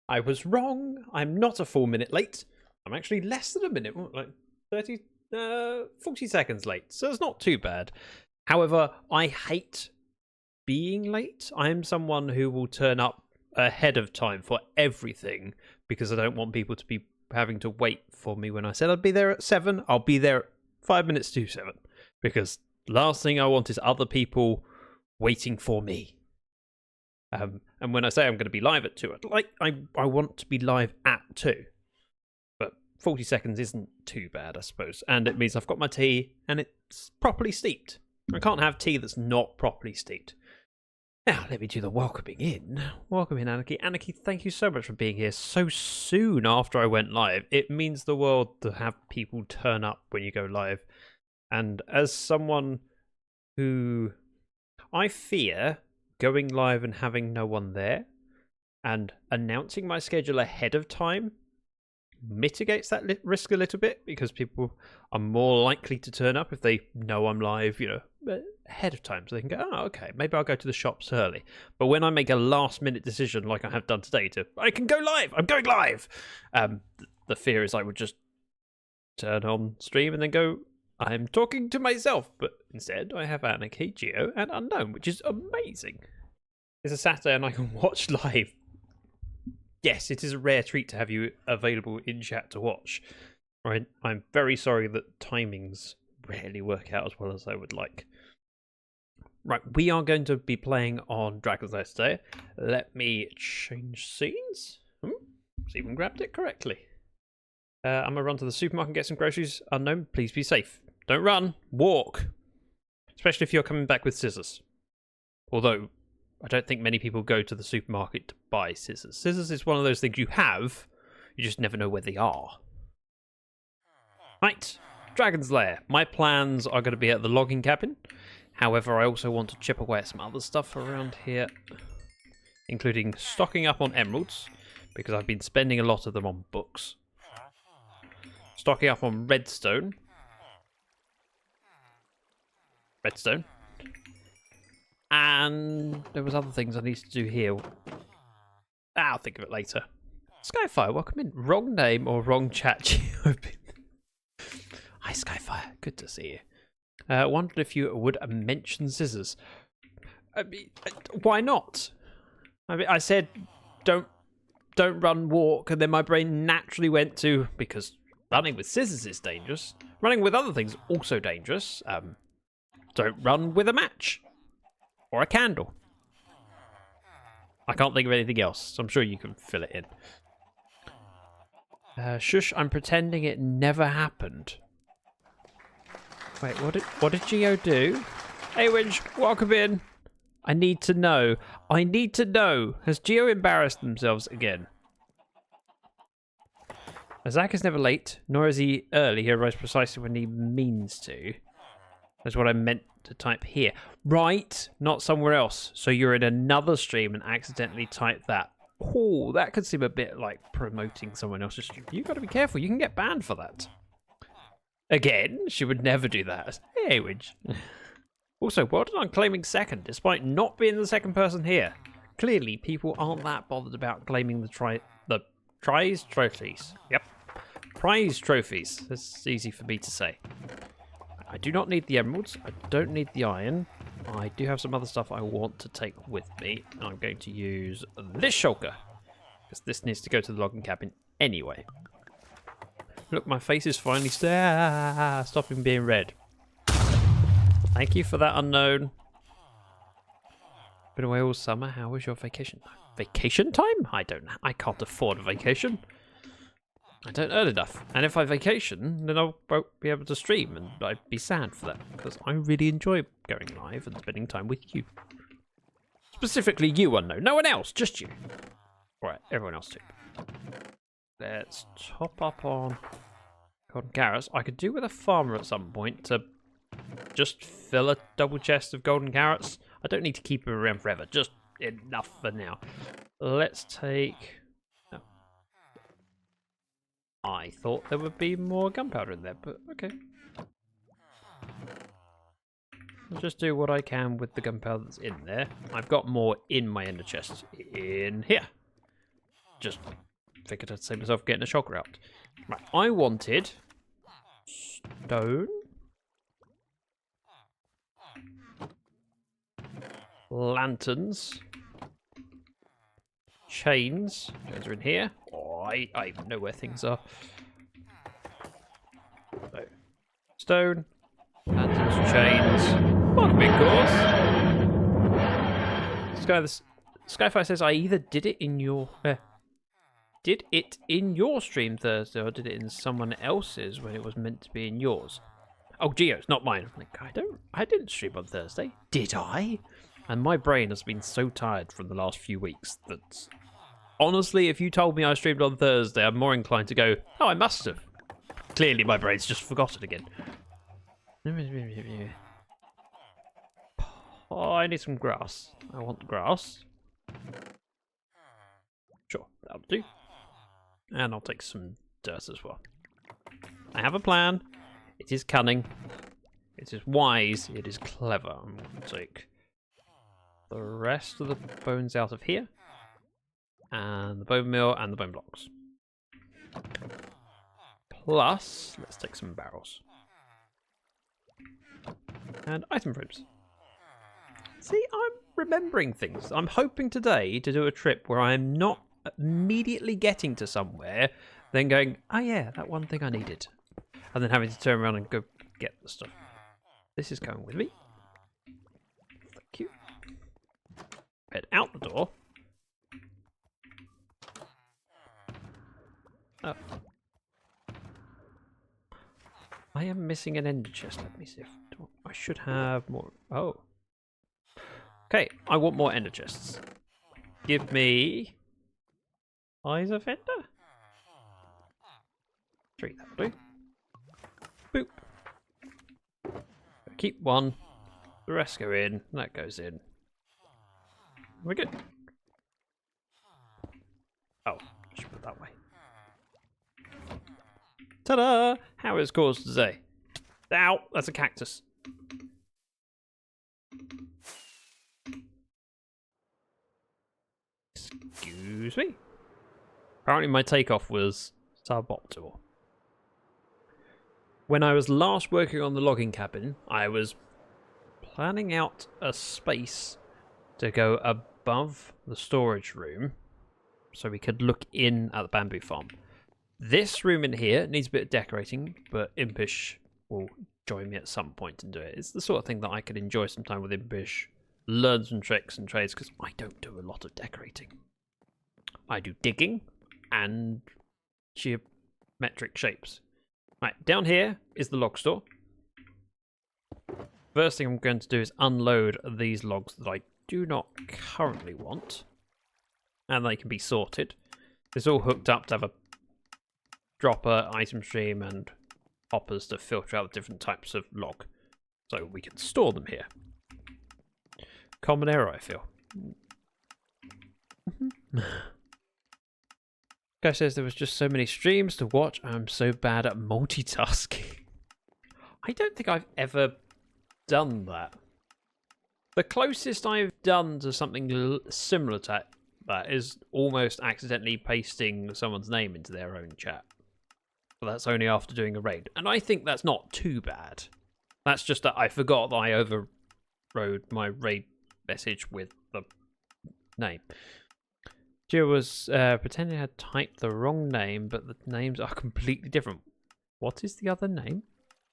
I was wrong. I'm not a full minute late. I'm actually less than a minute, like 40 seconds late. So it's not too bad. However, I hate being late. I am someone who will turn up ahead of time for everything because I don't want people to be having to wait for me when I said I'd be there at 7. I'll be there at 5 minutes to 7 because last thing I want is other people waiting for me. And when I say I'm going to be live at 2, I want to be live at 2. But 40 seconds isn't too bad, I suppose. And it means I've got my tea and it's properly steeped. I can't have tea that's not properly steeped. Now, let me do the welcoming in. Welcome in, Anarchy. Anarchy, thank you so much for being here so soon after I went live. It means the world to have people turn up when you go live. And as someone who I fear going live and having no one there and announcing my schedule ahead of time mitigates that risk a little bit because people are more likely to turn up if they know I'm live, ahead of time. So they can go, oh, okay, maybe I'll go to the shops early. But when I make a last minute decision like I have done today I can go live, I'm going live. The fear is I would just turn on stream and then go, I'm talking to myself, but instead I have Anarchy, Geo, and Unknown, which is amazing. It's a Saturday and I can watch live. Yes, it is a rare treat to have you available in chat to watch. Right, I'm very sorry that timings rarely work out as well as I would like. Right, we are going to be playing on Dragon's Lair today. Let me change scenes. Even grabbed it correctly. I'm going to run to the supermarket and get some groceries. Unknown, please be safe. Don't run, walk. Especially if you're coming back with scissors. Although, I don't think many people go to the supermarket to buy scissors. Scissors is one of those things you have, you just never know where they are. Right, Dragon's Lair. My plans are going to be at the logging cabin. However, I also want to chip away at some other stuff around here, including stocking up on emeralds, because I've been spending a lot of them on books. Stocking up on redstone. And there was other things I need to do here. I'll think of it later. Skyfire, welcome in. Wrong name or wrong chat. Hi, Skyfire. Good to see you. Wondered if you would mention scissors. I mean, why not? I said don't run, walk, and then my brain naturally went to because running with scissors is dangerous. Running with other things also dangerous. Don't run with a match. Or a candle. I can't think of anything else, so I'm sure you can fill it in. Shush, I'm pretending it never happened. Wait, what did Geo do? Hey Winch, welcome in. I need to know. Has Geo embarrassed themselves again? Zach is never late, nor is he early. He arrives precisely when he means to. That's what I meant to type here. Right, not somewhere else. So you're in another stream and accidentally type that. Oh, that could seem a bit like promoting someone else's stream. You've got to be careful. You can get banned for that. Again, she would never do that. Hey, Widge. Also, well done on claiming second, despite not being the second person here. Clearly, people aren't that bothered about claiming the prize trophies. Yep. Prize trophies. That's easy for me to say. I do not need the emeralds. I don't need the iron. I do have some other stuff I want to take with me. I'm going to use this shulker, because this needs to go to the logging cabin anyway. Look, my face is finally stopping being red. Thank you for that, Unknown. Been away all summer. How was your vacation? Vacation time? I can't afford a vacation. I don't earn enough, and if I vacation, then I won't be able to stream, and I'd be sad for that, because I really enjoy going live and spending time with you. Specifically you, Unknown. No one else, just you. Alright, everyone else too. Let's top up on golden carrots. I could do with a farmer at some point to just fill a double chest of golden carrots. I don't need to keep them around forever, just enough for now. Let's take... I thought there would be more gunpowder in there, but okay. I'll just do what I can with the gunpowder that's in there. I've got more in my ender chest in here. just figured I'd save myself getting a shulker out. Right, I wanted stone, lanterns, chains. Chains are in here. Oh, I know where things are. So, stone, lanterns, chains. Welcome in, course. Skyfire says I either did it in your stream Thursday or did it in someone else's when it was meant to be in yours. Oh, Geo's, not mine. I'm like, I didn't stream on Thursday. Did I? And my brain has been so tired from the last few weeks that, honestly, if you told me I streamed on Thursday, I'm more inclined to go, oh, I must have. Clearly, my brain's just forgotten again. Oh, I need some grass. I want grass. Sure, that'll do. And I'll take some dirt as well. I have a plan. It is cunning. It is wise. It is clever. I'm going to take the rest of the bones out of here. And the bone meal and the bone blocks. Plus, let's take some barrels. And item frames. See, I'm remembering things. I'm hoping today to do a trip where I'm not immediately getting to somewhere, then going, oh yeah, that one thing I needed. And then having to turn around and go get the stuff. This is going with me. Thank you. Head out the door. Oh. I am missing an ender chest. Let me see if I should have more. Oh. Okay, I want more ender chests. Give me eyes of ender. 3, that'll do. Boop. Keep 1. The rest go in. That goes in. We're good. Oh, I should put it that way. Ta-da! How is course today? Ow! That's a cactus. Excuse me. Apparently my takeoff was suboptimal. When I was last working on the logging cabin, I was planning out a space to go above the storage room so we could look in at the bamboo farm. This room in here needs a bit of decorating, but Impish will join me at some point and do it. It's the sort of thing that I could enjoy some time with Impish, learn some tricks and trades, because I don't do a lot of decorating. I do digging and geometric shapes. Right, down here is the log store. First thing I'm going to do is unload these logs that I do not currently want. And they can be sorted. It's all hooked up to have a dropper, item stream, and hoppers to filter out the different types of log. So we can store them here. Common error, I feel. Guy says there was just so many streams to watch. I'm so bad at multitasking. I don't think I've ever done that. The closest I've done to something similar to that is almost accidentally pasting someone's name into their own chat. But that's only after doing a raid. And I think that's not too bad. That's just that I forgot that I overrode my raid message with the name. Gio was pretending I had typed the wrong name, but the names are completely different. What is the other name?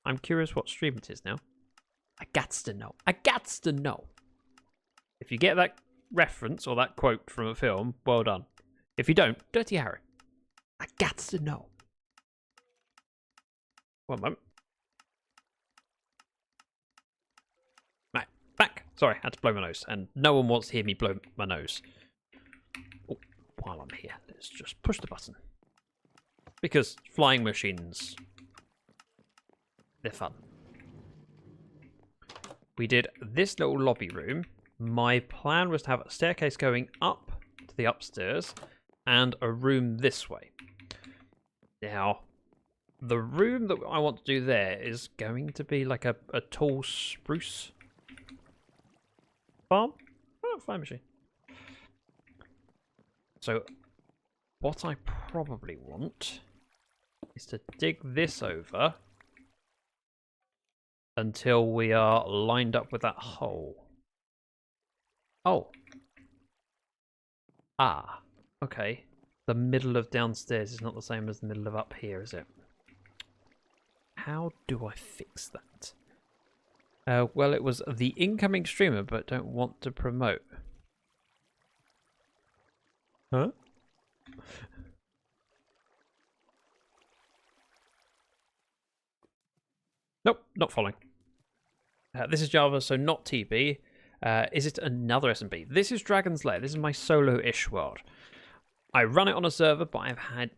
I'm curious what stream it is now. I gats to know. I gats to know. If you get that reference or that quote from a film, well done. If you don't, Dirty Harry. I gats to know. One moment. Right, back. Sorry, I had to blow my nose, and no one wants to hear me blow my nose. Oh, while I'm here, let's just push the button. Because flying machines, they're fun. We did this little lobby room. My plan was to have a staircase going up to the upstairs and a room this way. Now, the room that I want to do there is going to be like a tall spruce farm. Oh, flying machine. So, what I probably want is to dig this over until we are lined up with that hole. Oh. Ah, okay. The middle of downstairs is not the same as the middle of up here, is it? How do I fix that? Well, it was the incoming streamer, but don't want to promote. Huh? Nope, not following. This is Java, so not TB. Is it another SMP? This is Dragon's Lair. This is my solo-ish world. I run it on a server, but I've had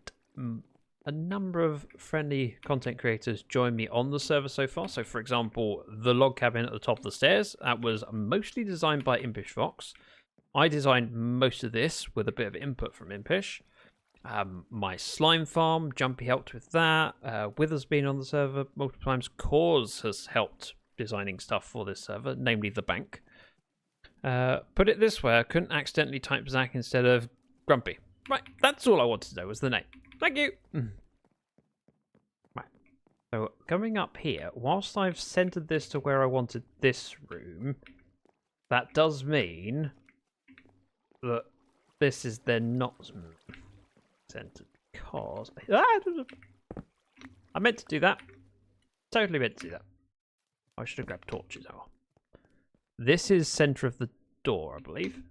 a number of friendly content creators join me on the server so far. So, for example, the log cabin at the top of the stairs, that was mostly designed by Impish Fox. I designed most of this with a bit of input from Impish. My slime farm, Jumpy helped with that. Wither's been on the server multiple times. Cause has helped designing stuff for this server, namely the bank. Put it this way, I couldn't accidentally type Zach instead of Grumpy. Right, that's all I wanted to know was the name. Thank you. Right, so coming up here, whilst I've centered this to where I wanted this room, that does mean that this is then not centered because I meant to do that. Totally meant to do that. I should have grabbed torches. Oh. This is center of the door, I believe.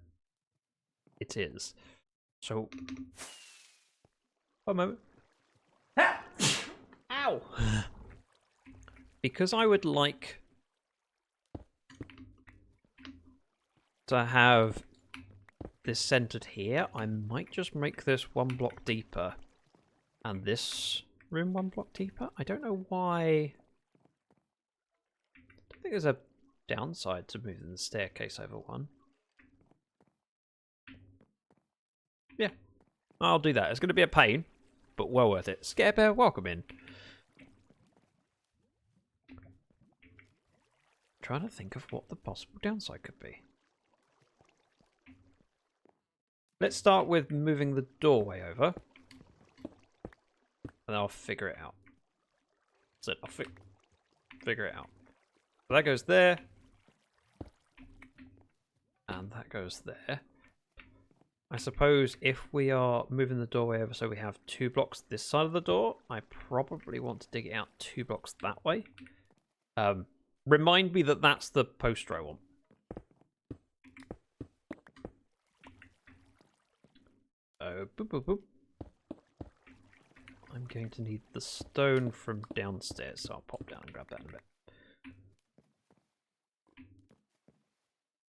It is. So, one moment. Ow! Because I would like to have this centered here, I might just make this one block deeper and this room one block deeper. I don't know why. I don't think there's a downside to moving the staircase over one. Yeah, I'll do that. It's going to be a pain, but well worth it. Scarebear, welcome in. Trying to think of what the possible downside could be. Let's start with moving the doorway over, and I'll figure it out. That's it. I'll figure it out. So that goes there, and that goes there. I suppose if we are moving the doorway over so we have 2 blocks this side of the door, I probably want to dig it out 2 blocks that way. Remind me that that's the poster I want. Oh, boop, boop, boop. I'm going to need the stone from downstairs, so I'll pop down and grab that in a bit.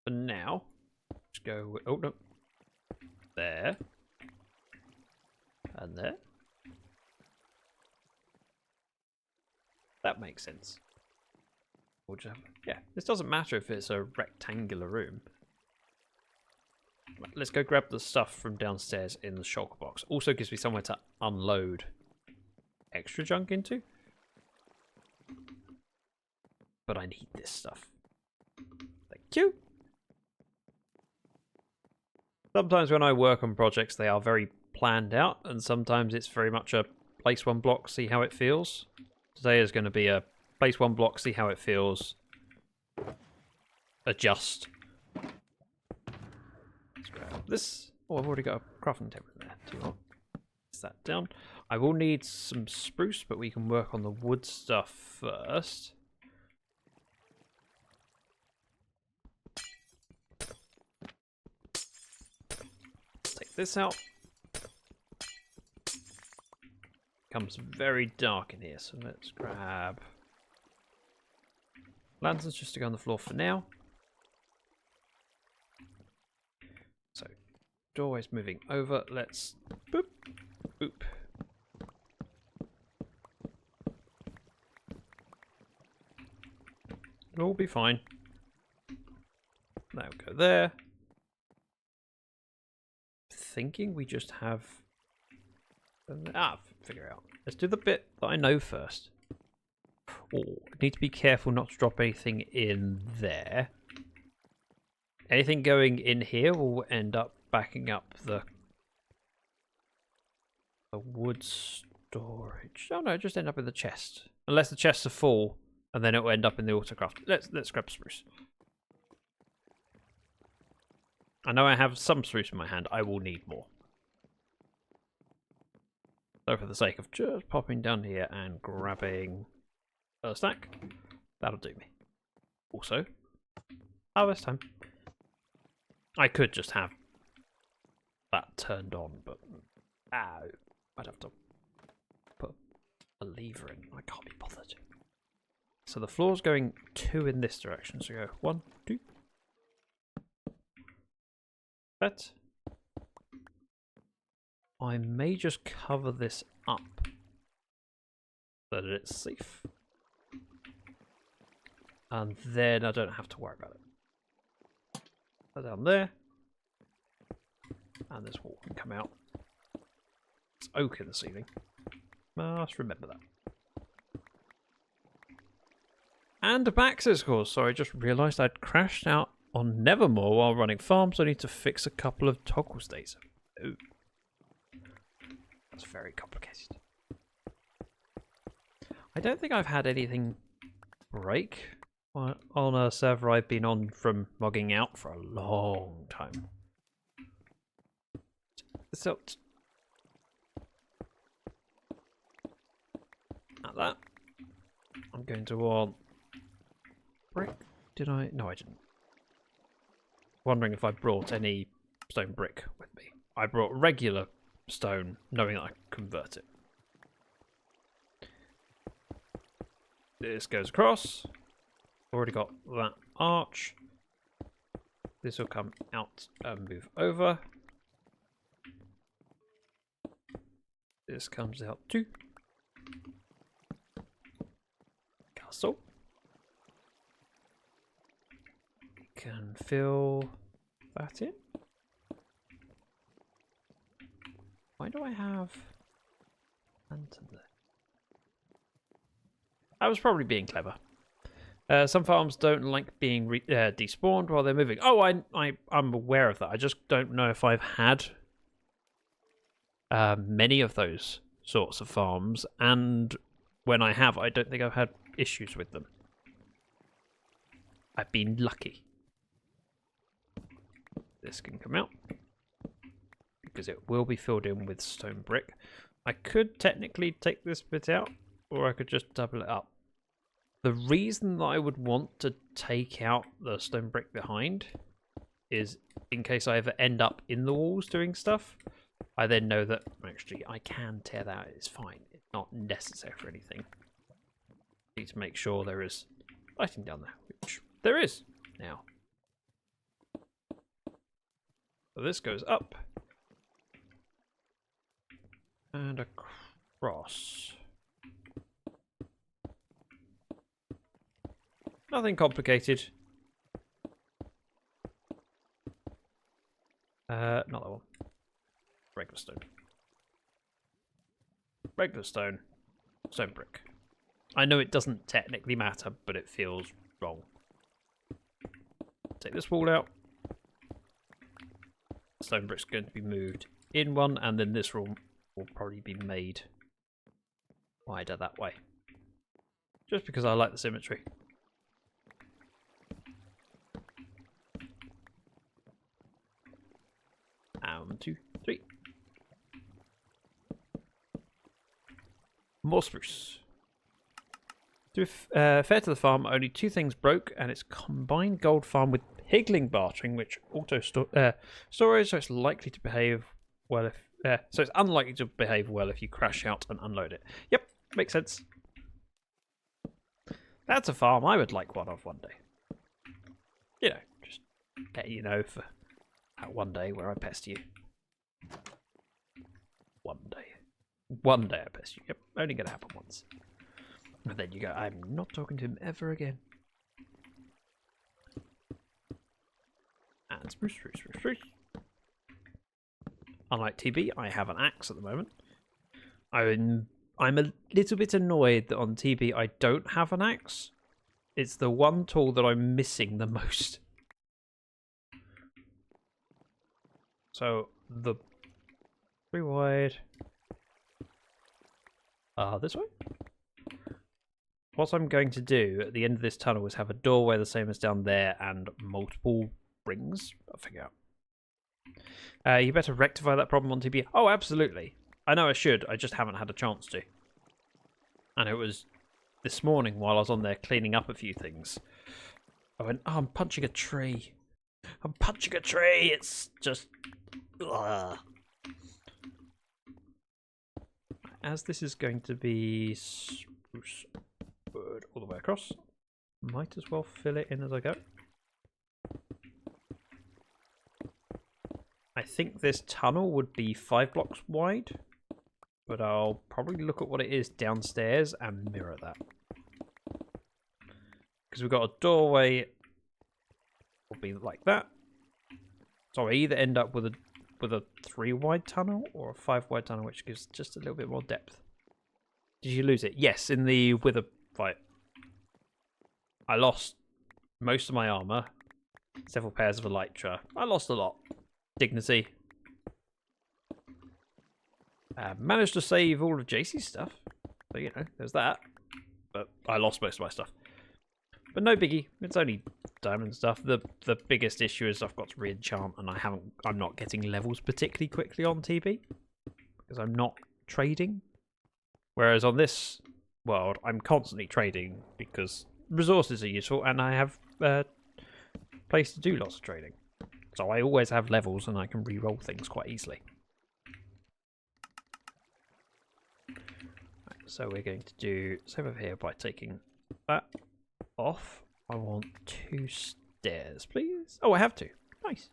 For now, let's go. Oh no, there and there. That makes sense. We'll just have, yeah, this doesn't matter if it's a rectangular room. Right, let's go grab the stuff from downstairs in the shulker box. Also gives me somewhere to unload extra junk into. But I need this stuff. Thank you. Sometimes when I work on projects, they are very planned out, and sometimes it's very much a place one block, see how it feels. Today is going to be a place one block, see how it feels, adjust. Let's grab this. Oh, I've already got a crafting table in there. Do you want? Place that down. I will need some spruce, but we can work on the wood stuff first. Take this out. Becomes very dark in here, so let's grab lanterns just to go on the floor for now. So, doorway's moving over. Let's boop, boop. It'll all be fine. That'll go there. Thinking we just have. Figure it out. Let's do the bit that I know first. Oh, need to be careful not to drop anything in there. Anything going in here will end up backing up the A wood storage. Oh no, just end up in the chest. Unless the chests are full, and then it will end up in the autocraft. Let's grab spruce. I know I have some spruce in my hand. I will need more. So for the sake of just popping down here and grabbing a stack, that'll do me. Also, harvest time. I could just have that turned on, but I'd have to put a lever in. I can't be bothered. So the floor's going 2 in this direction. So go 1, 2. That. I may just cover this up so that it's safe. And then I don't have to worry about it. So down there. And this wall can come out. It's oak in the ceiling. Must remember that. And a Bax's course. Sorry, I just realised I'd crashed out on Nevermore while running farms. I need to fix a couple of toggle states. Oh. That's very complicated. I don't think I've had anything break on a server I've been on from logging out for a long time. So, at that, I'm going to want brick. Did I? No, I didn't. Wondering if I brought any stone brick with me. I brought regular stone, knowing that I could convert it. This goes across. Already got that arch. This will come out and move over. This comes out too. Castle. Can fill that in. Why do I have lantern there? I was probably being clever. Some farms don't like being despawned while they're moving. Oh, I'm aware of that. I just don't know if I've had many of those sorts of farms, and when I have, I don't think I've had issues with them. I've been lucky. This can come out because it will be filled in with stone brick. I could technically take this bit out, or I could just double it up. The reason that I would want to take out the stone brick behind is in case I ever end up in the walls doing stuff, I then know that actually I can tear that out. It's fine. It's not necessary for anything. Need to make sure there is lighting down there, which there is now. So this goes up and across. Nothing complicated. Not that one. Regular stone. Regular stone. Stone brick. I know it doesn't technically matter, but it feels wrong. Take this wall out. Stone brick's going to be moved in one, and then this room will probably be made wider that way. Just because I like the symmetry. And 1, 2, 3. More spruce. To be fair to the farm, only 2 things broke, and it's combined gold farm with higgling bartering, which auto storage, so it's likely to behave well if so it's unlikely to behave well if you crash out and unload it. Yep, makes sense. That's a farm I would like one of one day. You know, just let you know for that one day where I pest you. One day. One day I pest you. Yep, only gonna happen once. And then you go, I'm not talking to him ever again. And spruce, spruce, spruce, spruce. Unlike TB, I have an axe at the moment. I'm a little bit annoyed that on TB I don't have an axe. It's the one tool that I'm missing the most. So the 3 wide, This way. What I'm going to do at the end of this tunnel is have a doorway the same as down there and multiple rings. I'll figure out. You better rectify that problem on TB. Oh, absolutely. I know I should. I just haven't had a chance to. And it was this morning while I was on there cleaning up a few things. I went, oh, I'm punching a tree. I'm punching a tree. It's just... Ugh. As this is going to be spruce wood all the way across, might as well fill it in as I go. I think this tunnel would be 5 blocks wide, but I'll probably look at what it is downstairs and mirror that. Because we've got a doorway, will be like that. So I either end up with a 3 wide tunnel or a 5 wide tunnel, which gives just a little bit more depth. Did you lose it? Yes, in the wither fight. I lost most of my armor, several pairs of elytra. I lost a lot. Dignity. Managed to save all of JC's stuff. So, you know, there's that. But I lost most of my stuff. But no biggie. It's only diamond stuff. The biggest issue is I've got to re-enchant and I'm not getting levels particularly quickly on TB. Because I'm not trading. Whereas on this world, I'm constantly trading because resources are useful and I have a place to do lots of trading. So I always have levels and I can re-roll things quite easily. Right, so we're going to do same over here by taking that off. I want 2 stairs, please. Oh, I have 2. Nice.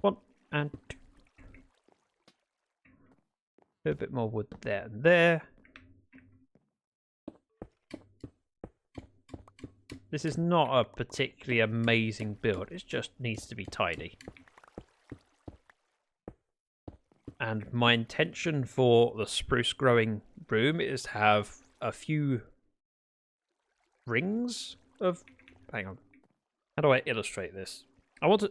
1 and 2. A bit more wood there and there. This is not a particularly amazing build. It just needs to be tidy. And my intention for the spruce growing room is to have a few rings of... Hang on. How do I illustrate this? I want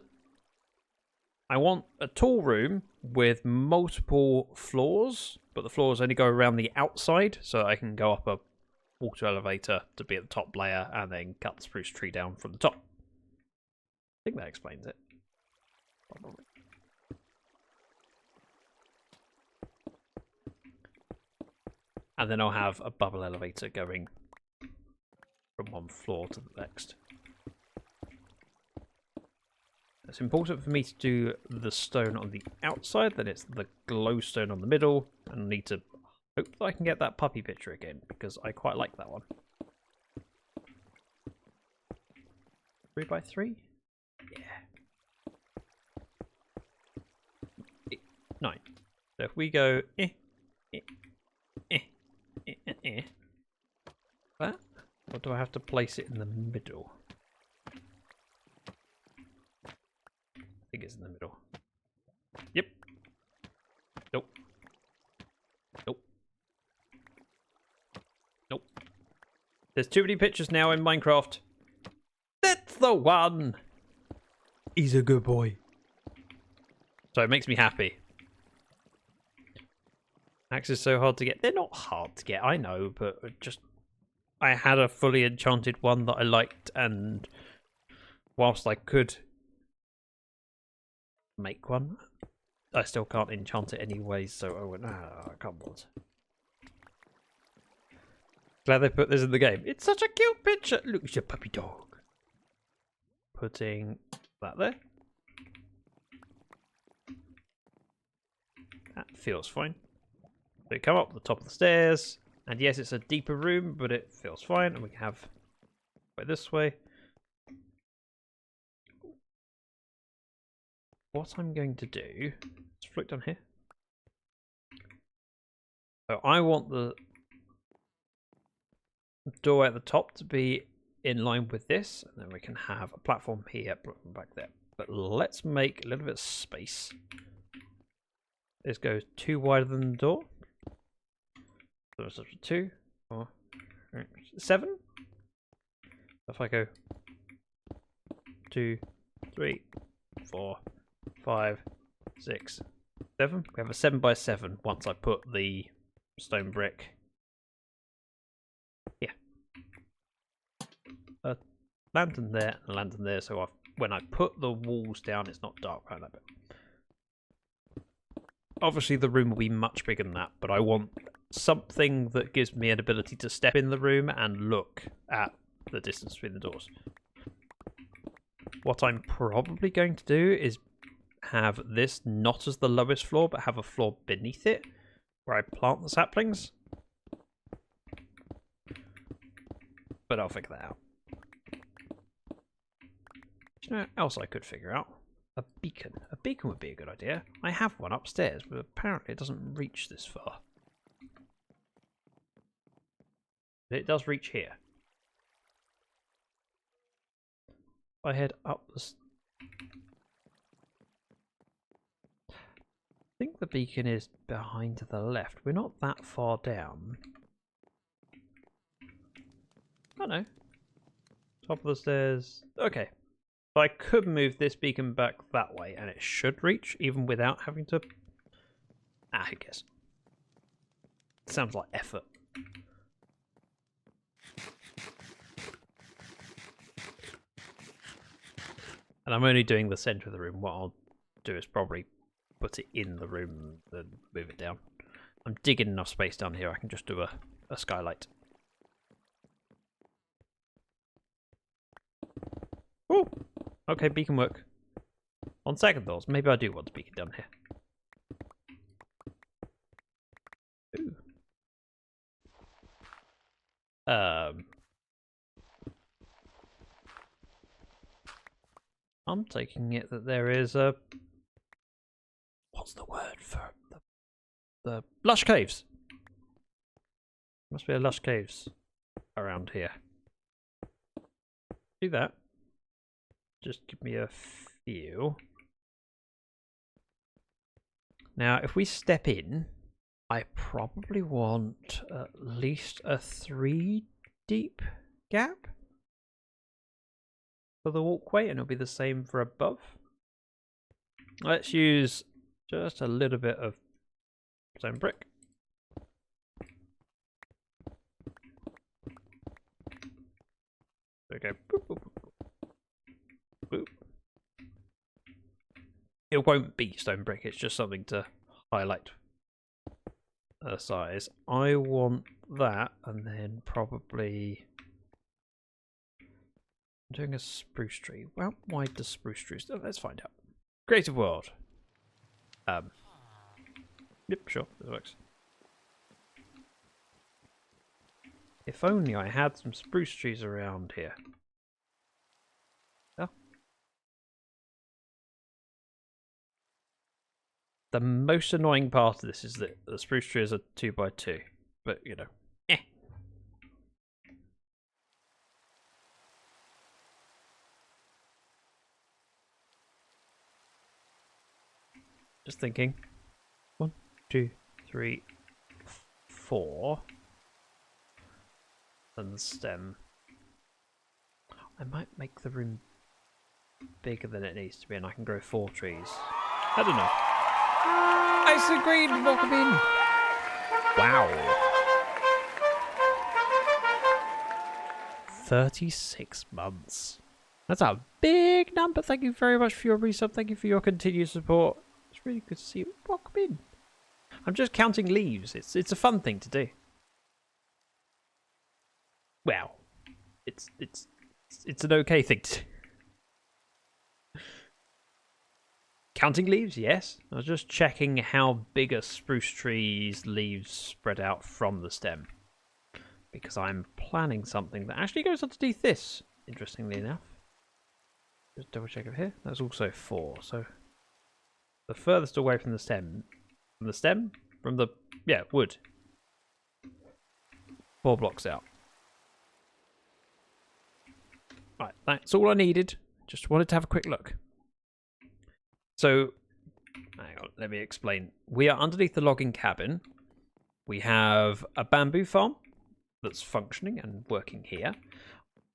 a tall room with multiple floors, but the floors only go around the outside, so I can go up a water elevator to be at the top layer and then cut the spruce tree down from the top. I think that explains it. Probably. And then I'll have a bubble elevator going from one floor to the next. It's important for me to do the stone on the outside, then it's the glowstone on the middle, and I need to hope that I can get that puppy picture again, because I quite like that one. 3x3? Yeah. 9. So if we go that, or do I have to place it in the middle? I think it's in the middle. Yep. Nope. Nope. Nope. There's too many pictures now in Minecraft. That's the one! He's a good boy. So it makes me happy. Axe is so hard to get. They're not hard to get, I know, but just... I had a fully enchanted one that I liked, and whilst I could make one, I still can't enchant it anyway, so I went, come on. Glad they put this in the game. It's such a cute picture. Look at your puppy dog. Putting that there. That feels fine. So we come up the top of the stairs, and yes, it's a deeper room, but it feels fine, and we can have go this way. What I'm going to do, let's flick down here. So I want the doorway at the top to be in line with this, and then we can have a platform here, platform back there. But let's make a little bit of space. This goes 2 wider than the door. So it's 2, 4, 7. If I go 2, 3, 4, 5, 6, 7. We have a 7x7 once I put the stone brick. Yeah. A lantern there and a lantern there, so when I put the walls down, it's not dark around that bit. Obviously, the room will be much bigger than that, but I want something that gives me an ability to step in the room and look at the distance between the doors. What I'm probably going to do is have this not as the lowest floor, but have a floor beneath it where I plant the saplings. But I'll figure that out. Do you know what else I could figure out? A beacon. A beacon would be a good idea. I have one upstairs, but apparently it doesn't reach this far. But it does reach here. If I head up the... I think the beacon is behind to the left. We're not that far down. Oh no. Top of the stairs. Okay. So I could move this beacon back that way and it should reach even without having to... who cares? Sounds like effort. And I'm only doing the centre of the room. What I'll do is probably put it in the room and move it down. I'm digging enough space down here. I can just do a skylight. Oh, okay, beacon work. On second thoughts, maybe I do want a beacon down here. Ooh. I'm taking it that there is a... What's the word for the lush caves? Must be a lush caves around here. Do that. Just give me a feel. Now, if we step in, I probably want at least a 3 deep gap for the walkway, and it'll be the same for above. Let's use just a little bit of stone brick. Okay. Boop, boop, boop. Boop. It won't be stone brick, it's just something to highlight the size. I want that, and then probably... I'm doing a spruce tree. Well, why does spruce trees? Let's find out. Creative world. Yep, sure, this works. If only I had some spruce trees around here. Oh. The most annoying part of this is that the spruce trees are 2x2, but you know, Just thinking. 1, 2, 3, 4. And the stem. I might make the room bigger than it needs to be, and I can grow 4 trees. I don't know. Ice and green, welcome in. Wow. 36 months. That's a big number. Thank you very much for your resub. Thank you for your continued support. It's really good to see you. Welcome in. I'm just counting leaves. It's a fun thing to do. Well, it's an okay thing to do. Counting leaves, yes. I was just checking how big a spruce tree's leaves spread out from the stem, because I'm planning something that actually goes underneath this, interestingly enough. Just double check it here. That's also 4, so the furthest away from the stem, wood. 4 blocks out. Right, that's all I needed. Just wanted to have a quick look. So, hang on, let me explain. We are underneath the logging cabin. We have a bamboo farm that's functioning and working here,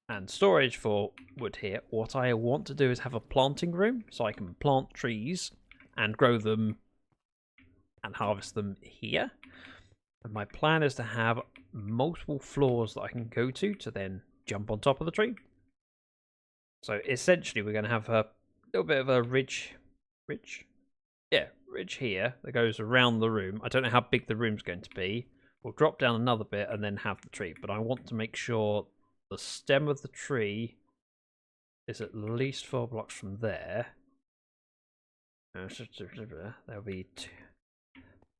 and storage for wood here. What I want to do is have a planting room, so I can plant trees and grow them and harvest them here. And my plan is to have multiple floors that I can go to then jump on top of the tree. So essentially we're going to have a little bit of a ridge here that goes around the room. I don't know how big the room's going to be. We'll drop down another bit and then have the tree. But I want to make sure the stem of the tree is at least 4 blocks from there. There'll be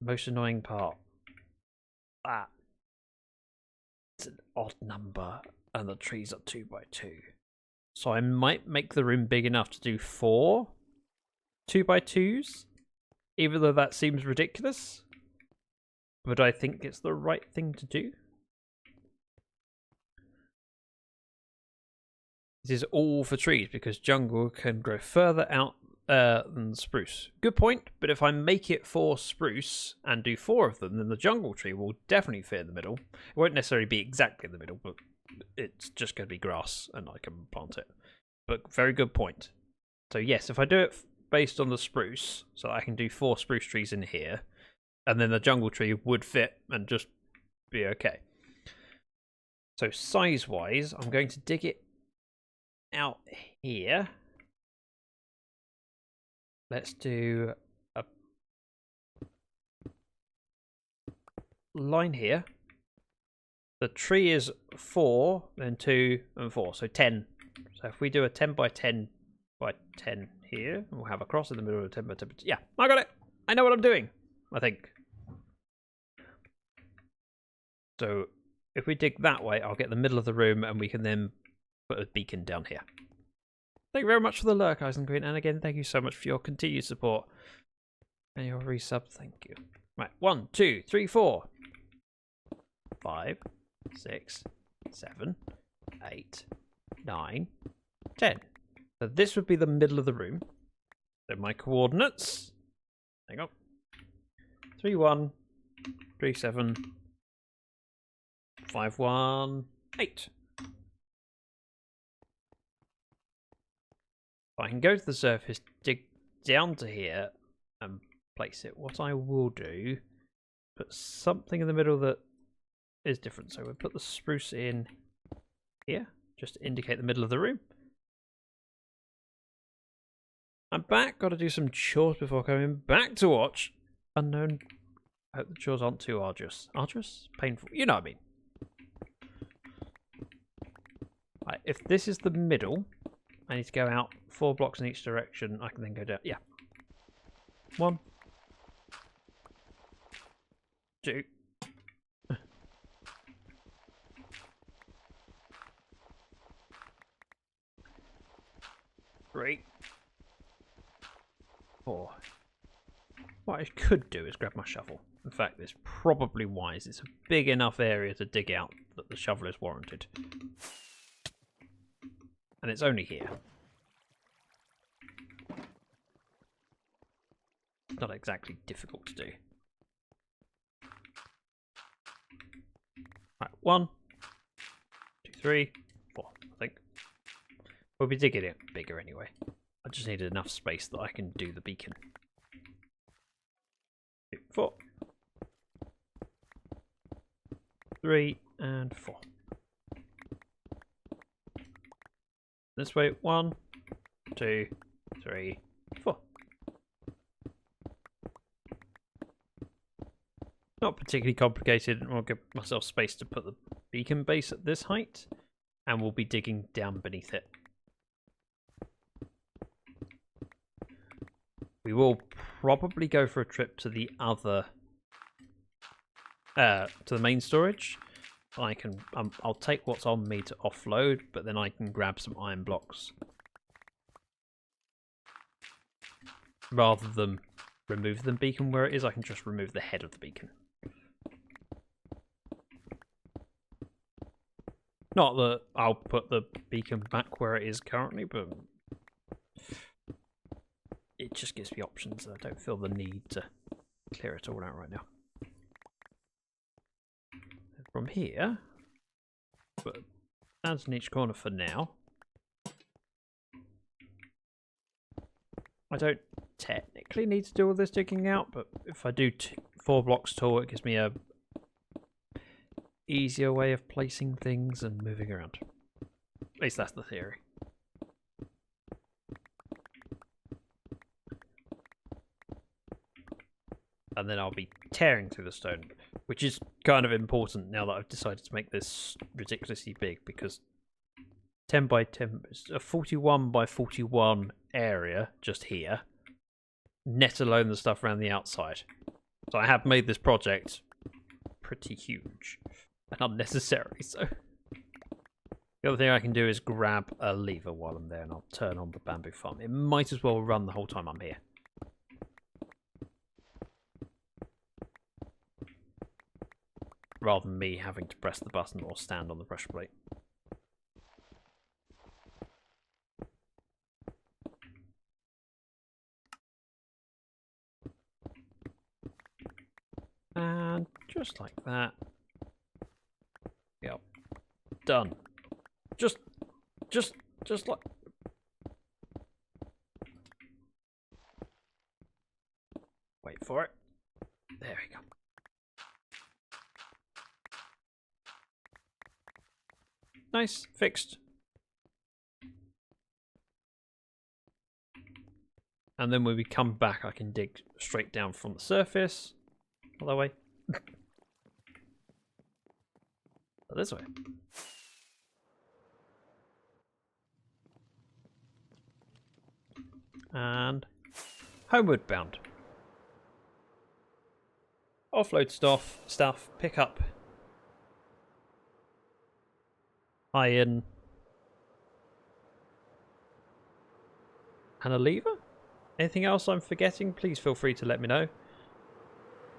most annoying part. That it's an odd number and the trees are 2 by 2. So I might make the room big enough to do 4 2 by 2s, even though that seems ridiculous. But I think it's the right thing to do. This is all for trees because jungle can grow further out than spruce. Good point, but if I make it for spruce and do 4 of them, then the jungle tree will definitely fit in the middle. It won't necessarily be exactly in the middle, but it's just going to be grass and I can plant it. But very good point. So yes, if I do it based on the spruce, so I can do 4 spruce trees in here, and then the jungle tree would fit and just be okay. So size-wise, I'm going to dig it out here. Let's do a line here. The tree is 4, then 2 and 4, so 10. So if we do a 10 by 10 by 10 here, we'll have a cross in the middle of a 10 by 10. Yeah, I got it. I know what I'm doing, I think. So if we dig that way, I'll get the middle of the room and we can then put a beacon down here. Thank you very much for the lurk, Eisengreen. And again, thank you so much for your continued support. And your resub, thank you. Right, 1, 2, 3, 4. 5, 6, 7, 8, 9, 10. So this would be the middle of the room. So my coordinates. Hang on. 3, 1, 3, 7, 5, 1, 8. I can go to the surface, dig down to here, and place it. What I will do, put something in the middle that is different. So we'll put the spruce in here, just to indicate the middle of the room. I'm back. Got to do some chores before coming back to watch Unknown. I hope the chores aren't too arduous. Arduous? Painful. You know what I mean. Right, if this is the middle, I need to go out 4 blocks in each direction. I can then go down. Yeah. 1, 2. 3, 4. What I could do is grab my shovel. In fact, it's probably wise. It's a big enough area to dig out that the shovel is warranted. And it's only here. Not exactly difficult to do. Right, 1, 2, 3, 4, I think. We'll be digging it bigger anyway. I just needed enough space that I can do the beacon. 2, 4. 3 and 4. This way, 1, 2, 3, 4. Not particularly complicated. I'll give myself space to put the beacon base at this height, and we'll be digging down beneath it. We will probably go for a trip to the other, to the main storage. I can, I'll take what's on me to offload, but then I can grab some iron blocks rather than remove the beacon where it is. I can just remove the head of the beacon. Not that I'll put the beacon back where it is currently, but it just gives me options. I don't feel the need to clear it all out right now. From here, but that's in each corner for now. I don't technically need to do all this digging out, but if I do 4 blocks tall, it gives me a easier way of placing things and moving around. At least that's the theory. And then I'll be tearing through the stone, which is kind of important now that I've decided to make this ridiculously big, because 10 by 10 is a 41 by 41 area just here, let alone the stuff around the outside. So I have made this project pretty huge and unnecessary. So the other thing I can do is grab a lever while I'm there and I'll turn on the bamboo farm. It might as well run the whole time I'm here. Rather than me having to press the button or stand on the pressure plate. And just like that. Yep. Done. Just like... Wait for it. There we go. Nice, fixed. And then when we come back, I can dig straight down from the surface. All that way. This way. And homeward bound. Offload stuff, pick up iron and a lever. Anything else I'm forgetting? Please feel free to let me know.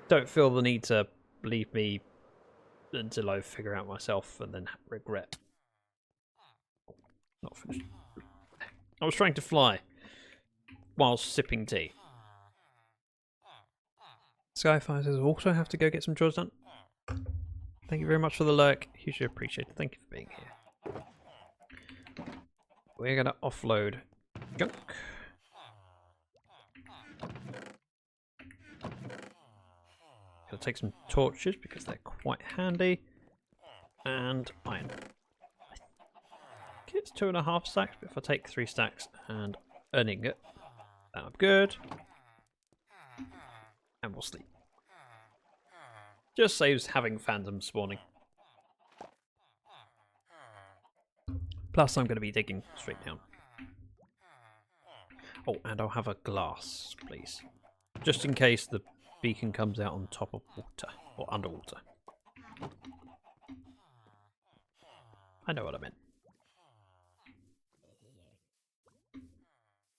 Don't feel the need to leave me until I figure out myself and then regret. Not finished. I was trying to fly whilst sipping tea. Skyfire says, also have to go get some chores done. Thank you very much for the lurk. Hugely appreciated. Thank you for being here. We're going to offload junk. Gonna take some torches because they're quite handy. And iron. I think it's 2.5 stacks, but if I take 3 stacks and an ingot, then I'm good. And we'll sleep. Just saves having phantoms spawning. Plus I'm going to be digging straight down. Oh, and I'll have a glass, please. Just in case the beacon comes out on top of water. Or underwater. I know what I meant.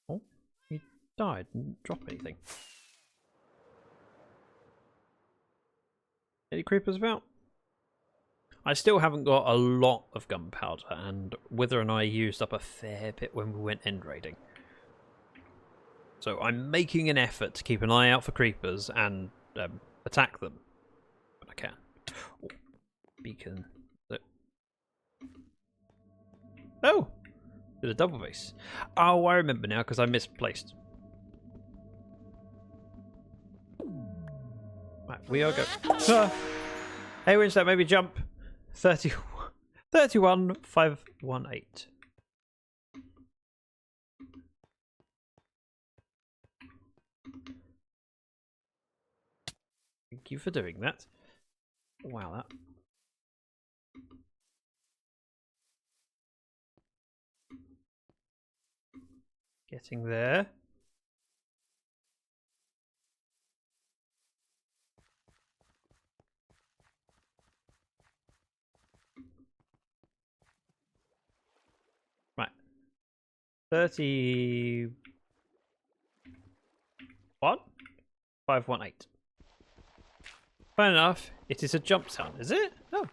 Oh, he died. Didn't drop anything. Any creepers about? I still haven't got a lot of gunpowder, and Wither and I used up a fair bit when we went end raiding. So I'm making an effort to keep an eye out for creepers and attack them when I can. Oh, beacon. Oh! There's a double base. Oh, I remember now because I misplaced. Right, we are go. Hey, when's that? Maybe jump. 31,518. Thank you for doing that. Wow, that. Getting there. Right. 31,518. Fair enough. It is a jump sound, is it? Oh.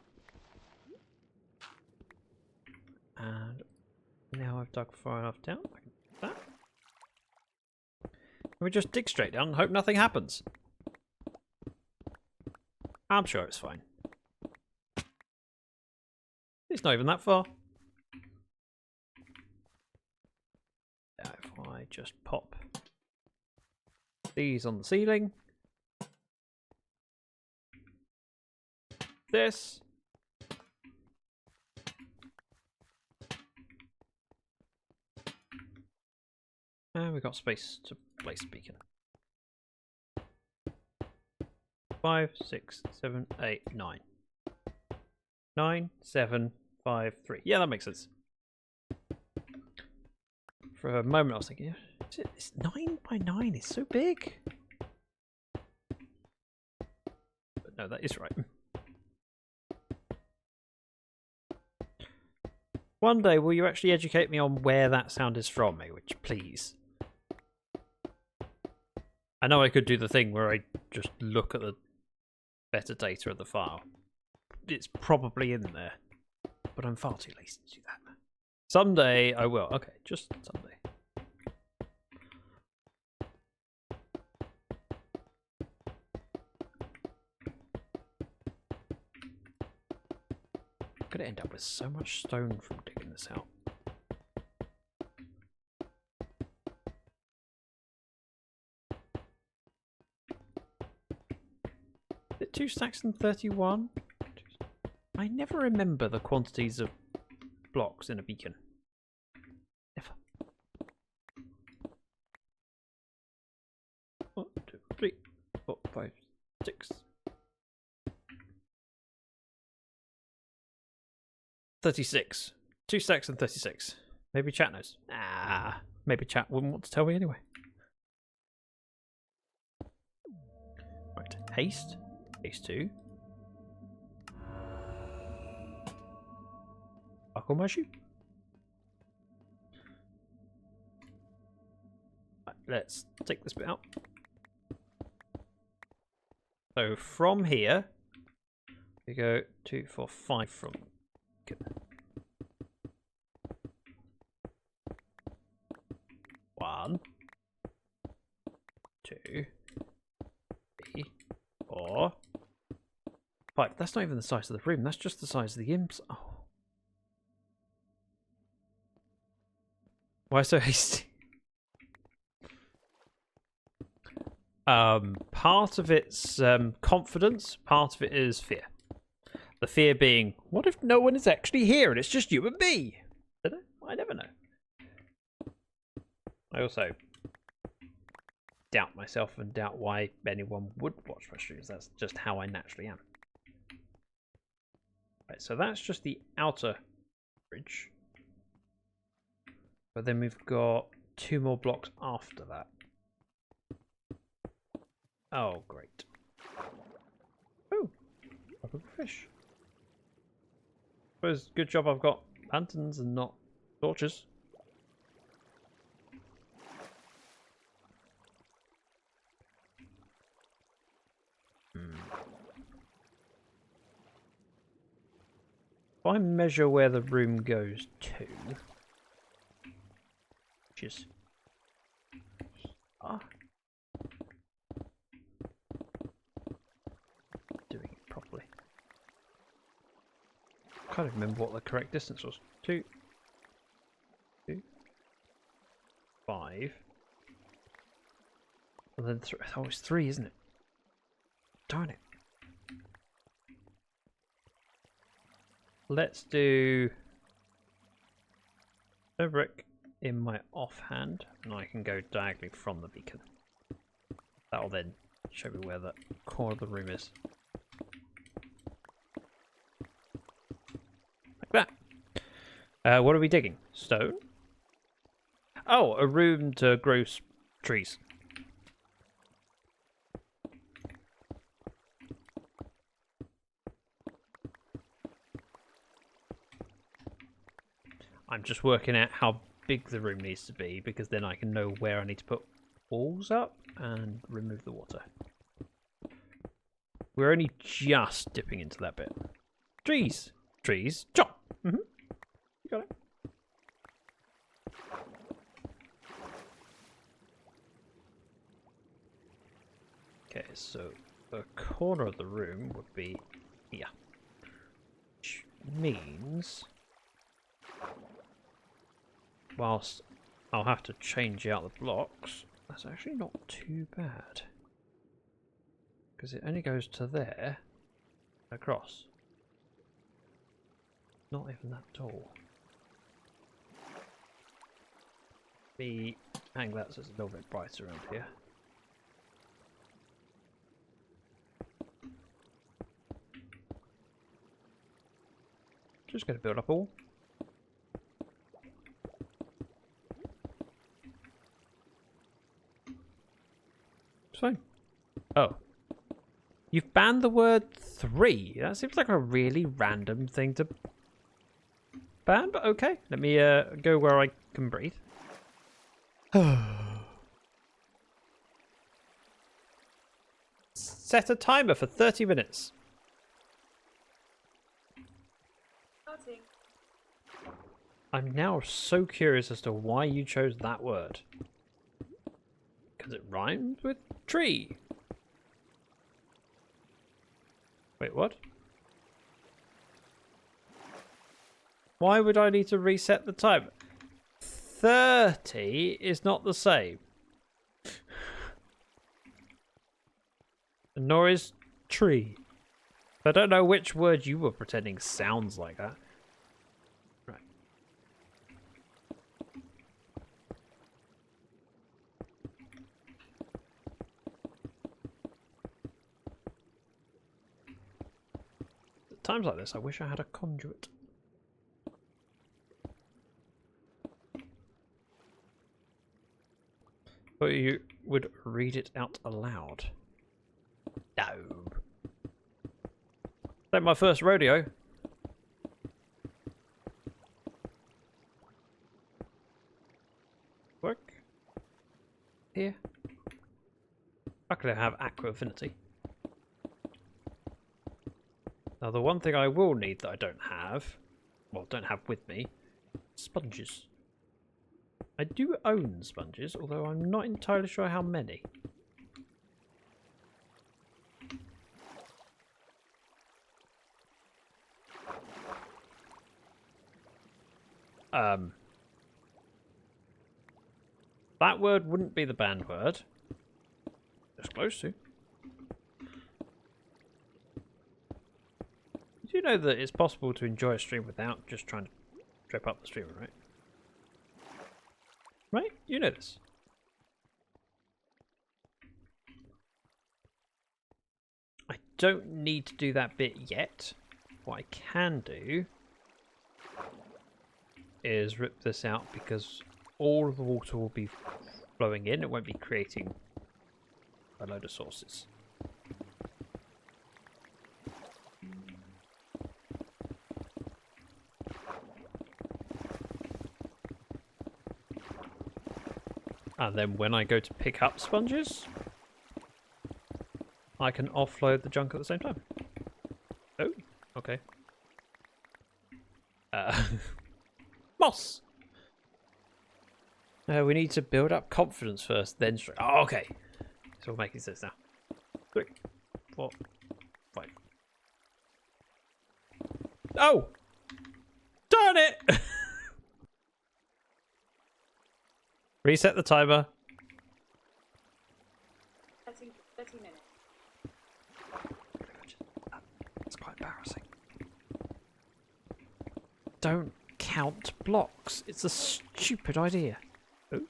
And now I've dug far enough down. I can do that. We just dig straight down and hope nothing happens. I'm sure it's fine. It's not even that far. Now if I just pop these on the ceiling. This. And we've got space to place beacon. 5, 6, 7, 8, 9. 9, 7, 5, 3. Yeah, that makes sense. For a moment I was thinking, it's 9 by 9, it's so big. But no, that is right. One day, will you actually educate me on where that sound is from, which please? I know I could do the thing where I just look at the metadata of the file. It's probably in there, but I'm far too lazy to do that. Someday I will. Okay, just someday. I'm gonna end up with so much stone from digging this out. Is it 2 stacks and 31? I never remember the quantities of blocks in a beacon. Never. 1, 2, 3, 4, 5, 6. 36. 2 stacks and 36. Maybe chat knows. Ah, maybe chat wouldn't want to tell me anyway. Right, haste. Haste 2. Buckle my shoe. Right, let's take this bit out. So from here, we go 2, 4, 5 from. Good. 1, 2, 3, 4, 5. That's not even the size of the room. That's just the size of the imps. Oh. Why so hasty? Part of it's confidence, part of it is fear. The fear being, what if no one is actually here and it's just you and me? I never know. I also doubt myself and doubt why anyone would watch my streams. That's just how I naturally am. Right, so that's just the outer bridge. But then we've got 2 more blocks after that. Oh, great. Oh, tropical fish. Suppose good job I've got lanterns and not torches. If I measure where the room goes to, which is doing it properly. I can't even remember what the correct distance was. 2, 5, and then 3. Oh, it's 3, isn't it? Darn it. Let's do a brick in my offhand, and I can go diagonally from the beacon. That'll then show me where the core of the room is. Like that. What are we digging? Stone? Oh, a room to grow trees. I'm just working out how big the room needs to be, because then I can know where I need to put walls up and remove the water. We're only just dipping into that bit. Trees! Trees! Chop! You got it. Okay, so the corner of the room would be here. Which means, whilst I'll have to change out the blocks, that's actually not too bad. Because it only goes to there, across. Not even that tall. Be hang that so it's a little bit brighter around here. Just going to build up all. It's fine. Oh. You've banned the word 3. That seems like a really random thing to ban, but okay. Let me go where I can breathe. Set a timer for 30 minutes. I'm now so curious as to why you chose that word. Because it rhymes with tree. Wait, what? Why would I need to reset the time? 30 is not the same. Nor is tree. I don't know which word you were pretending sounds like that. Right. At times like this, I wish I had a conduit. But you would read it out aloud. No. Like my first rodeo. Work. Here. I could have aqua affinity. Now the one thing I will need that I don't have, well, don't have with me, sponges. I do own sponges, although I'm not entirely sure how many. That word wouldn't be the banned word. It's close to. Did you know that it's possible to enjoy a stream without just trying to trip up the streamer, right? Right? You know this. I don't need to do that bit yet. What I can do is rip this out because all of the water will be flowing in. It won't be creating a load of sources. And then when I go to pick up sponges, I can offload the junk at the same time. Oh, okay. Moss! We need to build up confidence first, then straight. Oh, okay. It's all making sense now. 3, 4, 5. Oh! Darn it! Reset the timer. 30 minutes. That's quite embarrassing. Don't count blocks. It's a stupid idea. Ooh.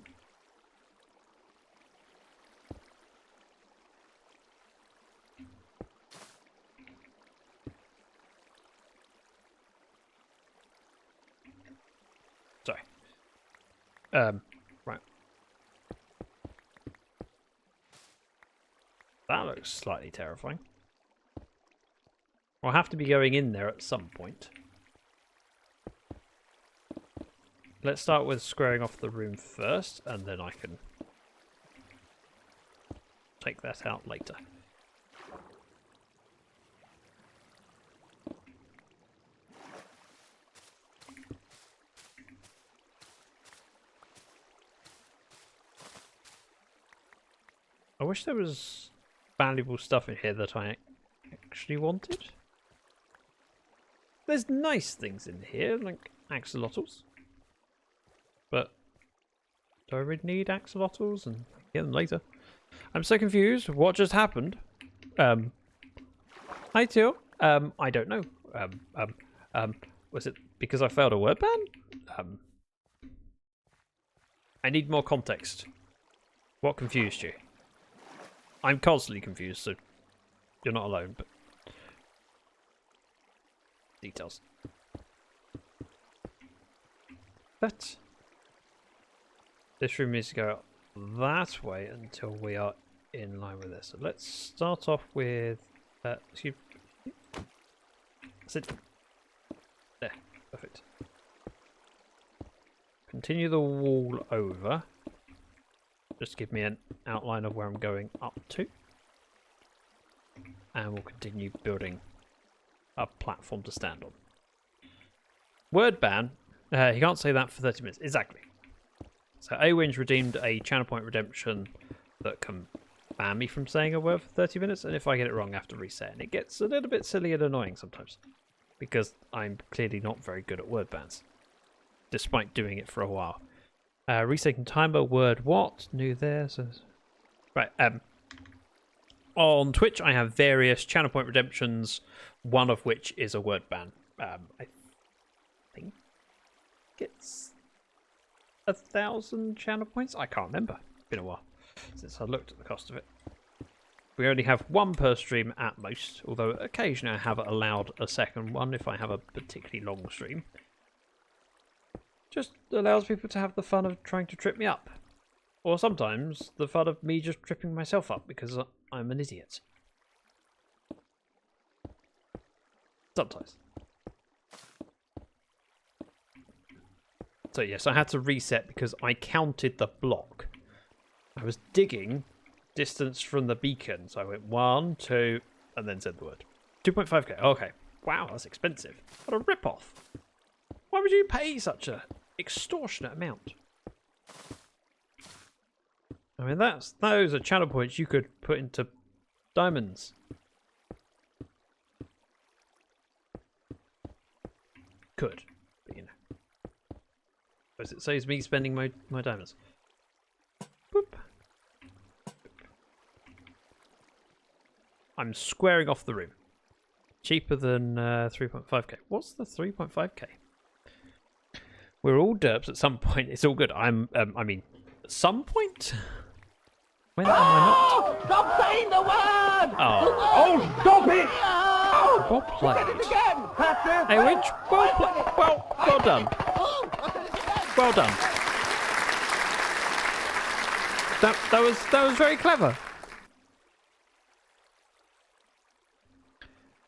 Sorry. Right. That looks slightly terrifying. I'll have to be going in there at some point. Let's start with squaring off the room first, and then I can take that out later. I wish there was valuable stuff in here that I actually wanted. There's nice things in here, like axolotls. But do I really need axolotls and get them later? I'm so confused. What just happened? Hi Teal. I don't know. Was it because I failed a word ban? I need more context. What confused you? I'm constantly confused, so you're not alone, but... Details. But... This room needs to go that way until we are in line with this. So let's start off with... excuse me. Sit. There. Perfect. Continue the wall over. Just give me an outline of where I'm going up to. And we'll continue building a platform to stand on. Word ban. You can't say that for 30 minutes. Exactly. So Awinge redeemed a channel point redemption that can ban me from saying a word for 30 minutes. And if I get it wrong, I have to reset. And it gets a little bit silly and annoying sometimes. Because I'm clearly not very good at word bans. Despite doing it for a while. Resetting timer, word what? New there. So... Right. On Twitch, I have various channel point redemptions, one of which is a word ban. I think it's 1,000 channel points. I can't remember. It's been a while since I looked at the cost of it. We only have one per stream at most, although occasionally I have allowed a second one if I have a particularly long stream. Just allows people to have the fun of trying to trip me up. Or sometimes the fun of me just tripping myself up because I'm an idiot. Sometimes. So yes, I had to reset because I counted the block. I was digging distance from the beacon. So I went 1, 2, and then said the word. 2.5k. Okay. Wow, that's expensive. What a rip-off. Why would you pay such a extortionate amount? I mean, those are channel points you could put into diamonds. Could, but you know. Because it saves me spending my diamonds. Boop. I'm squaring off the room. Cheaper than 3.5k. What's the 3.5k? We're all derps at some point. It's all good. I mean, at some point? When am I not? Stop saying the word! Oh, stop it! well played. Again, Patrick! Hey, which? Well done. Well done. That was very clever.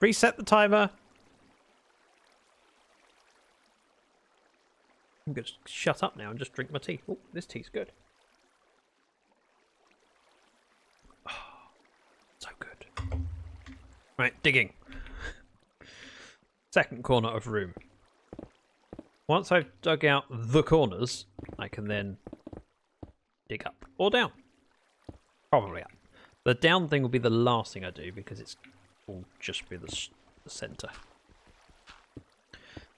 Reset the timer. I'm going to shut up now and just drink my tea. Oh, this tea's good. Oh, so good. Right, digging. Second corner of room. Once I've dug out the corners, I can then dig up or down. Probably up. The down thing will be the last thing I do because it will just be the centre.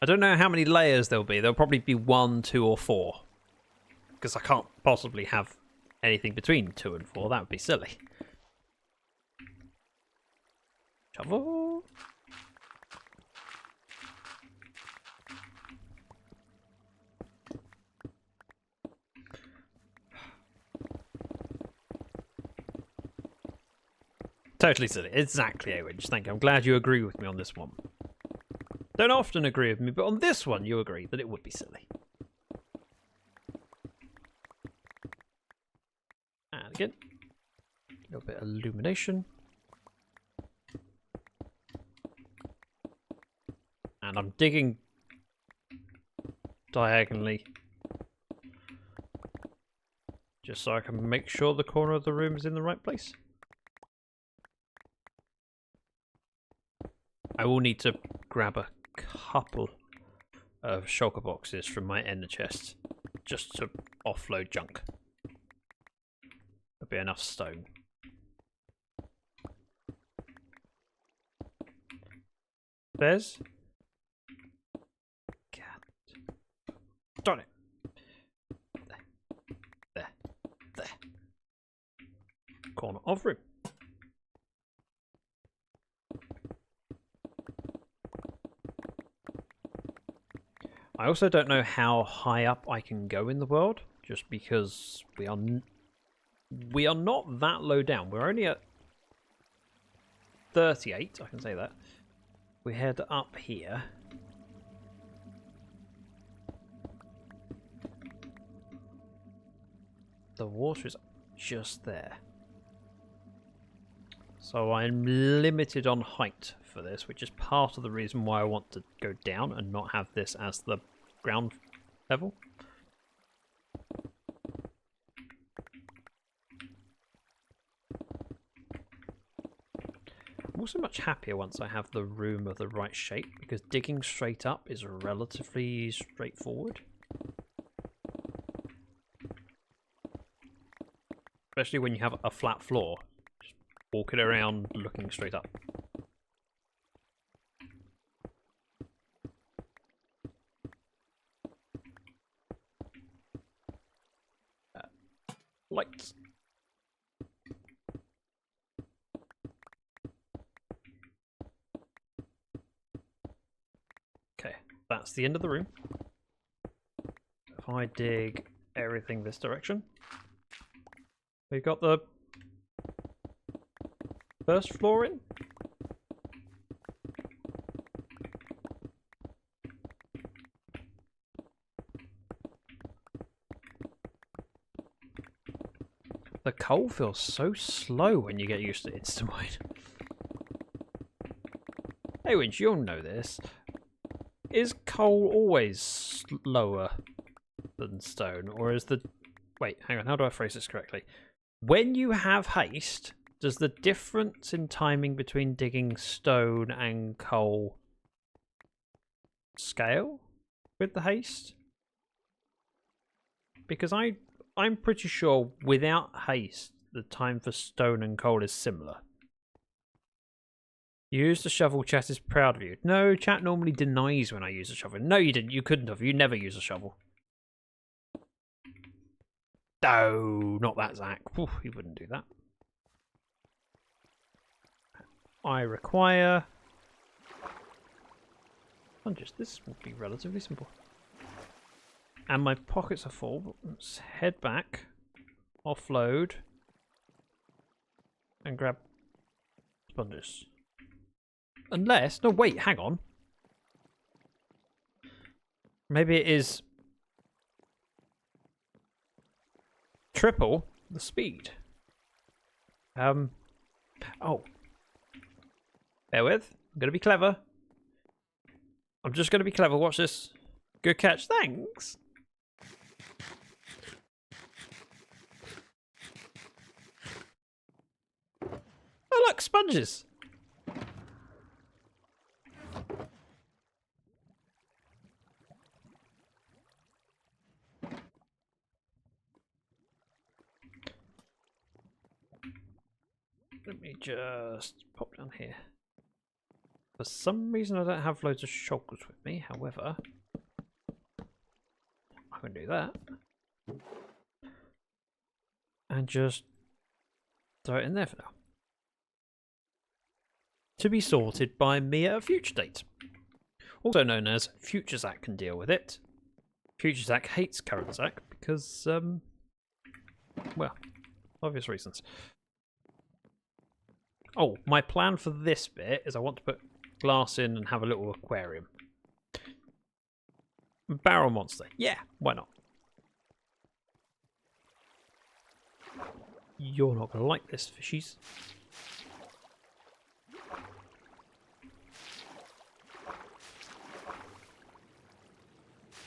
I don't know how many layers there'll be. There'll probably be 1, 2, or 4. Because I can't possibly have anything between 2 and 4. That would be silly. Shovel. Totally silly. Exactly, Awinge. Thank you. I'm glad you agree with me on this one. Don't often agree with me, but on this one you agree that it would be silly. And again, a little bit of illumination. And I'm digging diagonally just so I can make sure the corner of the room is in the right place. I will need to grab a couple of shulker boxes from my ender chest just to offload junk. There'll be enough stone. There's... Darn it. There. Corner of room. I also don't know how high up I can go in the world, just because we are we are not that low down. We're only at 38, I can say that. We head up here. The water is just there. So I'm limited on height for this, which is part of the reason why I want to go down and not have this as the ground level. I'm also much happier once I have the room of the right shape, because digging straight up is relatively straightforward. Especially when you have a flat floor. Just walking around looking straight up. Lights. Okay, that's the end of the room. If I dig everything this direction, we've got the first floor in. The coal feels so slow when you get used to Instamine. Hey Winch, you'll know this. Is coal always slower than stone? Or is the... Wait, hang on, how do I phrase this correctly? When you have haste, does the difference in timing between digging stone and coal scale with the haste? Because I'm pretty sure without haste, the time for stone and coal is similar. You used the shovel, chat is proud of you. No, chat normally denies when I use a shovel. No, you didn't. You couldn't have. You never use a shovel. No, not that, Zach. Oof, he wouldn't do that. I require... This will be relatively simple. And my pockets are full. Let's head back, offload, and grab sponges. Unless... No, wait, hang on. Maybe it is... triple the speed. Oh. Bear with. I'm going to be clever. I'm just going to be clever. Watch this. Good catch. Thanks. Oh, look. Sponges. Let me just pop down here. For some reason I don't have loads of shovels with me, however, I can do that. And just throw it in there for now. To be sorted by me at a future date. Also known as Future Zach can deal with it. Future Zach hates current Zach because, well, obvious reasons. Oh, my plan for this bit is I want to put glass in and have a little aquarium. Barrel monster. Yeah, why not? You're not going to like this, fishies.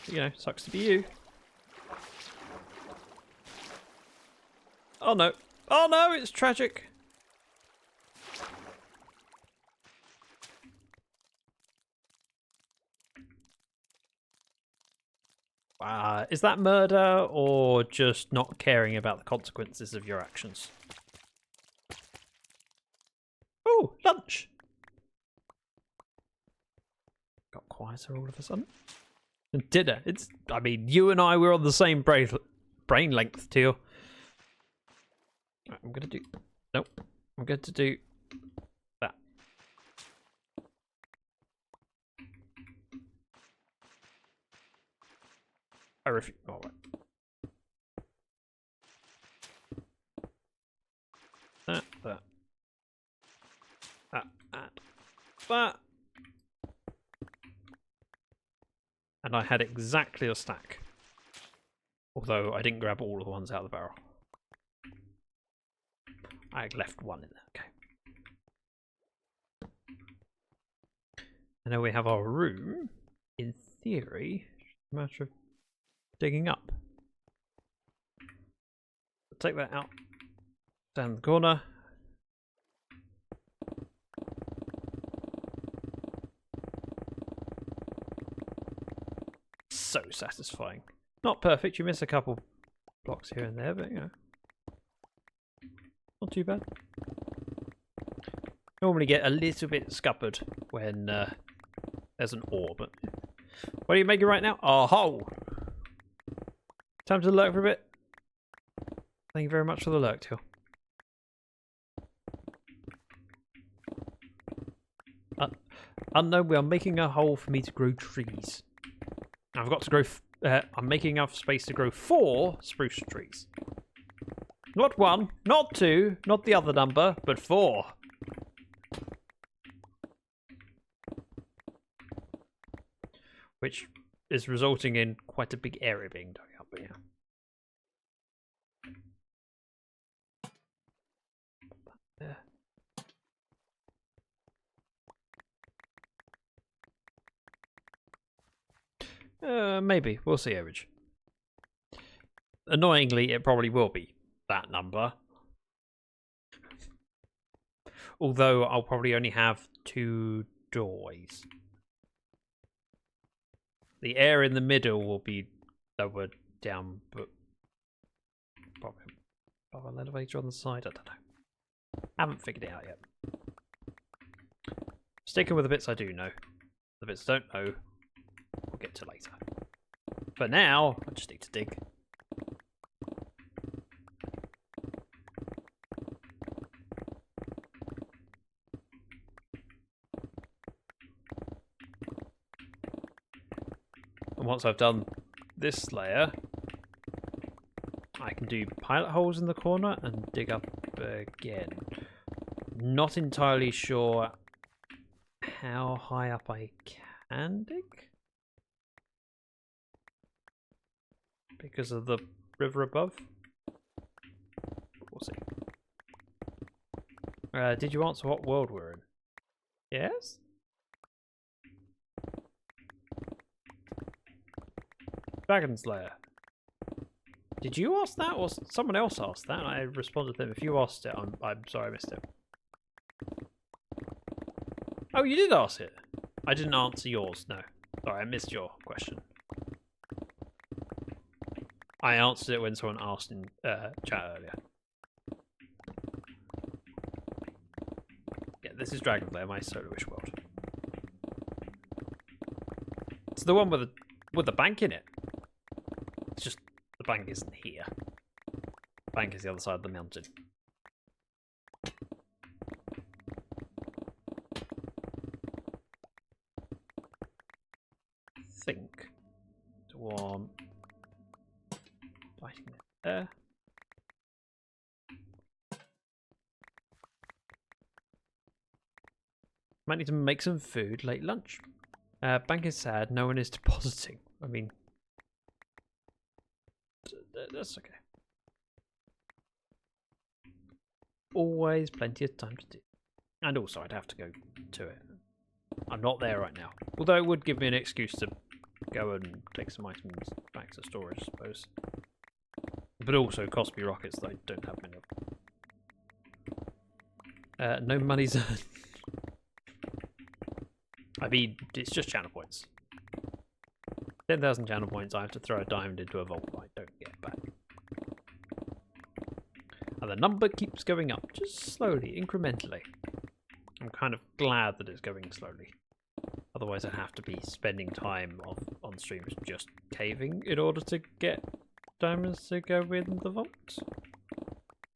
You know, sucks to be you. Oh no. Oh no, it's tragic. Is that murder or just not caring about the consequences of your actions? Oh, lunch! Got quieter all of a sudden. And dinner. I mean, you and I were on the same brain length, Teal. Right, I'm going to do... Nope. I'm going to do that. I refuse. Oh, right. that, that. And I had exactly a stack. Although I didn't grab all of the ones out of the barrel. I left one in there, okay. And now we have our room. In theory, a matter of digging up. Take that out. Down the corner. So satisfying. Not perfect, you miss a couple blocks here and there, but you know. Not too bad. Normally get a little bit scuppered when there's an ore, but what are you making right now? A hole! Time to lurk for a bit. Thank you very much for the lurk, Till. Unknown, we are making a hole for me to grow trees. I've got to grow. I'm making enough space to grow 4 spruce trees. Not 1, not 2, not the other number, but 4. Which is resulting in quite a big area being dug up, but yeah. Maybe. We'll see, average. Annoyingly, it probably will be that number. Although I'll probably only have 2 doorways. The air in the middle will be lowered down, but probably an elevator on the side. I don't know. Haven't figured it out yet. Sticking with the bits I do know. The bits I don't know, we'll get to later. For now, I just need to dig. And once I've done this layer, I can do pilot holes in the corner and dig up again. Not entirely sure how high up I can dig. Because of the river above. We'll see. Did you answer what world we're in? Yes? Dragon's Lair. Did you ask that, or someone else asked that? And I responded to them. If you asked it, I'm sorry I missed it. Oh, you did ask it. I didn't answer yours. No, sorry, I missed your question. I answered it when someone asked in chat earlier. Yeah, this is Dragon's Lair, my solo-ish world. It's the one with the bank in it. It's just the bank isn't here. The bank is the other side of the mountain. Think. One. Lighting it there. Might need to make some food late lunch. Bank is sad, no one is depositing. I mean, that's okay. Always plenty of time to do. And also, I'd have to go to it. I'm not there right now. Although it would give me an excuse to go and take some items back to storage, I suppose. But also cost me rockets that I don't have many of. No money's earned. I mean, it's just channel points. 10,000 channel points, I have to throw a diamond into a vault I don't get back. And the number keeps going up, just slowly, incrementally. I'm kind of glad that it's going slowly. Otherwise I'd have to be spending time on streams just caving in order to get diamonds to go in the vault.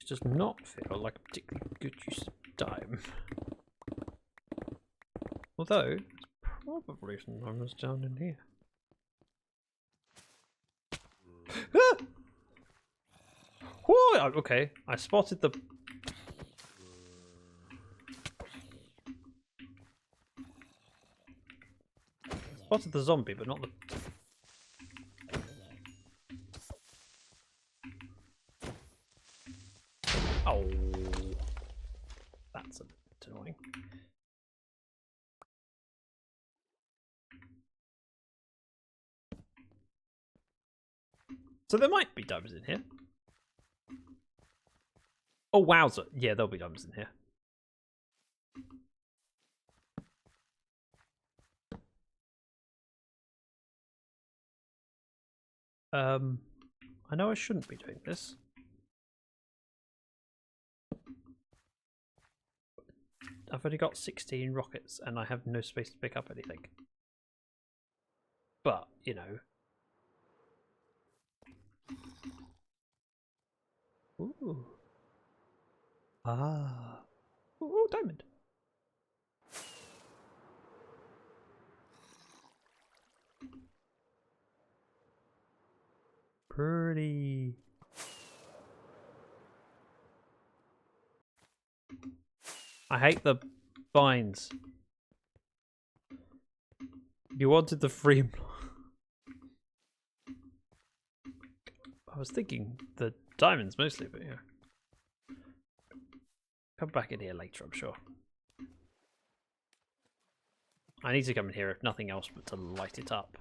It does not feel like a particularly good use of time. Although, there's probably some diamonds down in here. Ah! Whoa! Okay, I spotted the... Spotted the zombie, but not the... Oh. That's a bit annoying. So there might be diamonds in here. Oh, wowza. Yeah, there'll be diamonds in here. I know I shouldn't be doing this. I've only got 16 rockets and I have no space to pick up anything. But, you know. Ooh. Ah. Ooh, diamond. Pretty. I hate the vines. You wanted the free. I was thinking the diamonds mostly, but yeah. Come back in here later, I'm sure. I need to come in here if nothing else but to light it up.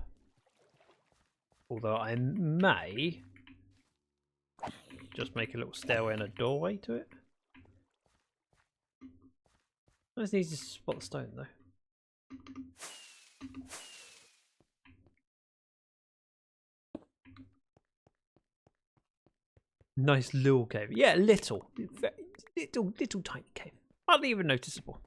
Although I may just make a little stairway and a doorway to it. I just need to spot the stone though. Nice little cave. Yeah, little tiny cave. Hardly even noticeable.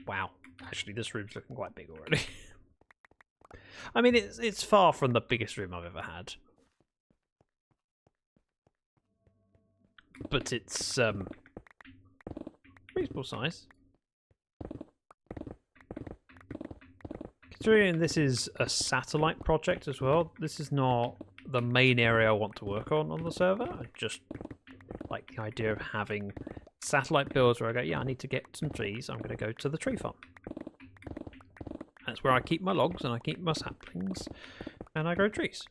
Wow. Actually, this room's looking quite big already. I mean, it's far from the biggest room I've ever had. But it's reasonable size. Considering this is a satellite project as well, this is not the main area I want to work on the server. I just like the idea of having satellite builds where I go, yeah, I need to get some trees. I'm going to go to the tree farm. That's where I keep my logs and I keep my saplings and I grow trees.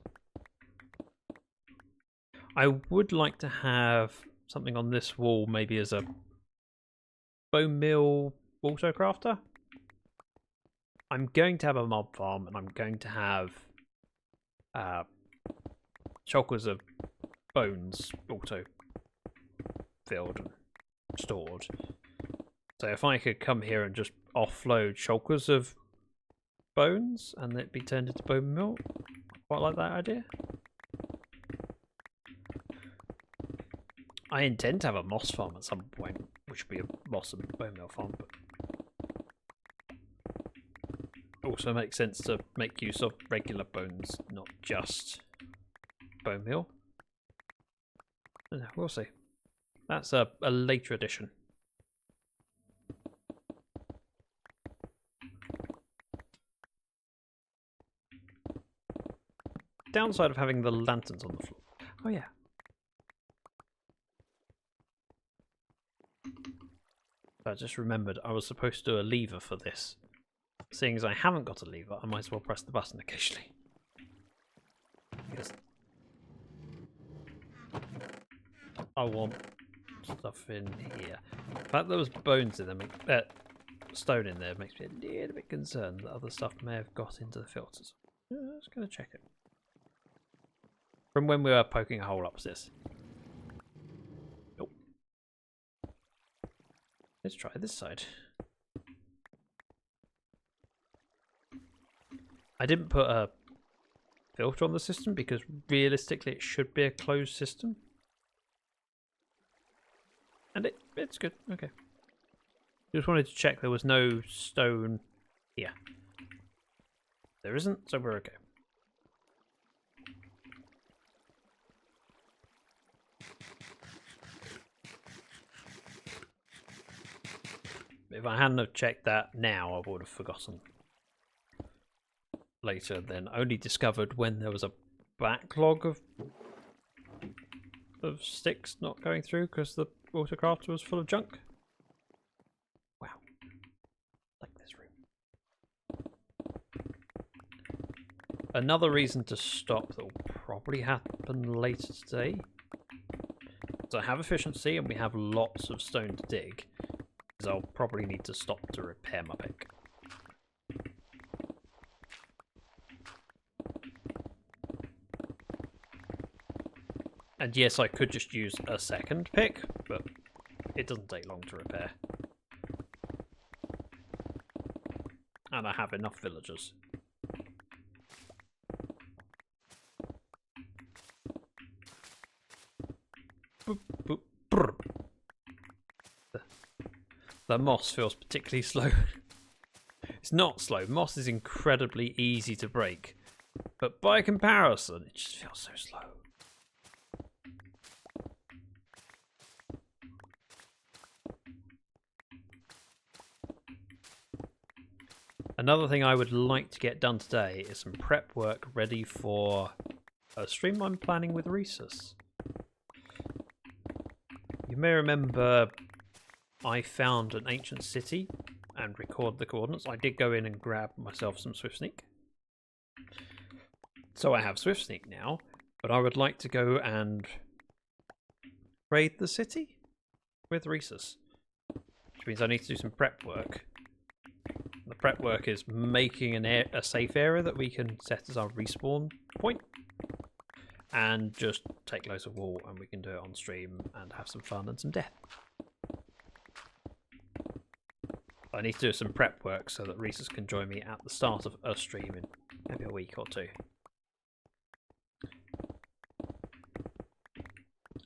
I would like to have something on this wall, maybe as a bone mill auto crafter. I'm going to have a mob farm and I'm going to have shulkers of bones auto filled and stored. So if I could come here and just offload shulkers of bones and it be turned into bone meal, I quite like that idea. I intend to have a moss farm at some point, which would be a moss and bone meal farm, but also makes sense to make use of regular bones, not just bone meal. We'll see. That's a later addition. Downside of having the lanterns on the floor. Oh yeah. I just remembered I was supposed to do a lever for this. Seeing as I haven't got a lever, I might as well press the button occasionally. Because I want stuff in here. The fact there was bones in there, stone in there, makes me a little bit concerned that other stuff may have got into the filters. Yeah, I was going to check it. From when we were poking a hole upstairs. Nope. Let's try this side. I didn't put a filter on the system because realistically it should be a closed system. And it's good. Okay. Just wanted to check there was no stone here. There isn't, so we're okay. If I hadn't have checked that now, I would have forgotten. Later, then only discovered when there was a backlog of of sticks not going through because the water crafter was full of junk. Wow. Like this room. Another reason to stop that will probably happen later today. So I have efficiency and we have lots of stone to dig. So I'll probably need to stop to repair my pick. And yes, I could just use a second pick, but it doesn't take long to repair. And I have enough villagers. Boop, boop, brr. The moss feels particularly slow. It's not slow. Moss is incredibly easy to break. But by comparison, it just feels so slow. Another thing I would like to get done today is some prep work ready for a stream I'm planning with Rhesus. You may remember I found an ancient city and recorded the coordinates. I did go in and grab myself some Swift Sneak. So I have Swift Sneak now, but I would like to go and raid the city with Rhesus. Which means I need to do some prep work. The prep work is making a safe area that we can set as our respawn point. And just take loads of wool and we can do it on stream and have some fun and some death. I need to do some prep work so that Rhesus can join me at the start of a stream in maybe a week or two.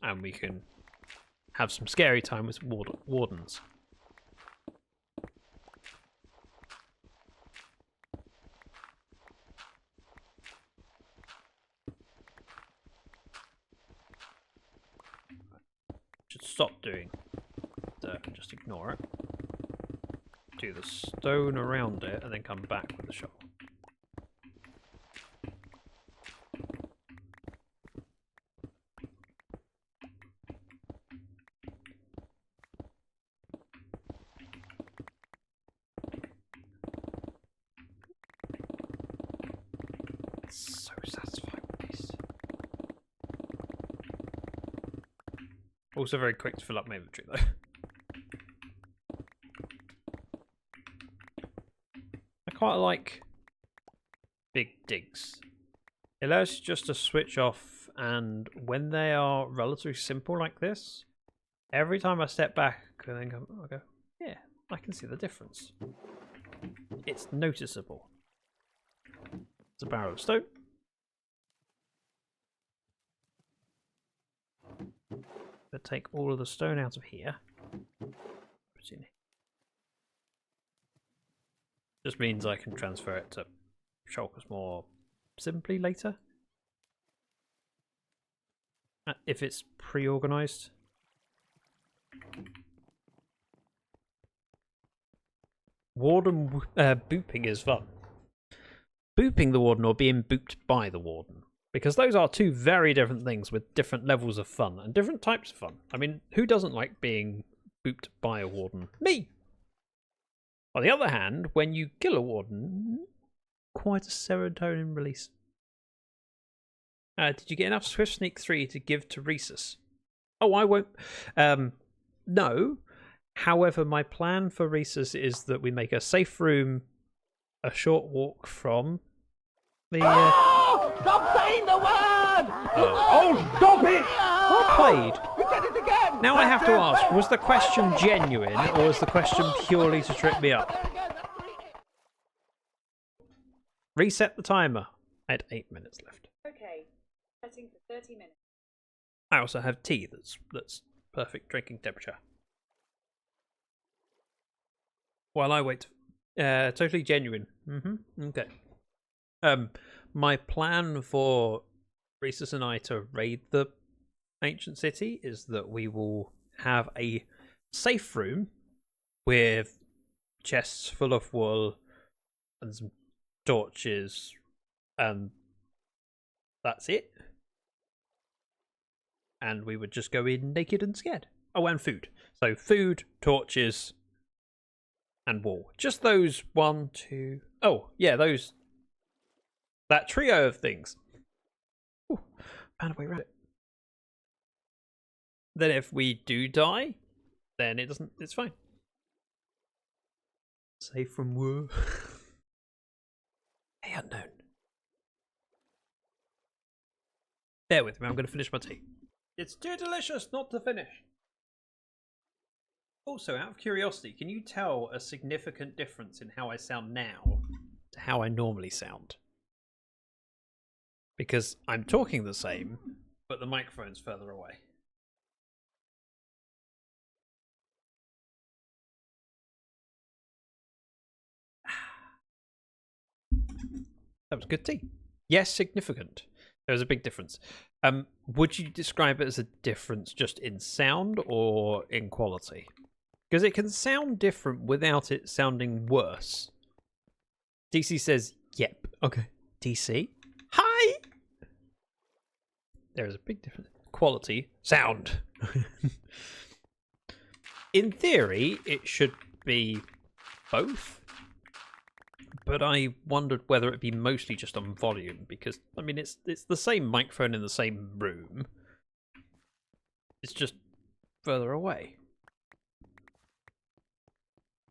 And we can have some scary time with wardens. Should stop doing dirt and just ignore it. Do the stone around it and then come back with the shovel. It's so satisfying with these. Also very quick to fill up my inventory though. I quite like big digs. It allows you just to switch off, and when they are relatively simple like this, every time I step back and then I go, yeah, I can see the difference. It's noticeable. It's a barrel of stone. But take all of the stone out of here. Put in here. Just means I can transfer it to shulkers more simply later. If it's pre-organised. Warden booping is fun. Booping the warden or being booped by the warden. Because those are two very different things with different levels of fun and different types of fun. I mean, who doesn't like being booped by a warden? Me! On the other hand, when you kill a warden, quite a serotonin release. Did you get enough Swift Sneak 3 to give to Rhesus? Oh, I won't. No. However, my plan for Rhesus is that we make a safe room a short walk from the... Stop saying the word! Oh, stop it! Well played. You said it again! Now I have to ask, was the question genuine or was the question purely to trip me up? Reset the timer. I had 8 minutes left. Okay, setting for 30 minutes. I also have tea that's perfect drinking temperature. While I wait, totally genuine. Okay. My plan for Rhesus and I to raid the ancient city is that we will have a safe room with chests full of wool and some torches, and that's it. and we would just go in naked and scared. Oh, and food. So food, torches, and wall. Just those 1, 2. Oh, yeah, those. That trio of things. Ooh, found a way around it. Then if we do die, then it doesn't. It's fine. Safe from war. Hey, unknown. Bear with me. I'm going to finish my tea. It's too delicious not to finish. Also, out of curiosity, can you tell a significant difference in how I sound now to how I normally sound? Because I'm talking the same, but the microphone's further away. That was good tea. Yes, significant. There was a big difference. Would you describe it as a difference just in sound or in quality? Because it can sound different without it sounding worse. DC says, yep. Okay. DC? Hi! There is a big difference. Quality. Sound. In theory, it should be both. But I wondered whether it'd be mostly just on volume, because I mean it's the same microphone in the same room. It's just further away.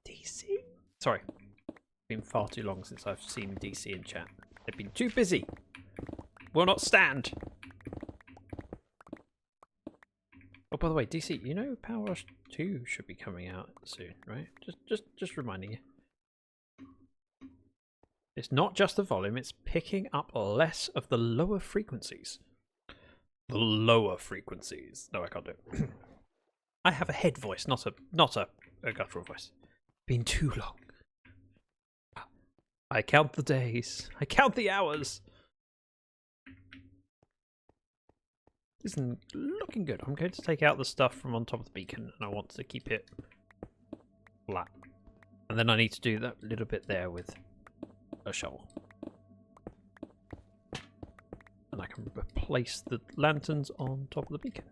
DC? Sorry. It's been far too long since I've seen DC in chat. They've been too busy. Will not stand. Oh, by the way, DC, you know Power Rush 2 should be coming out soon, right? Just reminding you. It's not just the volume, it's picking up less of the lower frequencies. The lower frequencies. No, I can't do it. I have a head voice, not a guttural voice. Been too long. I count the days. I count the hours. Isn't looking good. I'm going to take out the stuff from on top of the beacon, and I want to keep it flat. And then I need to do that little bit there with a shovel. And I can replace the lanterns on top of the beacon.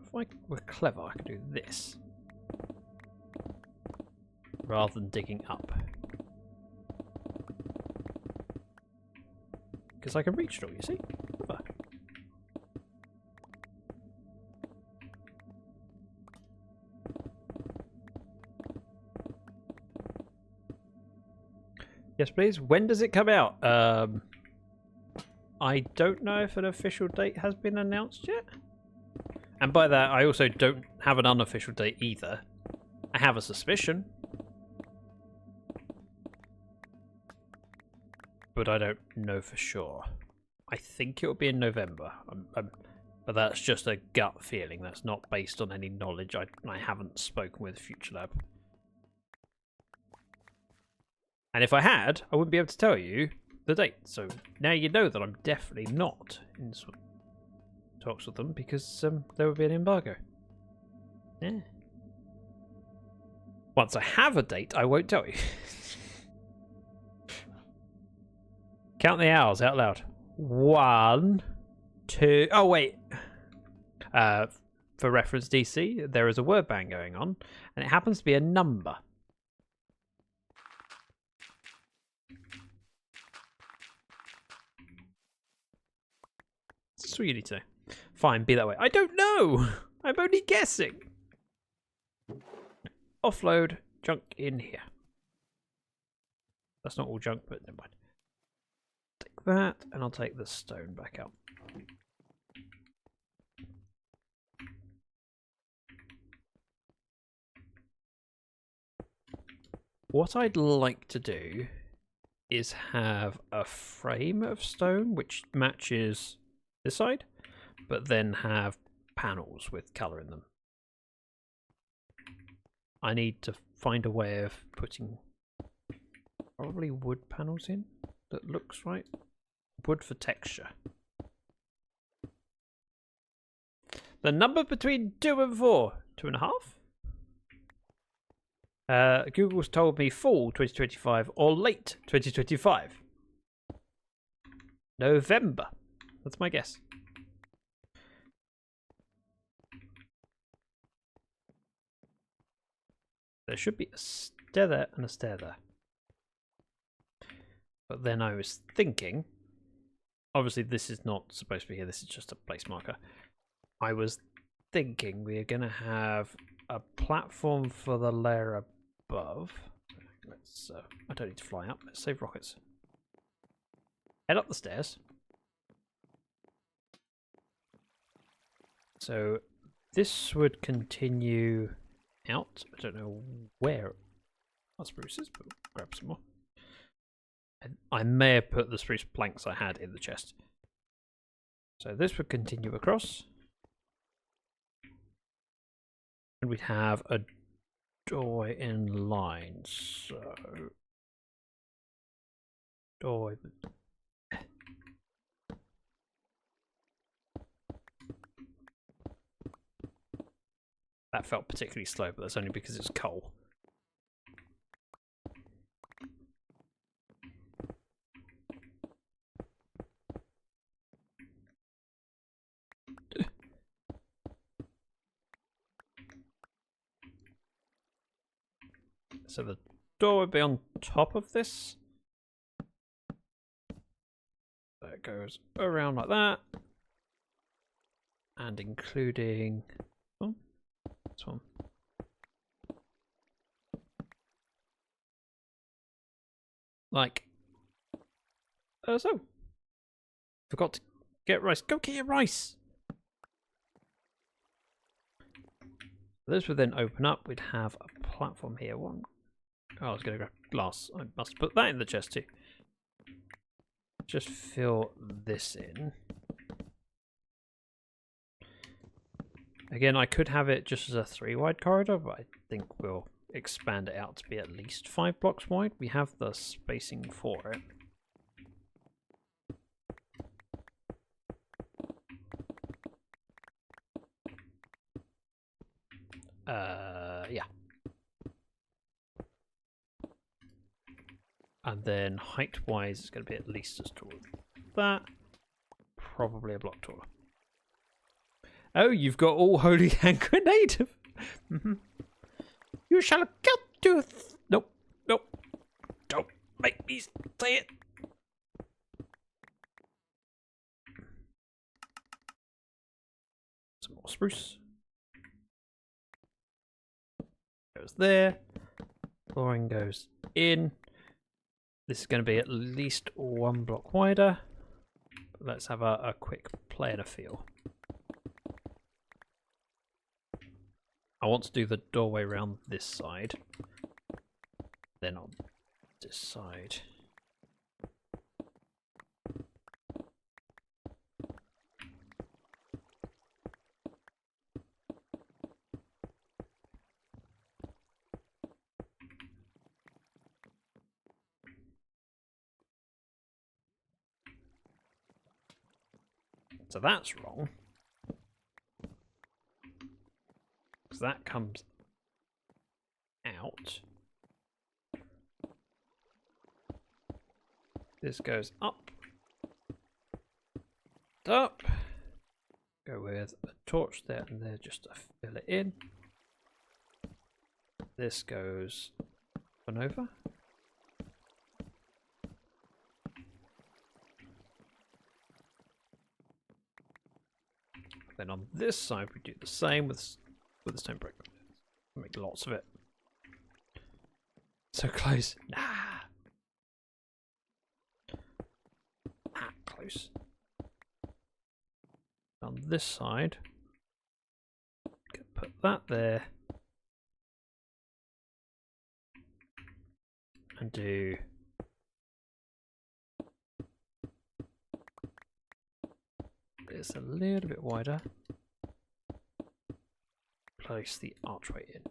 If I were clever, I could do this. Rather than digging up. Because I can reach it all, you see? Clever. Yes, please. When does it come out? I don't know if an official date has been announced yet. And by that, I also don't have an unofficial date either. I have a suspicion. But I don't know for sure. I think it will be in November. But that's just a gut feeling. That's not based on any knowledge. I haven't spoken with FutureLab. And if I had, I wouldn't be able to tell you the date. So now you know that I'm definitely not in talks with them, because there would be an embargo. Yeah. Once I have a date, I won't tell you. Count the hours out loud. 1, 2... Oh, wait. For reference, DC, there is a word band going on, and it happens to be a number. That's what you need to know. Fine, be that way. I don't know! I'm only guessing. Offload junk in here. That's not all junk, but never mind. Take that, and I'll take the stone back out. What I'd like to do is have a frame of stone which matches this side, but then have panels with colour in them. I need to find a way of putting probably wood panels in that looks right. Wood for texture. The number between 2 and 4. 2.5? Google's told me fall 2025 or late 2025. November. That's my guess. There should be a stair there and a stair there. But then I was thinking, obviously this is not supposed to be here, this is just a place marker. I was thinking we're going to have a platform for the layer above. Let's, I don't need to fly up, let's save rockets. Head up the stairs. So this would continue out. I don't know where our spruce is, but we'll grab some more. And I may have put the spruce planks I had in the chest. So this would continue across. And we'd have a doorway in line. So doorway. That felt particularly slow, but that's only because it's coal. So the door would be on top of this. So it goes around like that. And including... oh, this one. Like... so. Forgot to get rice. Go get your rice! This would then open up. We'd have a platform here. One. Oh, I was going to grab glass. I must put that in the chest too. Just fill this in. Again, I could have it just as a 3-wide corridor, but I think we'll expand it out to be at least 5 blocks wide. We have the spacing for it. Yeah. And then height-wise, it's going to be at least as tall as that. Probably a block taller. Oh, you've got all holy hand grenade. You shall get to... Nope. Nope. Don't make me say it. Some more spruce. Goes there. Flooring goes in. This is going to be at least 1 block wider. Let's have a quick play and a feel. I want to do the doorway around this side. Then on this side. So that's wrong. Because that comes out. This goes up. Up. Go with a torch there and there just to fill it in. This goes on over. Then on this side we do the same with the stone brick. Make lots of it. So close. Nah. Ah, close. On this side, put that there. And do this a little bit wider. Place the archway in.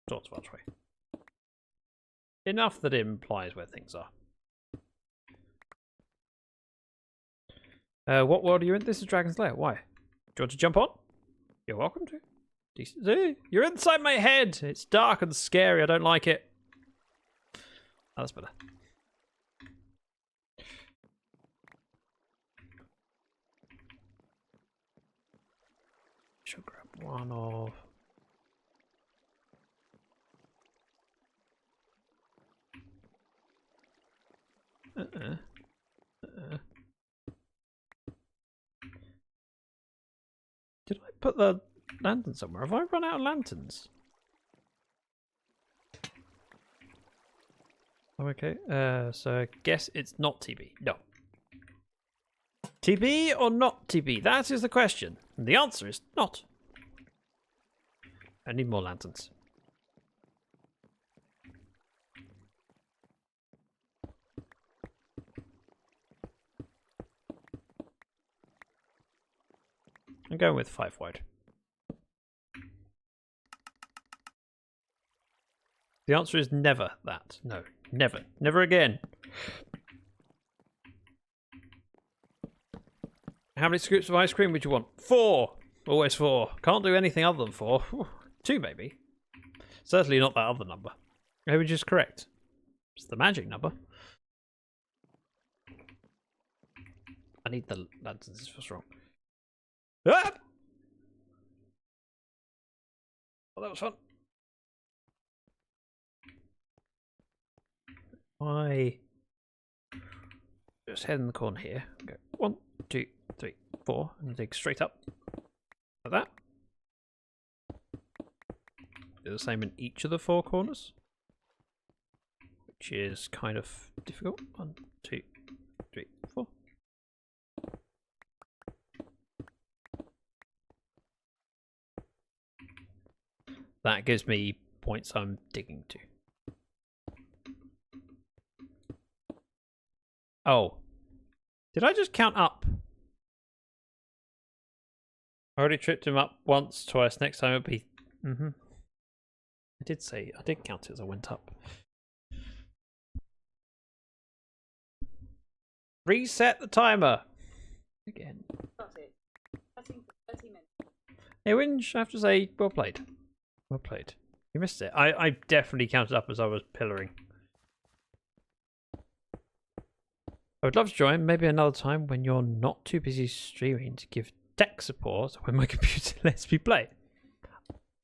Sort of archway. Enough that it implies where things are. What world are you in? This is Dragon's Lair. Why? Do you want to jump on? You're welcome to. Decent. You're inside my head. It's dark and scary. I don't like it. Oh, that's better. one of... Did I put the lantern somewhere? Have I run out of lanterns? Okay, so I guess it's not TB. No. TB or not TB? That is the question. And the answer is not. I need more lanterns. I'm going with 5 wide. The answer is never that. No, never. Never again. How many scoops of ice cream would you want? 4! Always 4. Can't do anything other than 4. 2 maybe. Certainly not that other number. Maybe just correct. It's the magic number. I need the lanterns. This feels wrong. Ah! Oh, that was fun. I just head in the corner here. Go 1, 2, 3, 4, and dig straight up like that. Do the same in each of the 4 corners, which is kind of difficult. 1, 2, 3, 4. That gives me points I'm digging to. Oh. Did I just count up? I already tripped him up once, twice. Next time it'll be... I did count it as I went up. Reset the timer. Again. Got it. Setting for 30 minutes. Hey, Winch, I have to say, well played. Well played. You missed it. I definitely counted up as I was pillaring. I would love to join, maybe another time when you're not too busy streaming to give tech support when my computer lets me play.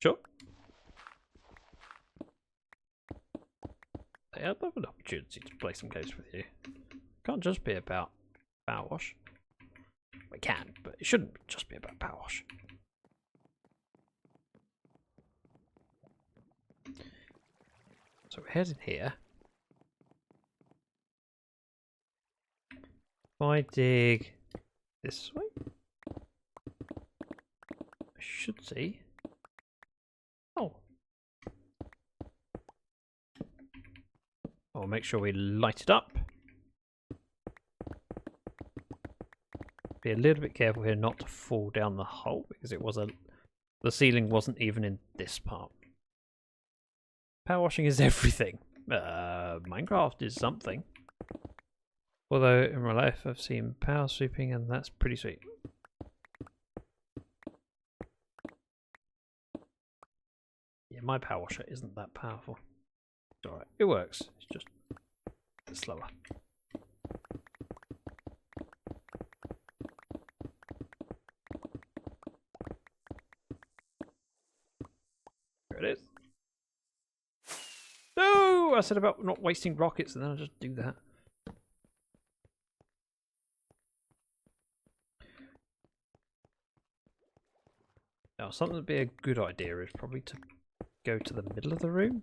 Sure. I'd love an opportunity to play some games with you. Can't just be about Power Wash. We can, but it shouldn't just be about Power Wash. So we're heading here. If I dig this way, I should see. Oh. I'll make sure we light it up. Be a little bit careful here not to fall down the hole because it was the ceiling wasn't even in this part. Power washing is everything. Minecraft is something. Although in real life I've seen power sweeping and that's pretty sweet. Yeah, my power washer isn't that powerful. It's alright, it works. It's just a bit slower. There it is. No! I said about not wasting rockets and then I'll just do that. Now, something that'd be a good idea is probably to go to the middle of the room.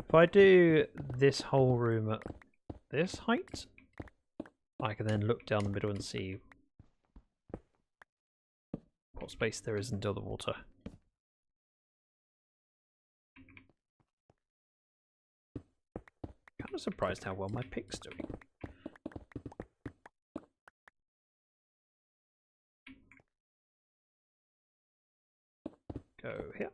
If I do this whole room at this height, I can then look down the middle and see what space there is until the water. Kind of surprised how well my pick's doing. Go here.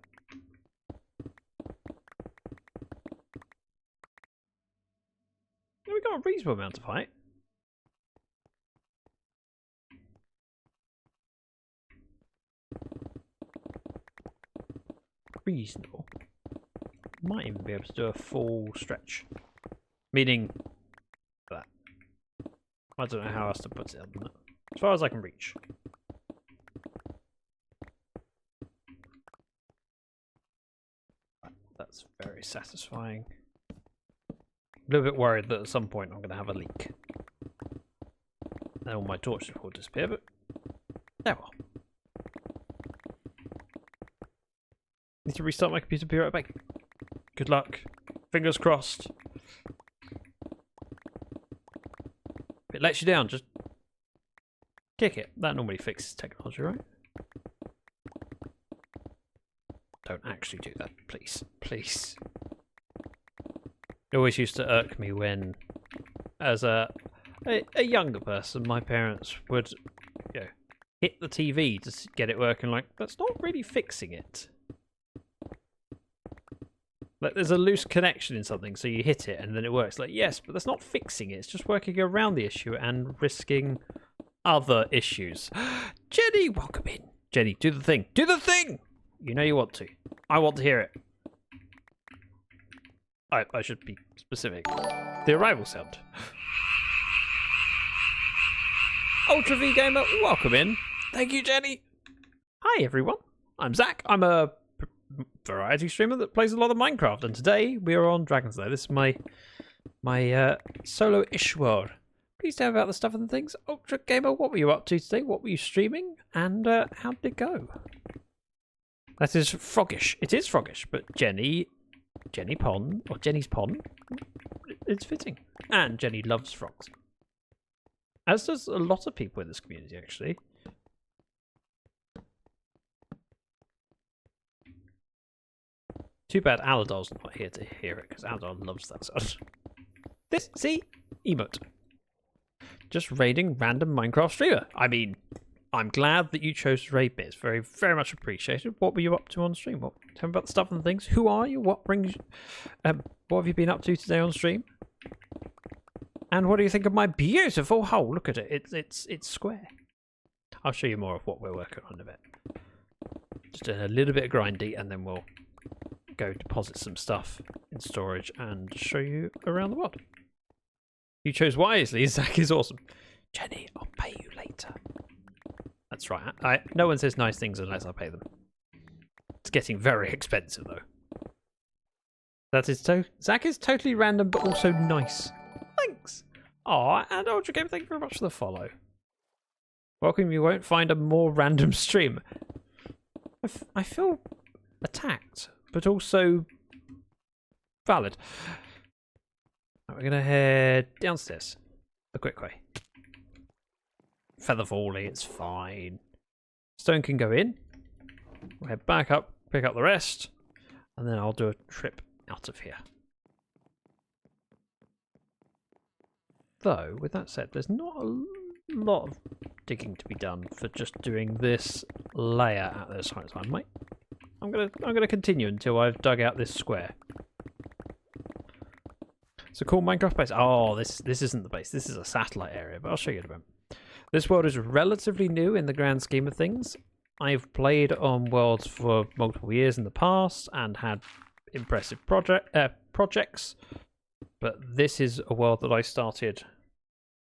Yeah, we got a reasonable amount of height. Reasonable. Might even be able to do a full stretch. Meaning that. I don't know how else to put it other than that. As far as I can reach. That's very satisfying. A little bit worried that at some point I'm going to have a leak. And all my torches will disappear, but there we are. Need to restart my computer, be right back. Good luck. Fingers crossed. If it lets you down, just kick it. That normally fixes technology, right? Don't actually do that, please. Please. It always used to irk me when, as a younger person, my parents would, you know, hit the TV to get it working. Like, that's not really fixing it. Like, there's a loose connection in something, so you hit it and then it works. Like, yes, but that's not fixing it. It's just working around the issue and risking other issues. Jenny, welcome in. Jenny, do the thing. Do the thing! You know you want to. I want to hear it. I should be specific. The arrival sound. Ultra V Gamer, welcome in. Thank you, Jenny. Hi, everyone. I'm Zach. I'm a variety streamer that plays a lot of Minecraft, and today we are on Dragon's Lair. This is my solo-ish world. Please tell me about the stuff and the things. Ultra Gamer, what were you up to today? What were you streaming? And how did it go? That is froggish. It is froggish, but Jenny Pond, or Jenny's Pond, it's fitting. And Jenny loves frogs. As does a lot of people in this community, actually. Too bad Aladol's not here to hear it, because Aladol loves that sound. This, see? Emote. Just raiding random Minecraft streamer. I mean, I'm glad that you chose to raid me. It's very, very much appreciated. What were you up to on stream? Tell me about the stuff and things. Who are you? What brings you... what have you been up to today on stream? And what do you think of my beautiful hole? Look at it. It's square. I'll show you more of what we're working on in a bit. Just a little bit of grindy, and then we'll go deposit some stuff in storage and show you around the world. You chose wisely. Zach is awesome. Jenny, I'll pay you later. That's right. No one says nice things unless I pay them. It's getting very expensive, though. That is Zach is totally random, but also nice. Thanks. Aw, and Ultra Game, thank you very much for the follow. Welcome, you won't find a more random stream. I feel attacked, but also valid. Right, we're going to head downstairs the quick way. Feather falling, it's fine. Stone can go in. We'll head back up, pick up the rest, and then I'll do a trip out of here. Though, with that said, there's not a lot of digging to be done for just doing this layer at this time, mate. I'm gonna continue until I've dug out this square. It's a cool Minecraft base. Oh, this isn't the base. This is a satellite area, but I'll show you in a moment. This world is relatively new in the grand scheme of things. I've played on worlds for multiple years in the past and had impressive projects, but this is a world that I started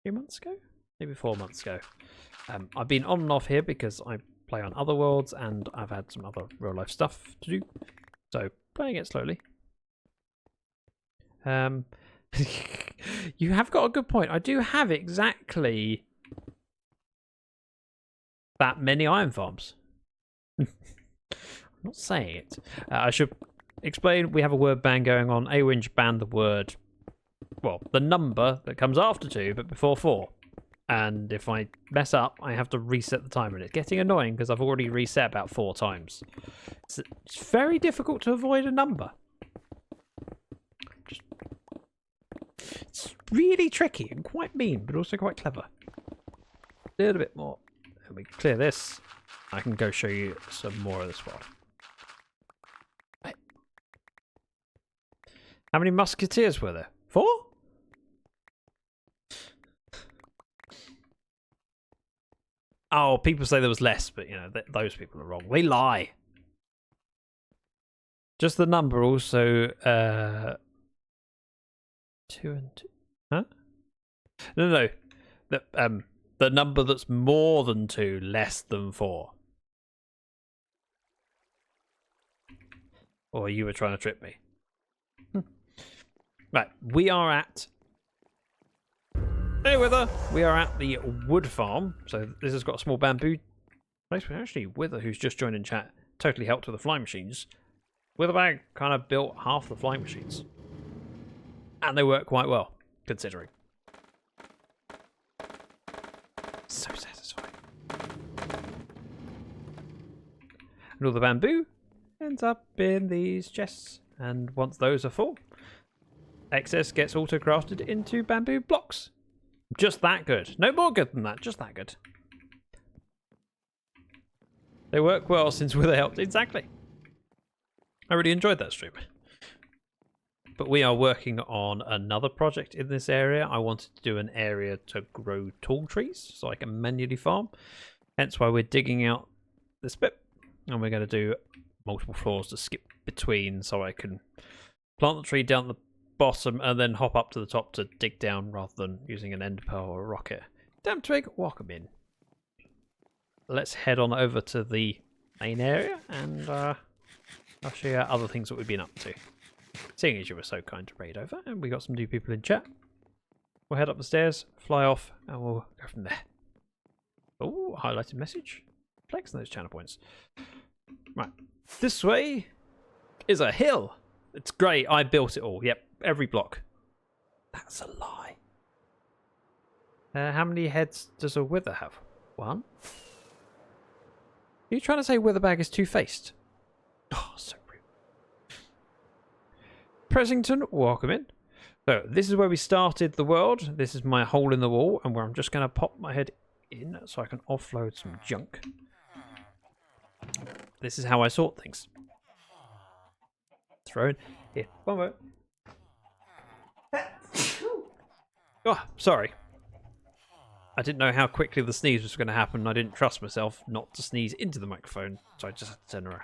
3 months ago, maybe 4 months ago. I've been on and off here because I play on other worlds and I've had some other real life stuff to do, so playing it slowly. You have got a good point. I do have exactly that many iron farms. I'm not saying it. I should explain, we have a word ban going on. Awinj banned the word, well, the number that comes after 2 but before 4. And if I mess up, I have to reset the timer. And it's getting annoying because I've already reset about 4 times. It's very difficult to avoid a number. It's really tricky and quite mean, but also quite clever. A little bit more. Let me clear this. I can go show you some more of this world. Right. How many musketeers were there? 4? Oh, people say there was less, but you know, those people are wrong. They lie. Just the number also, 2 and 2. Huh? No. The number that's more than 2, less than 4. Or you were trying to trick me. Right, we are at... Hey, Wither! We are at the wood farm. So this has got a small bamboo place. Actually, Wither, who's just joined in chat, totally helped with the flying machines. Witherbag kind of built half the flying machines. And they work quite well, considering. So satisfying. And all the bamboo ends up in these chests. And once those are full, excess gets auto-crafted into bamboo blocks. Just that good. No more good than that, just that good. They work well since Wither helped. Exactly. I really enjoyed that stream. But we are working on another project in this area. I wanted to do an area to grow tall trees so I can manually farm. Hence why we're digging out this bit. And we're going to do multiple floors to skip between so I can plant the tree down the bottom and then hop up to the top to dig down rather than using an end pearl or a rocket. Damn twig, welcome in. Let's head on over to the main area and I'll show you other things that we've been up to. Seeing as you were so kind to raid over, and we got some new people in chat. We'll head up the stairs, fly off, and we'll go from there. Oh, highlighted message. Flexing those channel points. Right. This way is a hill. It's great. I built it all. Yep, every block. That's a lie. How many heads does a wither have? One? Are you trying to say Witherbag is two-faced? Oh, so rude. Pressington, welcome in. So, this is where we started the world. This is my hole in the wall, and where I'm just going to pop my head in so I can offload some junk. This is how I sort things. Throw it here. One more. Oh, sorry. I didn't know how quickly the sneeze was going to happen. I didn't trust myself not to sneeze into the microphone, so I just had to turn around.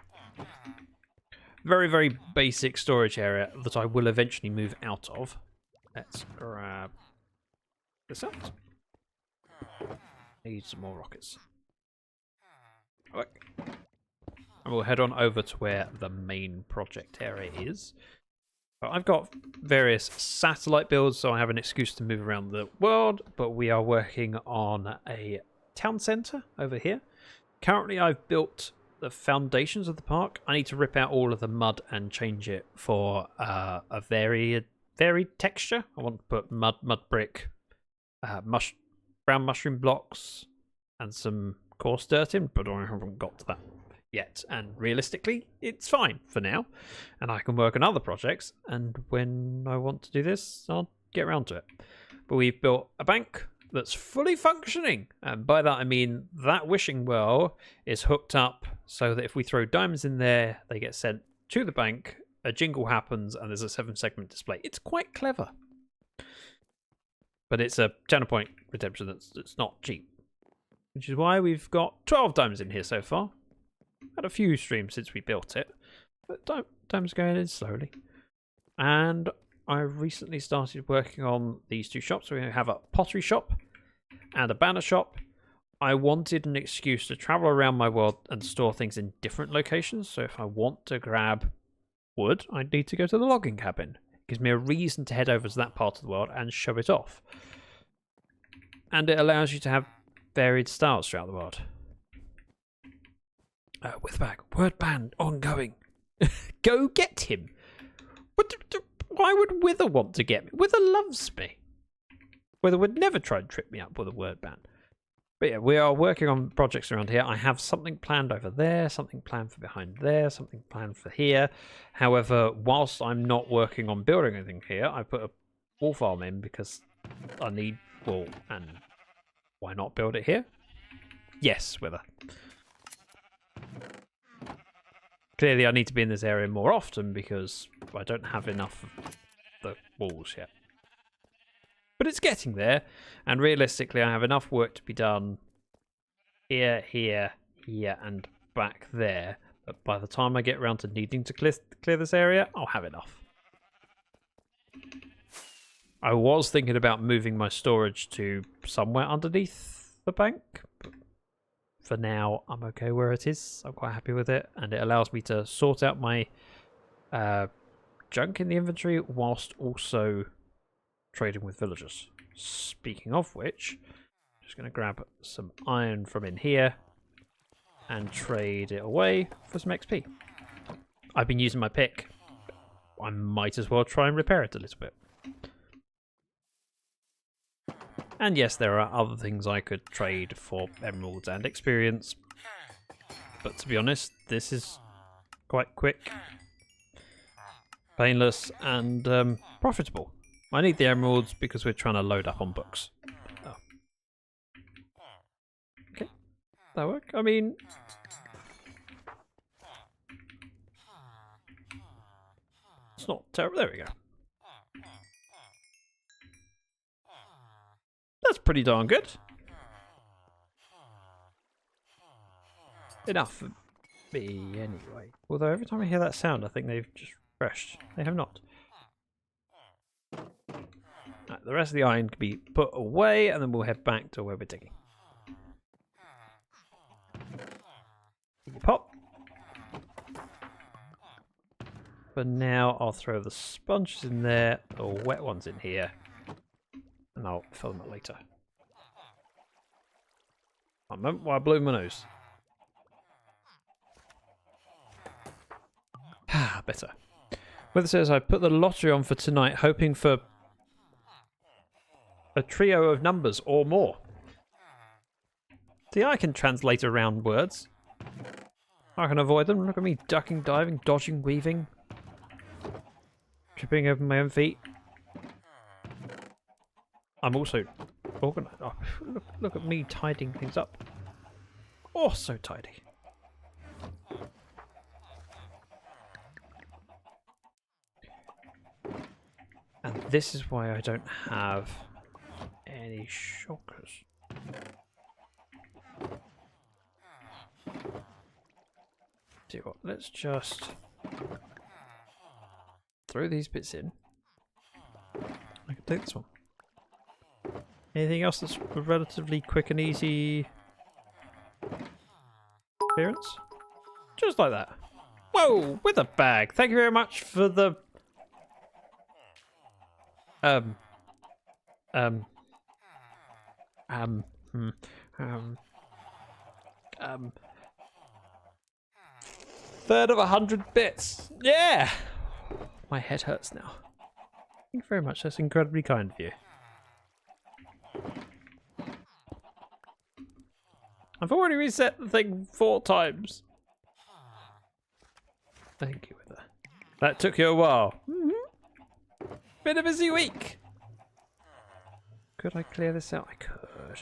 Very, very basic storage area that I will eventually move out of. Let's grab this out. Need some more rockets. Okay. And we'll head on over to where the main project area is. I've got various satellite builds, so I have an excuse to move around the world, but we are working on a town centre over here. Currently, I've built the foundations of the park. I need to rip out all of the mud and change it for a varied texture. I want to put mud brick, brown mushroom blocks, and some coarse dirt in, but I haven't got to that yet, and realistically it's fine for now, and I can work on other projects, and when I want to do this I'll get around to it. But we've built a bank that's fully functioning, and by that I mean that wishing well is hooked up so that if we throw diamonds in there they get sent to the bank, a jingle happens, and there's a 7-segment display. It's quite clever, but it's a 10 point redemption that's not cheap, which is why we've got 12 diamonds in here so far. Had a few streams since we built it, but time's going in slowly. And I recently started working on these two shops. We have a pottery shop and a banner shop. I wanted an excuse to travel around my world and store things in different locations. So if I want to grab wood, I need to go to the logging cabin. It gives me a reason to head over to that part of the world and show it off. And it allows you to have varied styles throughout the world. Witherbag, word ban ongoing. Go get him. Why would Wither want to get me? Wither loves me. Wither would never try and trip me up with a word ban. But yeah, we are working on projects around here. I have something planned over there, something planned for behind there, something planned for here. However, whilst I'm not working on building anything here, I put a wool farm in because I need wool, and why not build it here? Yes, Wither. Clearly I need to be in this area more often because I don't have enough of the walls yet. But it's getting there, and realistically I have enough work to be done here, here, here, and back there. But by the time I get around to needing to clear this area, I'll have enough. I was thinking about moving my storage to somewhere underneath the bank, but for now, I'm okay where it is. I'm quite happy with it, and it allows me to sort out my junk in the inventory whilst also trading with villagers. Speaking of which, I'm just going to grab some iron from in here and trade it away for some XP. I've been using my pick. I might as well try and repair it a little bit. And yes, there are other things I could trade for emeralds and experience. But to be honest, this is quite quick, painless, and profitable. I need the emeralds because we're trying to load up on books. Oh. Okay, that work? I mean... it's not terrible. There we go. That's pretty darn good. Enough for me, anyway. Although every time I hear that sound, I think they've just refreshed. They have not. Right, the rest of the iron can be put away, and then we'll head back to where we're digging. Pop. For now, I'll throw the sponges in there, the wet ones in here, and I'll fill them up later. One moment while I blow my nose. Ah, better. Weather says I put the lottery on for tonight, hoping for a trio of numbers or more. See, I can translate around words. I can avoid them. Look at me ducking, diving, dodging, weaving. Tripping over my own feet. I'm also organised. Oh, look at me tidying things up. Oh, so tidy. And this is why I don't have any shockers. See what? Let's just throw these bits in. I can take this one. Anything else that's relatively quick and easy appearance? Just like that. Whoa, with a bag. Thank you very much for the third of 100 bits. Yeah! My head hurts now. Thank you very much. That's incredibly kind of you. I've already reset the thing 4 times. Thank you with that. That took you a while. Been a busy week. Could I clear this out? I could.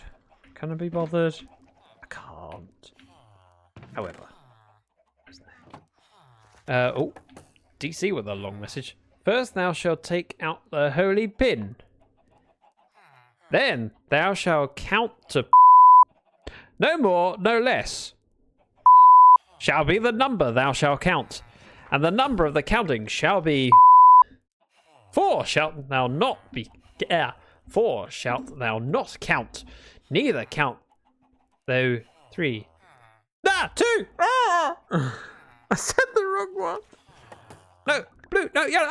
Can I be bothered? I can't. However. Oh. DC with a long message. First thou shalt take out the holy pin. Then thou shalt count to no more, no less. Shall be the number thou shalt count. And the number of the counting shall be 4 shalt thou not be 4 shalt thou not count, neither count thou 3. 2! Ah! I said the wrong one. No, blue, no, yellow.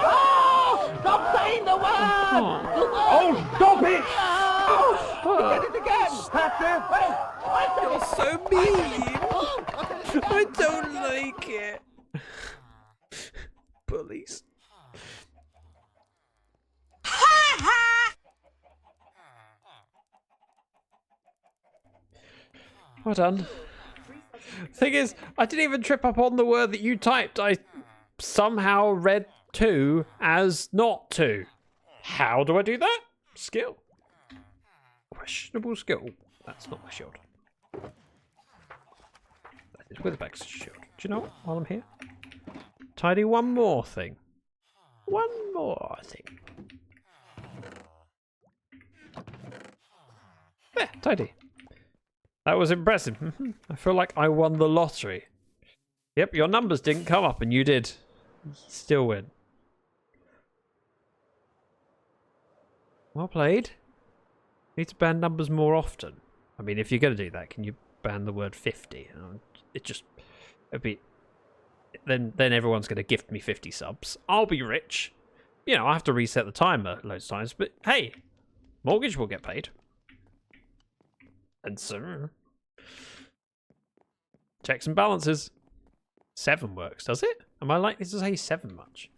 Oh! Stop saying the word! Oh, stop it! Oh, did it again! You're so mean. I don't like it. Bullies. Well done. Thing is, I didn't even trip up on the word that you typed. I somehow read 2 as not 2. How do I do that? Skill. Questionable skill. That's not my shield. That is Witherback's shield. Do you know what? While I'm here, tidy one more thing. One more thing. There, tidy. That was impressive. I feel like I won the lottery. Yep, your numbers didn't come up and you did. You still win. Well played. Need to ban numbers more often. I mean, if you're going to do that, can you ban the word 50? It just It'd be then everyone's going to gift me 50 subs. I'll be rich. You know, I have to reset the timer loads of times, but hey, mortgage will get paid. And so checks and balances. 7 works, does it? Am I likely to say 7 much?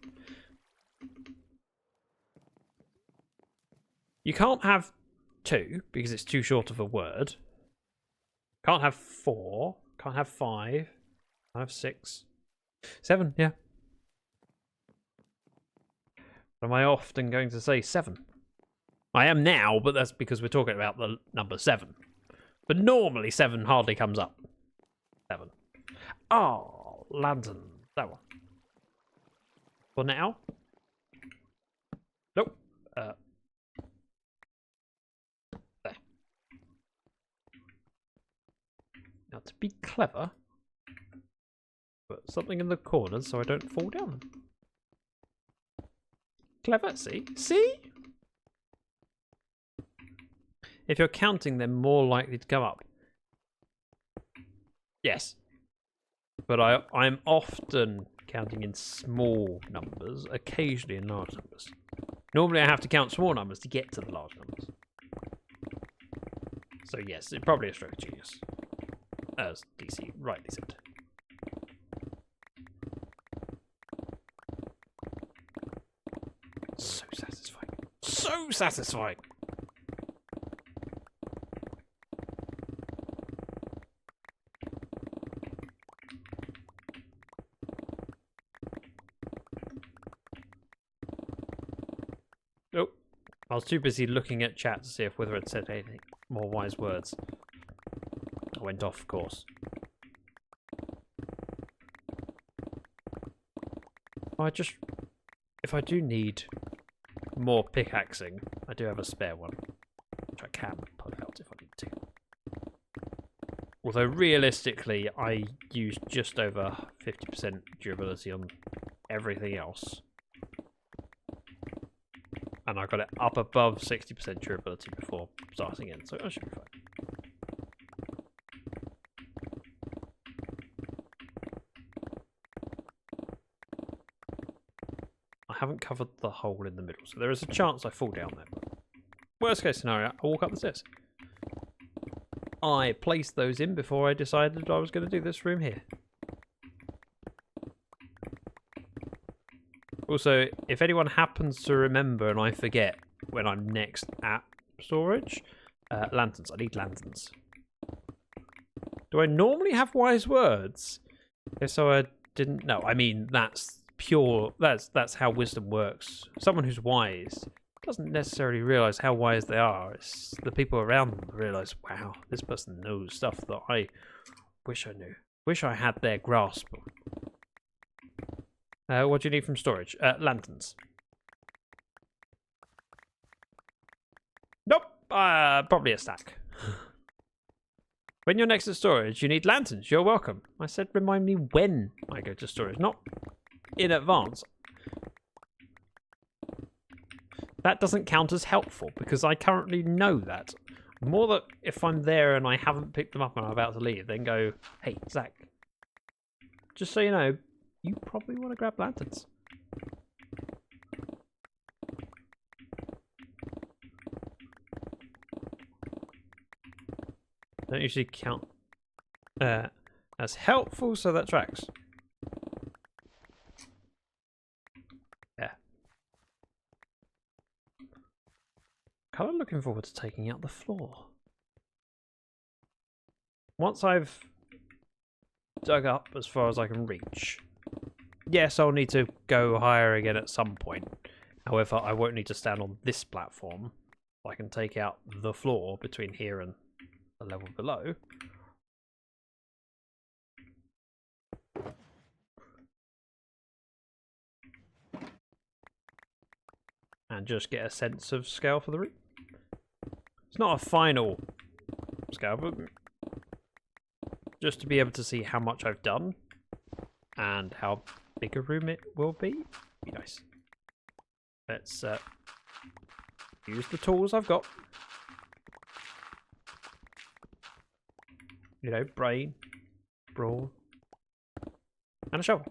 You can't have 2 because it's too short of a word. Can't have 4. Can't have 5. Can't have 6. 7, yeah. Am I often going to say 7? I am now, but that's because we're talking about the number 7. But normally 7 hardly comes up. 7. Oh, lantern. That one. For now? Nope. There. Now, to be clever, put something in the corners so I don't fall down. Clever, see? See? If you're counting, they're more likely to come up. Yes. But I'm often counting in small numbers, occasionally in large numbers. Normally I have to count small numbers to get to the large numbers. So yes, it's probably a stroke of genius. As DC rightly said. So satisfying. So satisfying! Nope. I was too busy looking at chat to see if whether it said anything more wise words. I went off course. If I do need more pickaxing, I do have a spare one, which I can pull out if I need to. Although realistically, I use just over 50% durability on everything else. And I got it up above 60% durability before starting in, so I should be fine. I haven't covered the hole in the middle, so there is a chance I fall down there. Worst case scenario, I walk up the stairs. I placed those in before I decided I was going to do this room here. Also, if anyone happens to remember and I forget when I'm next at storage, lanterns. I need lanterns. Do I normally have wise words? If so, I didn't know. I mean, that's pure. That's how wisdom works. Someone who's wise doesn't necessarily realize how wise they are. It's the people around them realize, wow, this person knows stuff that I wish I knew. Wish I had their grasp on. What do you need from storage? Lanterns. Nope. Probably a stack. When you're next to storage, you need lanterns. You're welcome. I said remind me when I go to storage, not in advance. That doesn't count as helpful because I currently know that. More that if I'm there and I haven't picked them up and I'm about to leave, then go, hey, Zach, just so you know, you probably want to grab lanterns. Don't usually count as helpful, so that tracks. Yeah. Kind of looking forward to taking out the floor. Once I've dug up as far as I can reach. Yes, I'll need to go higher again at some point. However, I won't need to stand on this platform. I can take out the floor between here and the level below. And just get a sense of scale for the room. It's not a final scale, but just to be able to see how much I've done and how big a room it will be nice. Let's use the tools I've got. You know, brain, brawn, And a shovel.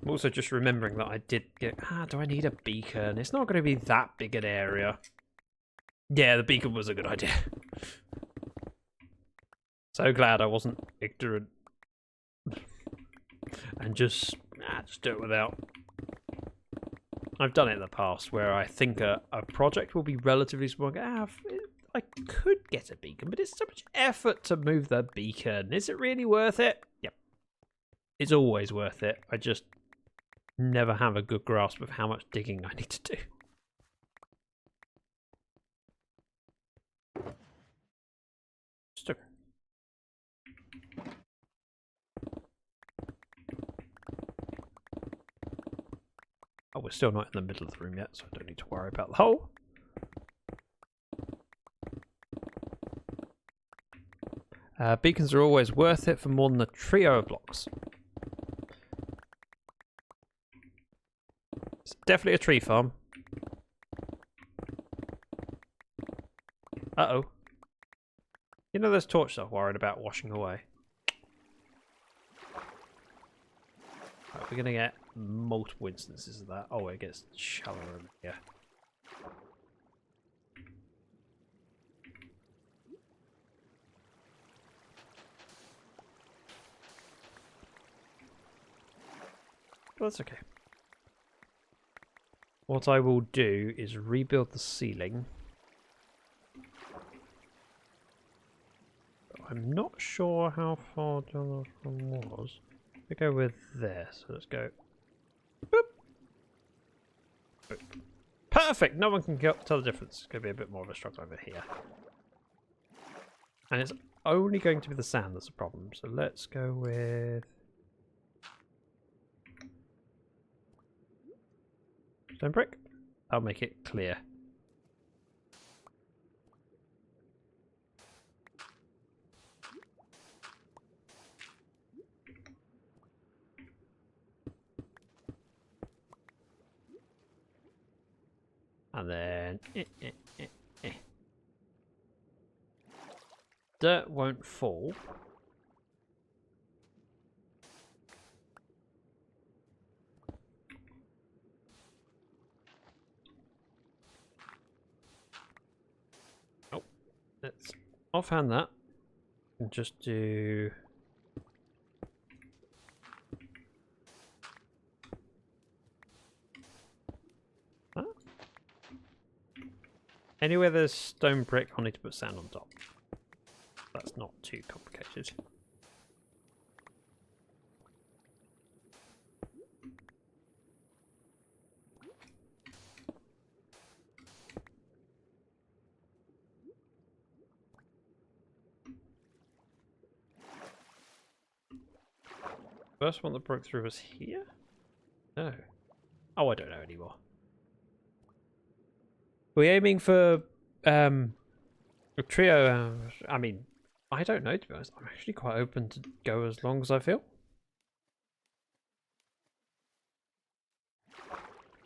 I'm also just remembering that I did get... do I need a beacon? It's not going to be that big an area. Yeah, the beacon was a good idea. So glad I wasn't ignorant. And just do it without. I've done it in the past where I think a project will be relatively small. I could get a beacon, but it's so much effort to move the beacon. Is it really worth it? Yep. It's always worth it. I just never have a good grasp of how much digging I need to do. Oh, we're still not in the middle of the room yet, so I don't need to worry about the hole. Beacons are always worth it for more than a trio of blocks. It's definitely a tree farm. Uh-oh. You know those torches I'm worried about washing away? Right, we're going to get multiple instances of that. Oh, it gets shallower in here. Well, that's okay. What I will do is rebuild the ceiling. I'm not sure how far down the one was. We go with this. So let's go. Boop. Boop. Perfect! No one can tell the difference. It's going to be a bit more of a struggle over here. And it's only going to be the sand that's a problem. So let's go with... stone brick. I'll make it clear. And then... dirt won't fall. Oh, let's offhand that and just do... huh? Anywhere there's stone brick, I'll need to put sand on top. That's not too complicated. First one that broke through was here? No. Oh, I don't know anymore. We're aiming for a trio. I mean, I don't know, to be honest. I'm actually quite open to go as long as I feel.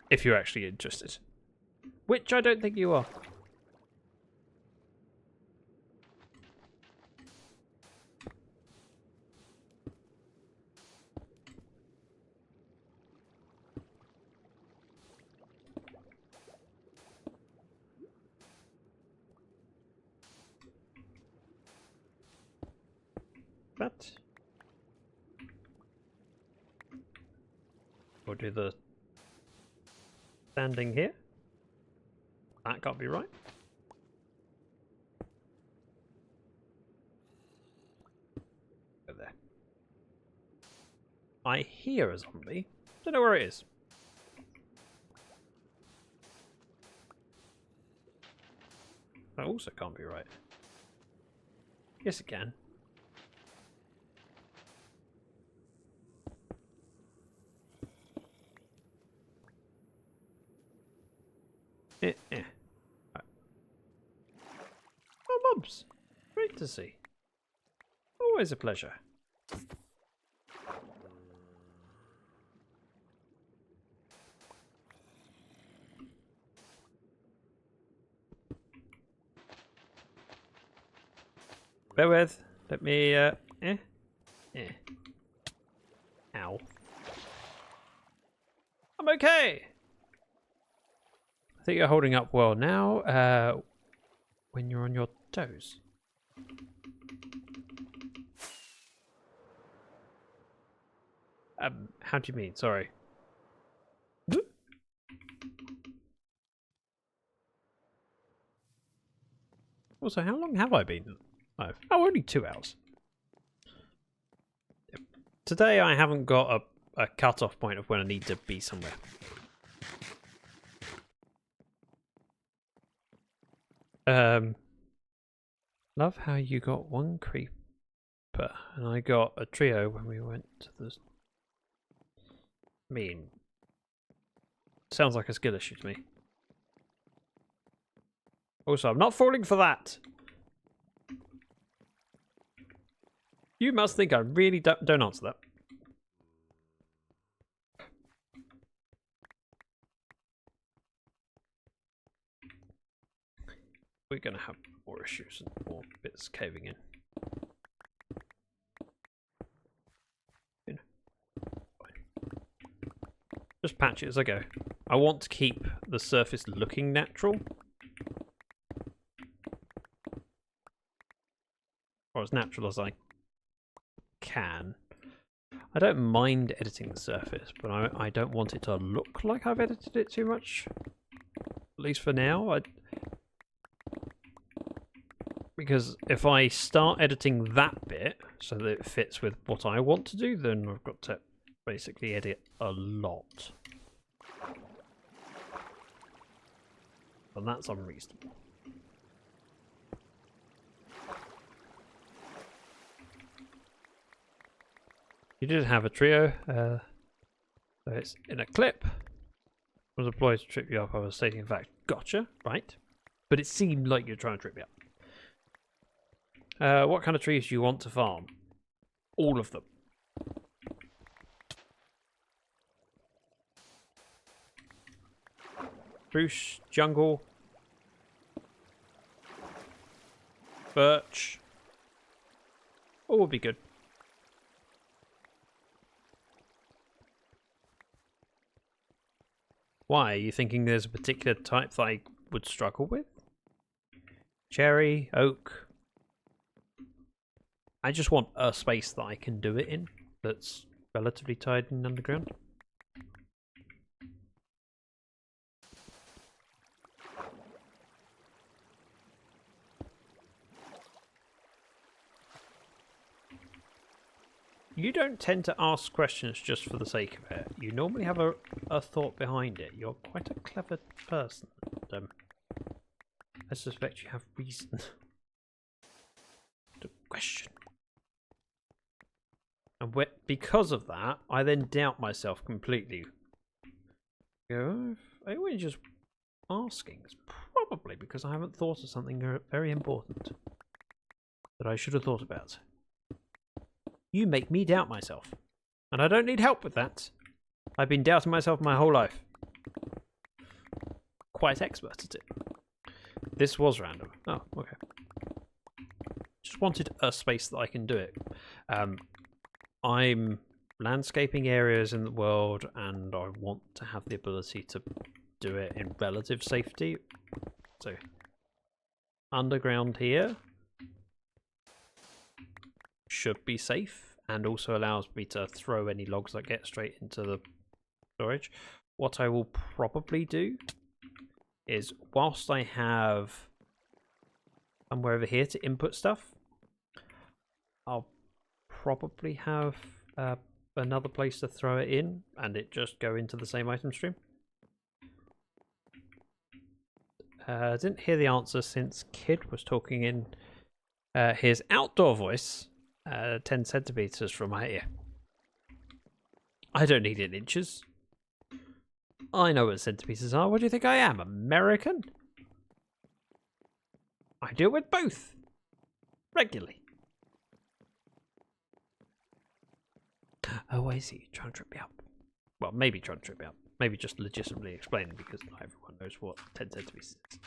If you're actually interested. Which I don't think you are. But we'll do the standing here. That can't be right. Go there. I hear a zombie. Don't know where it is. That also can't be right. Yes, it can. Right. Oh, mobs! Great to see. Always a pleasure. Bear with. Let me, Ow. I'm okay! I think you're holding up well now, when you're on your toes. How do you mean? Sorry. Also, how long have I been live? Oh, only 2 hours. Today I haven't got a cut-off point of when I need to be somewhere. Love how you got 1 creeper and I got a trio when we went to the... I mean, sounds like a skill issue to me. Also, I'm not falling for that. You must think I really don't answer that. We're going to have more issues and more bits caving in. Just patch it as I go. I want to keep the surface looking natural. Or as natural as I can. I don't mind editing the surface, but I don't want it to look like I've edited it too much. At least for now. Because if I start editing that bit so that it fits with what I want to do, then I've got to basically edit a lot. And that's unreasonable. You did have a trio, so it's in a clip. Was deployed to trip you up. I was stating in fact, gotcha, right? But it seemed like you're trying to trip me up. What kind of trees do you want to farm? All of them. Spruce, jungle, birch. All would be good. Why? Are you thinking there's a particular type that I would struggle with? Cherry, oak. I just want a space that I can do it in that's relatively tied in underground. You don't tend to ask questions just for the sake of it. You normally have a thought behind it. You're quite a clever person. And, I suspect you have reason to question. And because of that, I then doubt myself completely. Go, I always just asking. It's probably because I haven't thought of something very important that I should have thought about. You make me doubt myself. And I don't need help with that. I've been doubting myself my whole life. Quite expert at it. This was random. Oh, okay. Just wanted a space that I can do it. I'm landscaping areas in the world and I want to have the ability to do it in relative safety. So, underground here should be safe and also allows me to throw any logs that get straight into the storage. What I will probably do is, whilst I have somewhere over here to input stuff, I'll probably have another place to throw it in and it just go into the same item stream. I didn't hear the answer since Kid was talking in his outdoor voice. 10 centimeters from my ear. I don't need it in inches. I know what centimeters are. What do you think I am, American? I deal with both regularly. Oh, I see. Trying to trip me up. Well, maybe trying to trip me up. Maybe just legitimately explaining because not everyone knows what 10 centimeters is.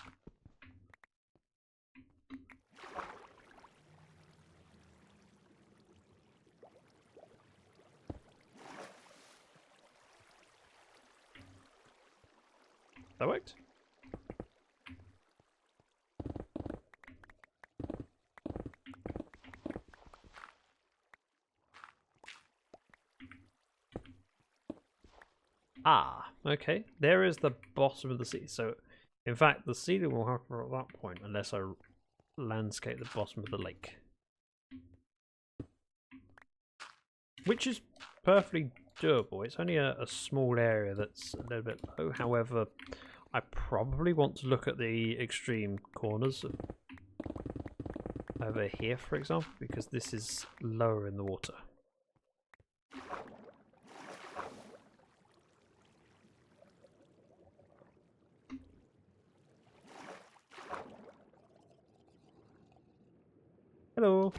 That worked. Ah, okay. There is the bottom of the sea. So, in fact, the ceiling will happen at that point unless I landscape the bottom of the lake. Which is perfectly doable. It's only a small area that's a little bit low. However, I probably want to look at the extreme corners of over here, for example, because this is lower in the water. Hello.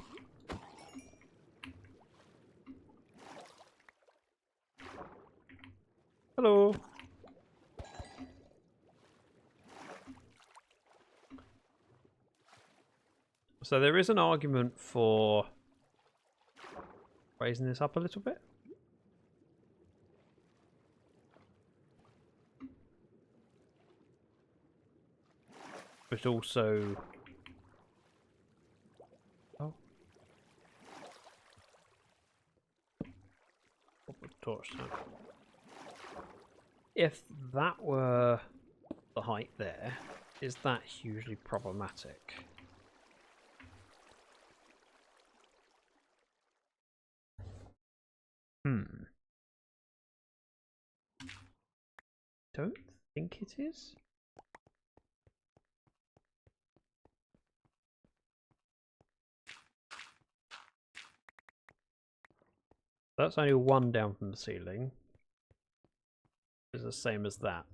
Hello. So there is an argument for raising this up a little bit. But also... Oh. Put the torch down. If that were the height there, is that hugely problematic? Don't think it is. That's only one down from the ceiling. It's the same as that.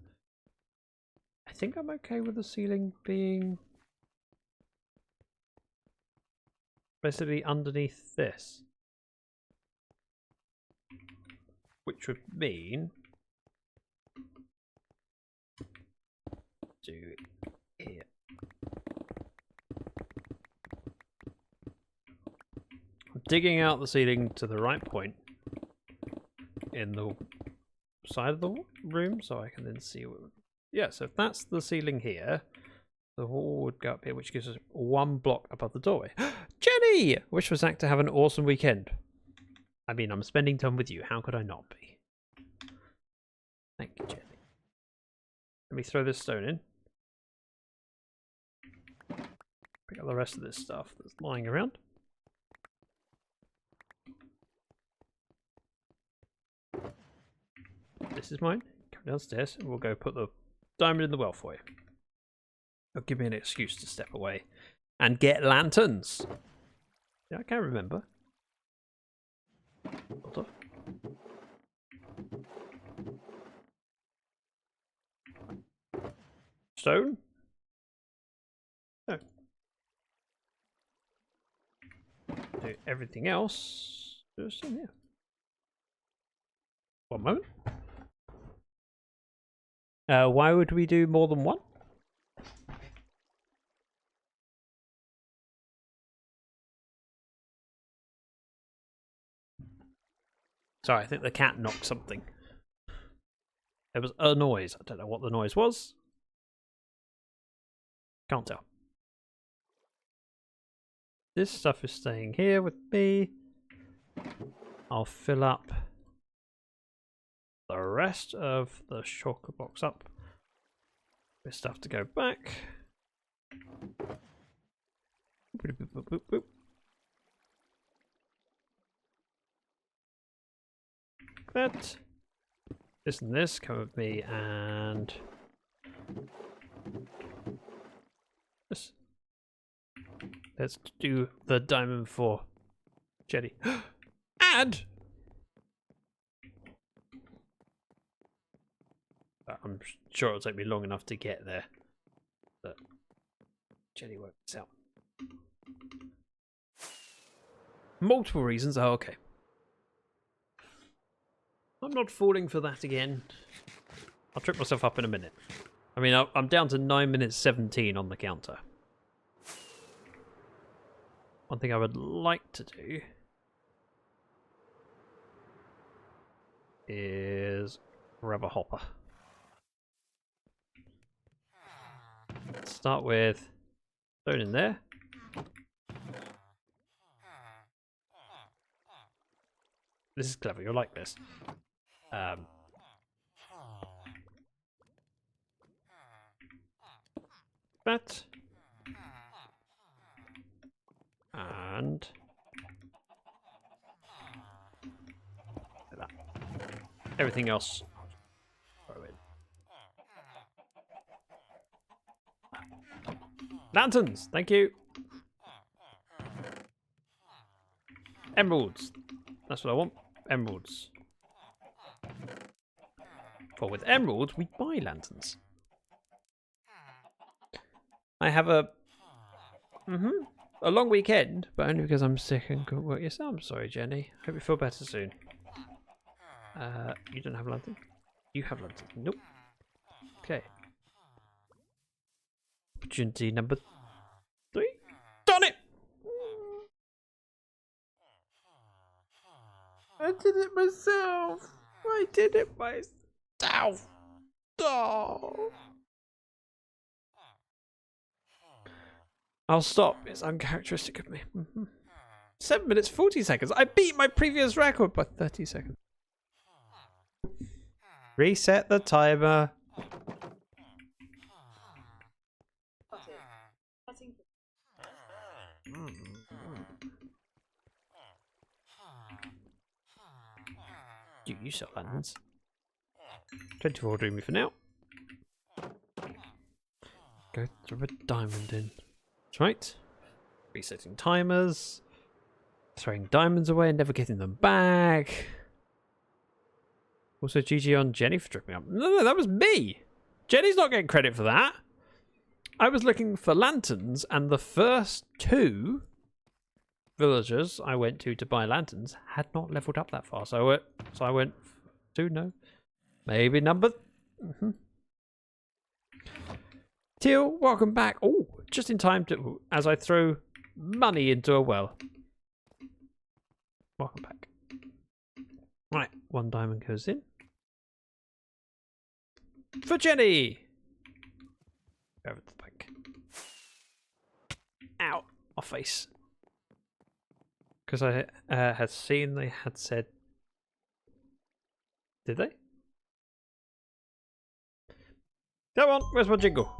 I think I'm okay with the ceiling being basically underneath this. Which would mean do here. I'm digging out the ceiling to the right point in the side of the room so I can then see what... Yeah, so if that's the ceiling here, the wall would go up here, which gives us one block above the doorway. Jenny! Wish for Zach to have an awesome weekend. I mean, I'm spending time with you. How could I not be? Thank you, Jenny. Let me throw this stone in. Pick up the rest of this stuff that's lying around. This is mine. Come downstairs and we'll go put the diamond in the well for you. It'll give me an excuse to step away and get lanterns. Yeah, I can't remember. Hold off. Stone? No. Do everything else just in here. One moment. Why would we do more than one? Sorry, I think the cat knocked something. There was a noise. I don't know what the noise was. Can't tell. This stuff is staying here with me. I'll fill up the rest of the shulker box up with stuff to go back. Boop, boop, boop, boop, boop. That. This and this come with me, and this. Let's do the diamond for Jetty. And I'm sure it'll take me long enough to get there, but Jetty works this out. Multiple reasons. Oh, okay. I'm not falling for that again. I'll trip myself up in a minute. I mean, I'm down to 9 minutes 17 on the counter. One thing I would like to do is grab a hopper. Let's start with stone in there. This is clever. You'll like this. That. And that. Everything else. Throw in. Lanterns, thank you. Emeralds. That's what I want. Emeralds. For with emeralds, we buy lanterns. I have a long weekend, but only because I'm sick and can't work. Yes, I'm sorry, Jenny. Hope you feel better soon. You don't have a lantern? You have a lantern. Nope. Okay. Opportunity number 3. Done it! I did it myself. I did it myself. Oh. I'll stop. It's uncharacteristic of me. 7 minutes 40 seconds. I beat my previous record by 30 seconds. Reset the timer. You sell lanterns. 24 doing me for now. Go throw a diamond in. That's right. Resetting timers. Throwing diamonds away and never getting them back. Also, GG on Jenny for tripping up. No, that was me. Jenny's not getting credit for that. I was looking for lanterns, and the first 2 villagers I went to buy lanterns had not leveled up that far. So I went 2, no. Maybe number... Teal, welcome back. Oh, just in time to as I throw money into a well. Welcome back. Right, 1 diamond goes in. For Jenny! Over to the bank. Ow! My face. Because I had seen they had said... Did they? Come on, where's my jingle?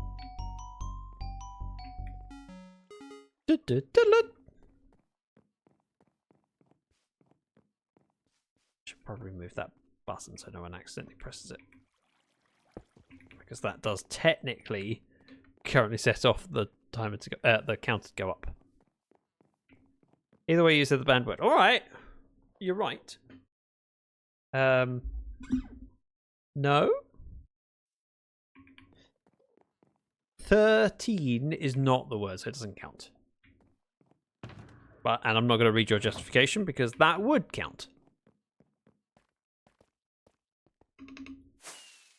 Should probably remove that button so no one accidentally presses it. Because that does technically currently set off the timer to go, the counter to go up. Either way, you said the band word. All right, you're right. No. 13 is not the word, so it doesn't count. And I'm not going to read your justification because that would count.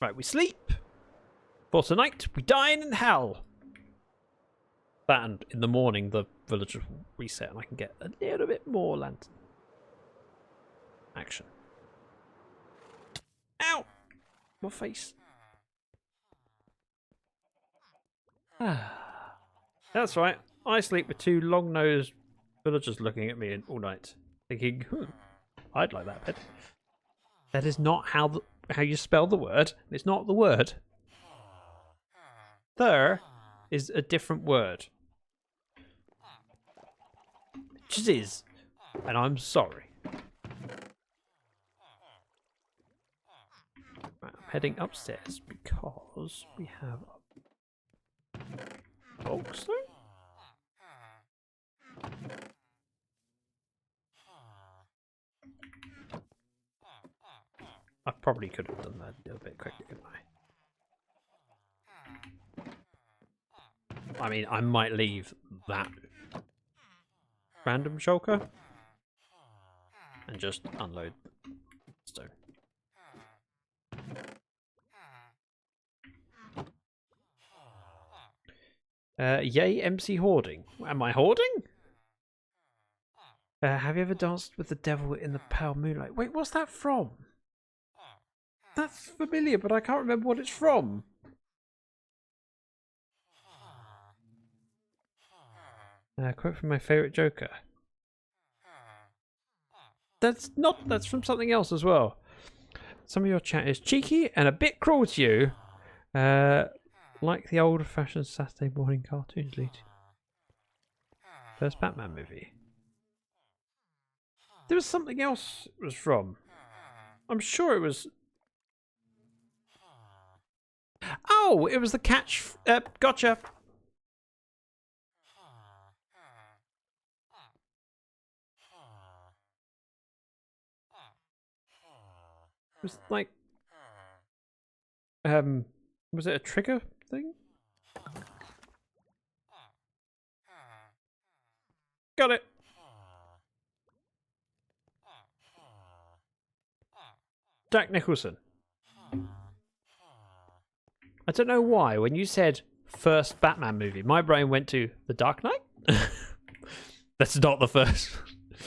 Right, we sleep. For tonight, we dine in hell. That and in the morning, the village will reset and I can get a little bit more lantern action. Ow! My face. That's right. I sleep with 2 long-nosed villagers looking at me all night, thinking, I'd like that bed. That is not how you spell the word. It's not the word. There is a different word. It just is. And I'm sorry. Right, I'm heading upstairs because we have a box there. I probably could have done that a little bit quicker, couldn't I? I mean, I might leave that random shulker and just unload stone. Yay, MC hoarding. Am I hoarding? Have you ever danced with the devil in the pale moonlight? Wait, what's that from? That's familiar, but I can't remember what it's from. Quote from my favourite Joker. That's from something else as well. Some of your chat is cheeky and a bit cruel to you. Like the old-fashioned Saturday morning cartoons lead. First Batman movie. There was something else it was from. I'm sure it was... Oh, it was the catch... gotcha. It was like... was it a trigger thing? Got it. Jack Nicholson. I don't know why, when you said first Batman movie, my brain went to The Dark Knight. That's not the first.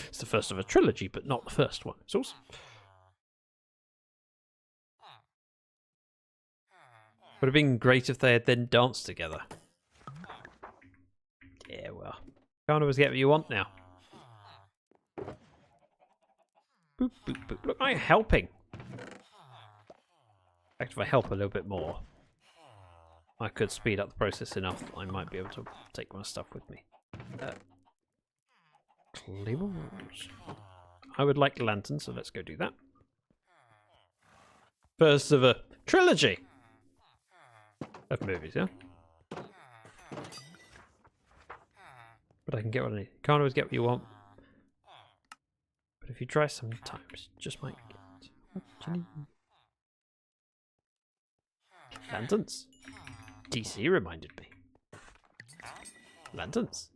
It's the first of a trilogy, but not the first one. It's awesome. Would have been great if they had then danced together. Yeah, well. Can't always get what you want now. Boop, boop, boop. Look, I'm helping. In fact, if I help a little bit more, I could speed up the process enough that I might be able to take my stuff with me. Claymores. I would like lanterns, so let's go do that. First of a trilogy of movies, yeah? But I can get what I need. Can't always get what you want. But if you try sometimes, just might get what you need. Lanterns. DC reminded me. Lanterns.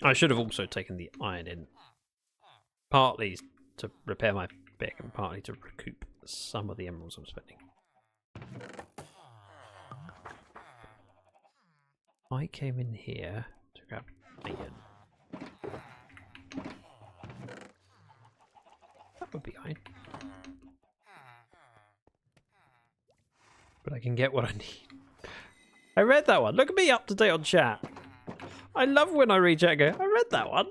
I should have also taken the iron in. Partly to repair my pick and partly to recoup some of the emeralds I'm spending. I came in here to grab iron. That would be iron. But I can get what I need. I read that one. Look at me up to date on chat. I love when I read chat and go, I read that one.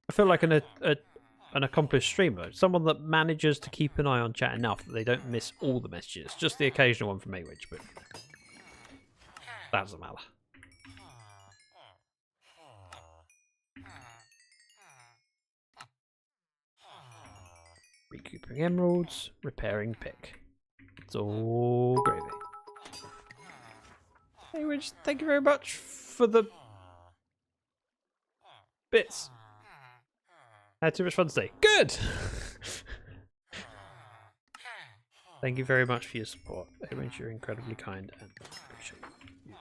I feel like an accomplished streamer. Someone that manages to keep an eye on chat enough that they don't miss all the messages. Just the occasional one from Maywitch, but that doesn't matter. Recouping emeralds, repairing pick. It's all gravy. Maywitch, thank you very much for the bits. I had too much fun today. Good! Thank you very much for your support. Maywitch, you're incredibly kind and appreciate you.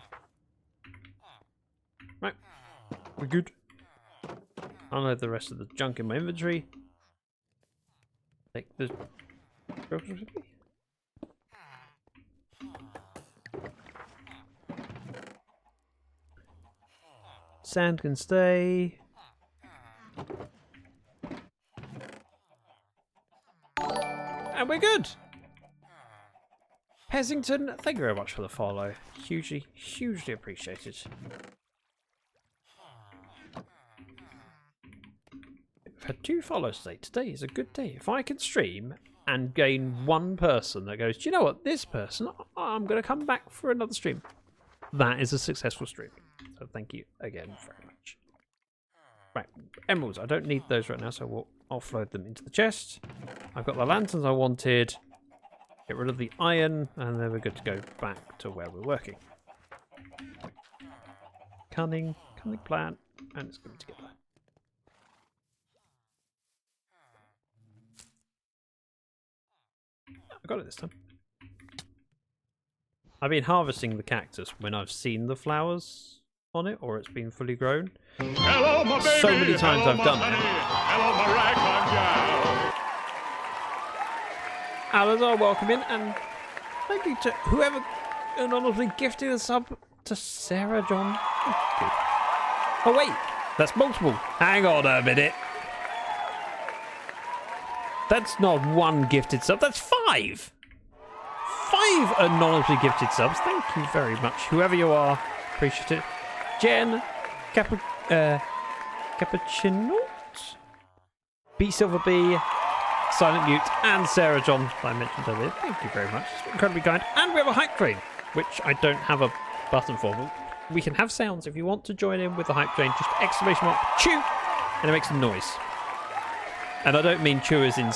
Right. We're good. Unload the rest of the junk in my inventory. Take the trophies with me. Sand can stay. And we're good. Pessington, thank you very much for the follow. Hugely, hugely appreciated. I've had 2 follows today. Today is a good day. If I can stream and gain 1 person that goes, do you know what, this person, I'm going to come back for another stream. That is a successful stream. So thank you again very much. Right, emeralds. I don't need those right now, so we'll offload them into the chest. I've got the lanterns I wanted. Get rid of the iron, and then we're good to go back to where we're working. Cunning plan, and it's coming together. I got it this time. I've been harvesting the cactus when I've seen the flowers on it, or it's been fully grown. Hello, my baby. So many times I've done honey. it. Hello, my ragtime gal. Alan, I'll welcome in, and thank you to whoever anonymously gifted a sub to Sarah John. Oh wait, that's multiple. Hang on a minute. That's not 1 gifted sub, that's 5. 5 5 anonymously gifted subs. Thank you very much. Whoever you are, appreciate it. Jen, Cappuccino, B Silver B, Silent Mute, and Sarah John, that I mentioned earlier. Thank you very much. It's incredibly kind. And we have a hype train, which I don't have a button for. But we can have sounds if you want to join in with the hype train. Just exclamation mark chew, and it makes a noise. And I don't mean chew as in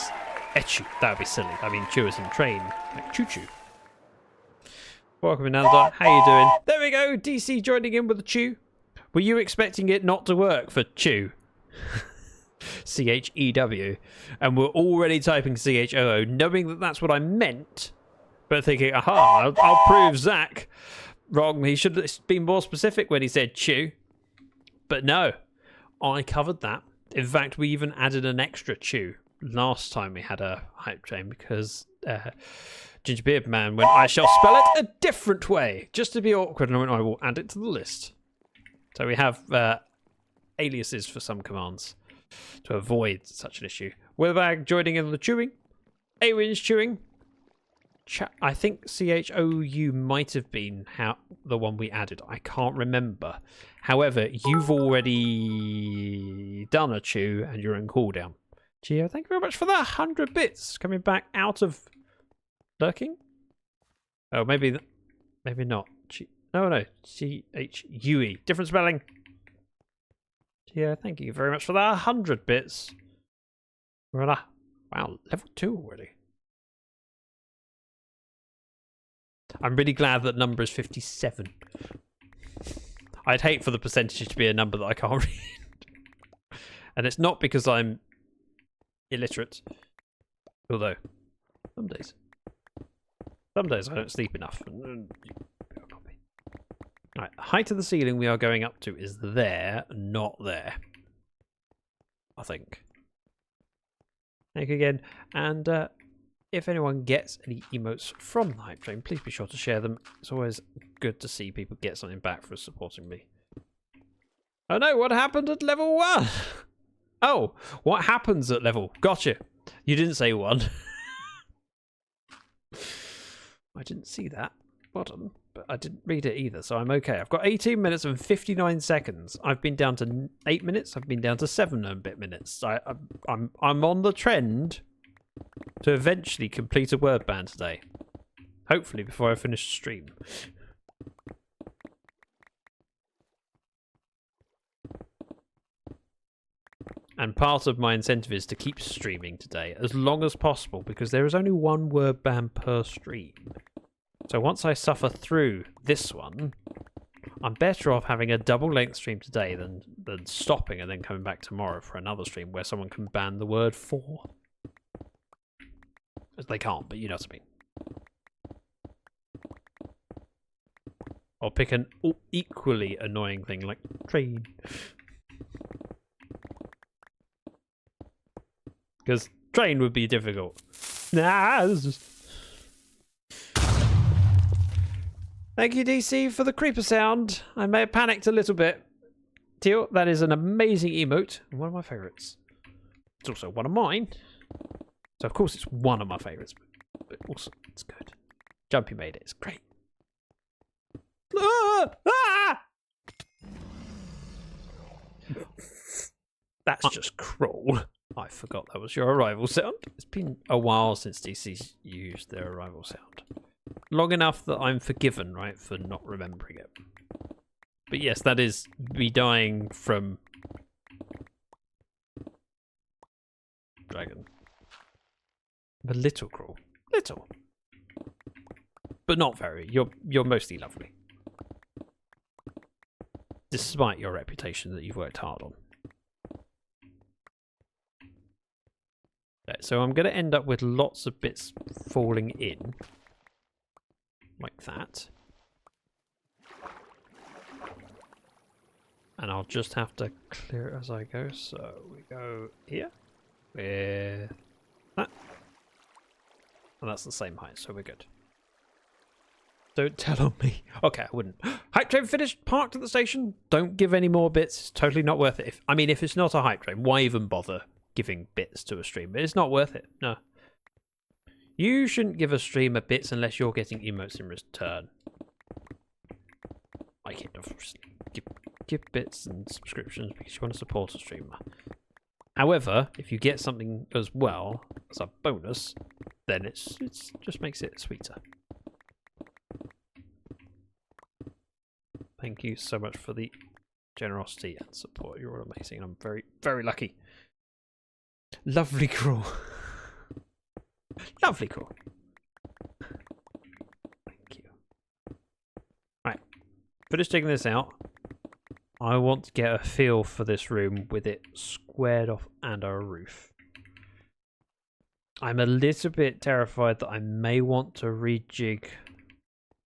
echu. That would be silly. I mean chew as in train, like choo choo. Welcome, Ananda. How you doing? There we go. DC joining in with the chew. Were you expecting it not to work for chew? CHEW, and we're already typing CHOO, knowing that that's what I meant, but thinking, aha, I'll prove Zach wrong. He should have been more specific when he said chew. But no, I covered that. In fact, we even added an extra chew last time we had a hype train because Gingerbeard Man went, I shall spell it a different way, just to be awkward, and I will add it to the list. So we have aliases for some commands to avoid such an issue. Witherbag joining in the chewing. Awin's chewing. I think CHOU might have been the one we added. I can't remember. However, you've already done a chew and you're in cooldown. Gio, thank you very much for that 100 bits. Coming back out of lurking. Oh, maybe not. No. CHUE. Different spelling. Yeah, thank you very much for that 100 bits. We're on wow, level 2 already. I'm really glad that number is 57. I'd hate for the percentage to be a number that I can't read. And it's not because I'm illiterate. Although, some days I don't sleep enough. Right, height of the ceiling we are going up to is there, not there. I think. Thank you again. And if anyone gets any emotes from the hype train, please be sure to share them. It's always good to see people get something back for supporting me. Oh no, what happened at level 1? Oh, what happens at level? Gotcha. You didn't say 1. I didn't see that bottom. But I didn't read it either, so I'm okay. I've got 18 minutes and 59 seconds. I've been down to 8 minutes. I've been down to 7 and a bit minutes. I'm on the trend to eventually complete a word band today. Hopefully before I finish the stream. And part of my incentive is to keep streaming today as long as possible because there is only one word band per stream. So once I suffer through this one, I'm better off having a double length stream today than stopping and then coming back tomorrow for another stream where someone can ban the word for. They can't, but you know what I mean. Or pick an equally annoying thing like train. Because train would be difficult. Nah, this is... Thank you, DC, for the creeper sound. I may have panicked a little bit. Teal, that is an amazing emote. And one of my favourites. It's also one of mine. So, of course, it's one of my favourites. But also, it's good. Jumpy made it. It's great. Ah! Ah! That's just cruel. I forgot that was your arrival sound. It's been a while since DC's used their arrival sound. Long enough that I'm forgiven, right, for not remembering it. But yes, that is me dying from dragon. A little cruel. Little. But not very. You're mostly lovely. Despite your reputation that you've worked hard on. Okay, so I'm going to end up with lots of bits falling in. Like that. And I'll just have to clear it as I go. So we go here with that. And that's the same height, so we're good. Don't tell on me. Okay, I wouldn't. Hype train finished, parked at the station. Don't give any more bits. It's totally not worth it. If it's not a hype train, why even bother giving bits to a stream? It's not worth it. No. You shouldn't give a streamer bits unless you're getting emotes in return. I can't give bits and subscriptions because you want to support a streamer. However, if you get something as well as a bonus, then it's just makes it sweeter. Thank you so much for the generosity and support. You're all amazing. I'm very, very lucky. Lovely crawl. Lovely crawl. Thank you. Right. Finish digging this out. I want to get a feel for this room with it squared off and a roof. I'm a little bit terrified that I may want to rejig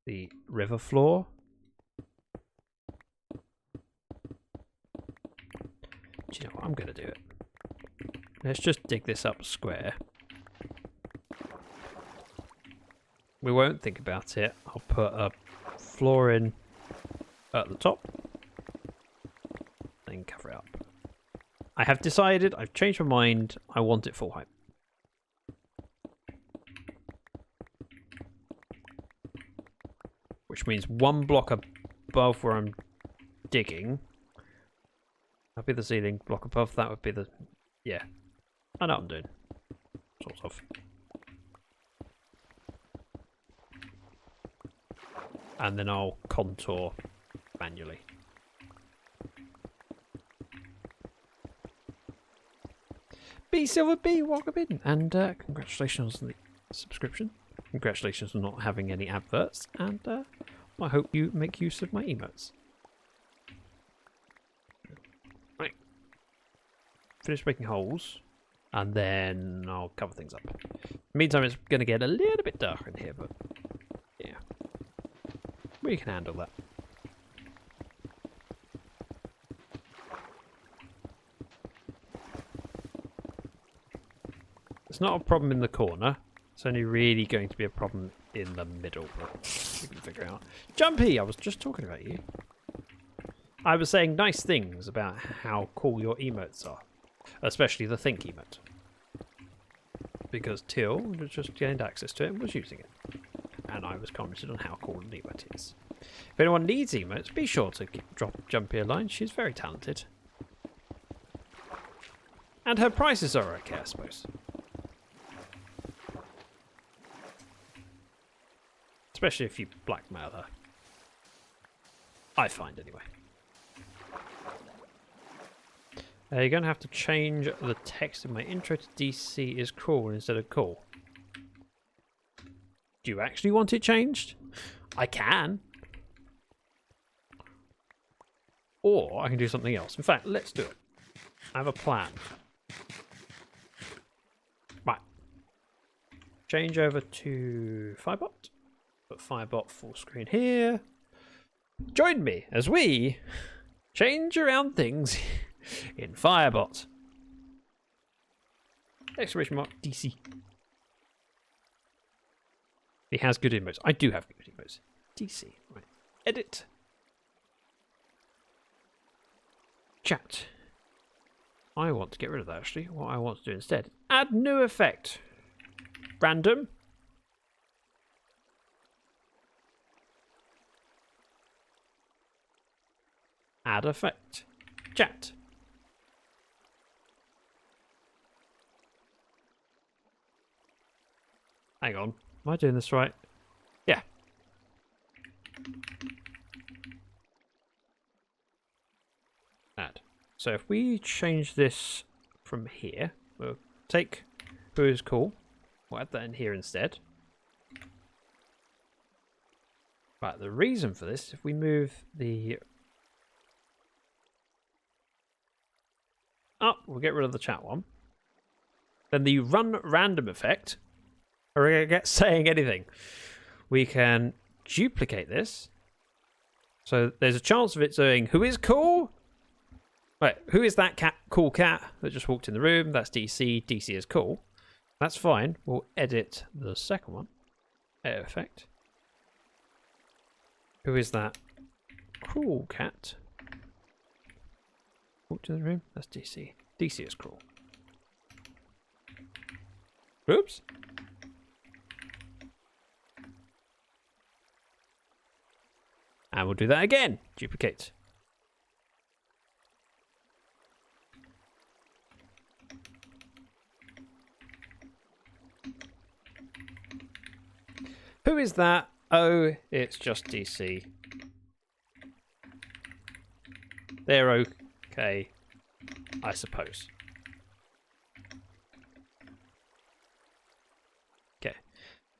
the river floor. Do you know what? I'm going to do it. Let's just dig this up square. We won't think about it. I'll put a floor in at the top. Then cover it up. I have decided, I've changed my mind, I want it full height. Which means one block above where I'm digging. That'd be the ceiling. Block above that would be the... Yeah. I know what I'm doing. Sort of. And then I'll contour manually. B Silver B, welcome in. And congratulations on the subscription. Congratulations on not having any adverts. And I hope you make use of my emotes. Right. Finish making holes. And then I'll cover things up. Meantime, it's going to get a little bit darker in here, but yeah. We can handle that. It's not a problem in the corner. It's only really going to be a problem in the middle, but we can figure it out. Jumpy, I was just talking about you. I was saying nice things about how cool your emotes are. Especially the think emote. Because Till just gained access to it and was using it. And I was commented on how cool an emote is. If anyone needs emotes, be sure to drop Jumpy a line. She's very talented. And her prices are okay, I suppose. Especially if you blackmail her. I find, anyway. You're going to have to change the text in my intro to DC is cruel instead of cool. Do you actually want it changed? I can. Or I can do something else. In fact, let's do it. I have a plan. Right. Change over to Firebot. Put Firebot full screen here. Join me as we change around things in Firebot. Exclamation mark DC. He has good emotes. I do have good emotes. DC. Right. Edit. Chat. I want to get rid of that actually. What I want to do instead. Add new effect. Random. Add effect. Chat. Hang on. Am I doing this right? Yeah. Add. So if we change this from here, we'll take who is cool. We'll add that in here instead. Right, the reason for this, if we move the up, we'll get rid of the chat one. Then the run random effect. Are we going to get saying anything? We can duplicate this. So there's a chance of it saying, who is cool? Right, who is that cat? Cool cat that just walked in the room. That's DC. DC is cool. That's fine. We'll edit the second one. Edit effect. Who is that? Cruel cat. Walked in the room. That's DC. DC is cruel. Oops. And we'll do that again. Duplicate. Who is that? Oh, it's just DC. They're okay, I suppose. Okay.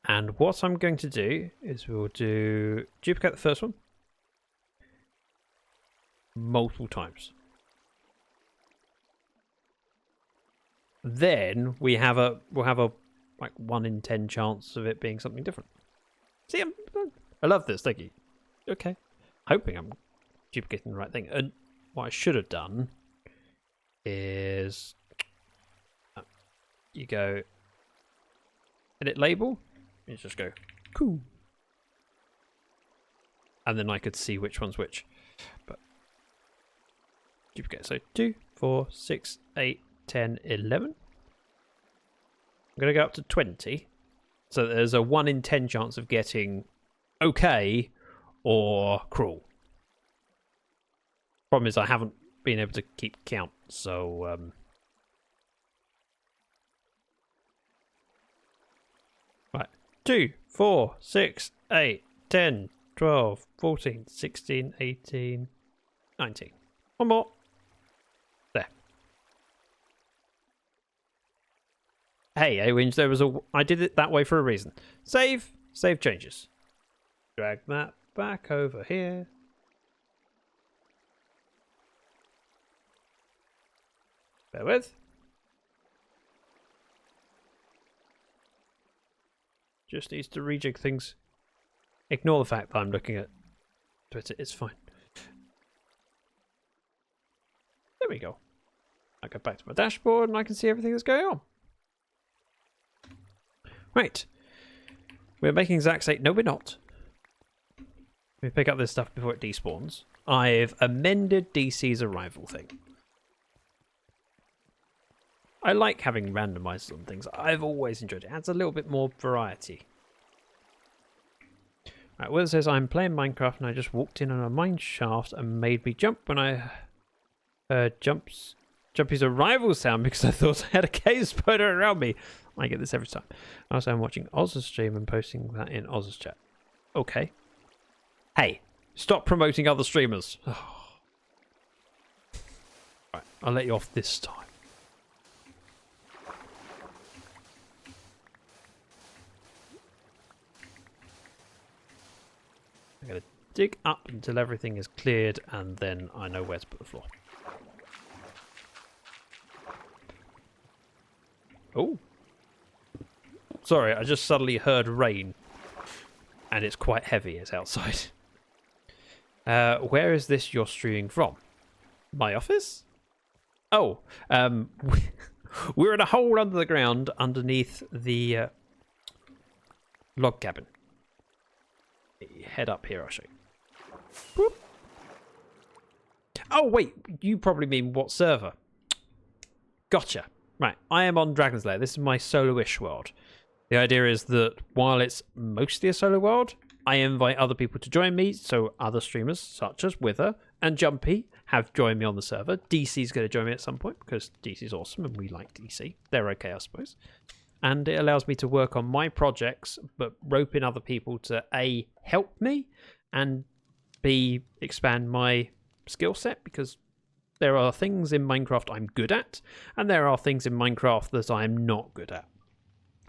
And what I'm going to do is we'll do duplicate the first one multiple times. Then we'll have a like 1 in 10 chance of it being something different. See, I love this. Thank you. Okay. Hoping I'm duplicating the right thing. And what I should have done is you go edit label. You just go cool. And then I could see which one's which. But duplicate. So 2, 4, 6, 8, 10, 11. I'm going to go up to 20. So there's a 1 in 10 chance of getting okay or cruel. Problem is I haven't been able to keep count, so right. 2, 4, 6, 8, 10, 12, 14, 16, 18, 19. One more. There. Hey, Awinge, there was I did it that way for a reason. Save changes. Drag that back over here. Bear with. Just needs to rejig things. Ignore the fact that I'm looking at Twitter. It's fine. There we go. I go back to my dashboard and I can see everything that's going on. Right. We're making Zach say, no, we're not. We pick up this stuff before it despawns. I've amended DC's arrival thing. I like having randomizers on things. I've always enjoyed it. It adds a little bit more variety. Right, Will says, I'm playing Minecraft and I just walked in on a mine shaft and made me jump when I heard Jumpy's arrival sound because I thought I had a cave spider around me. I get this every time. Also, I'm watching Oz's stream and posting that in Oz's chat. Okay. Hey, stop promoting other streamers. Oh. Right, I'll let you off this time. I'm going to dig up until everything is cleared and then I know where to put the floor. Oh. Sorry, I just suddenly heard rain. And it's quite heavy, it's outside. Where is this you're streaming from? My office? Oh, we're in a hole under the ground underneath the log cabin. Head up here, I'll show you. Whoop. Oh, wait, you probably mean what server? Gotcha. Right, I am on Dragon's Lair. This is my solo-ish world. The idea is that while it's mostly a solo world, I invite other people to join me, so other streamers such as Wither and Jumpy have joined me on the server. DC's going to join me at some point because DC's awesome and we like DC. They're okay, I suppose. And it allows me to work on my projects, but rope in other people to A, help me, and B, expand my skill set, because there are things in Minecraft I'm good at, and there are things in Minecraft that I'm not good at.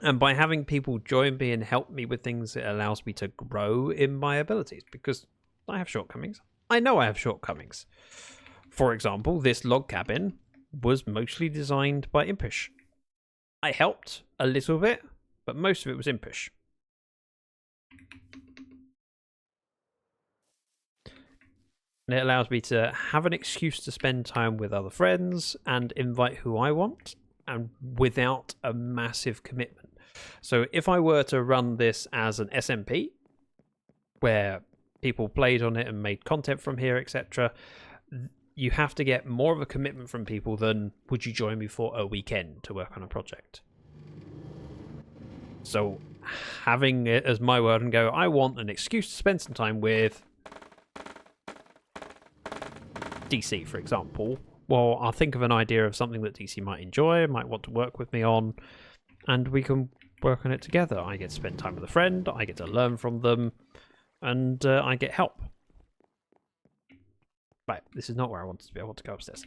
And by having people join me and help me with things, it allows me to grow in my abilities, because I have shortcomings. I know I have shortcomings. For example, this log cabin was mostly designed by Impish. I helped a little bit, but most of it was Impish. And it allows me to have an excuse to spend time with other friends and invite who I want, and without a massive commitment. So if I were to run this as an SMP, where people played on it and made content from here, etc., you have to get more of a commitment from people than would you join me for a weekend to work on a project. So having it as my word and go, I want an excuse to spend some time with DC, for example, well, I'll think of an idea of something that DC might enjoy, might want to work with me on, and we can work on it together. I get to spend time with a friend, I get to learn from them, and I get help. Right, this is not where I wanted to be. I want to go upstairs.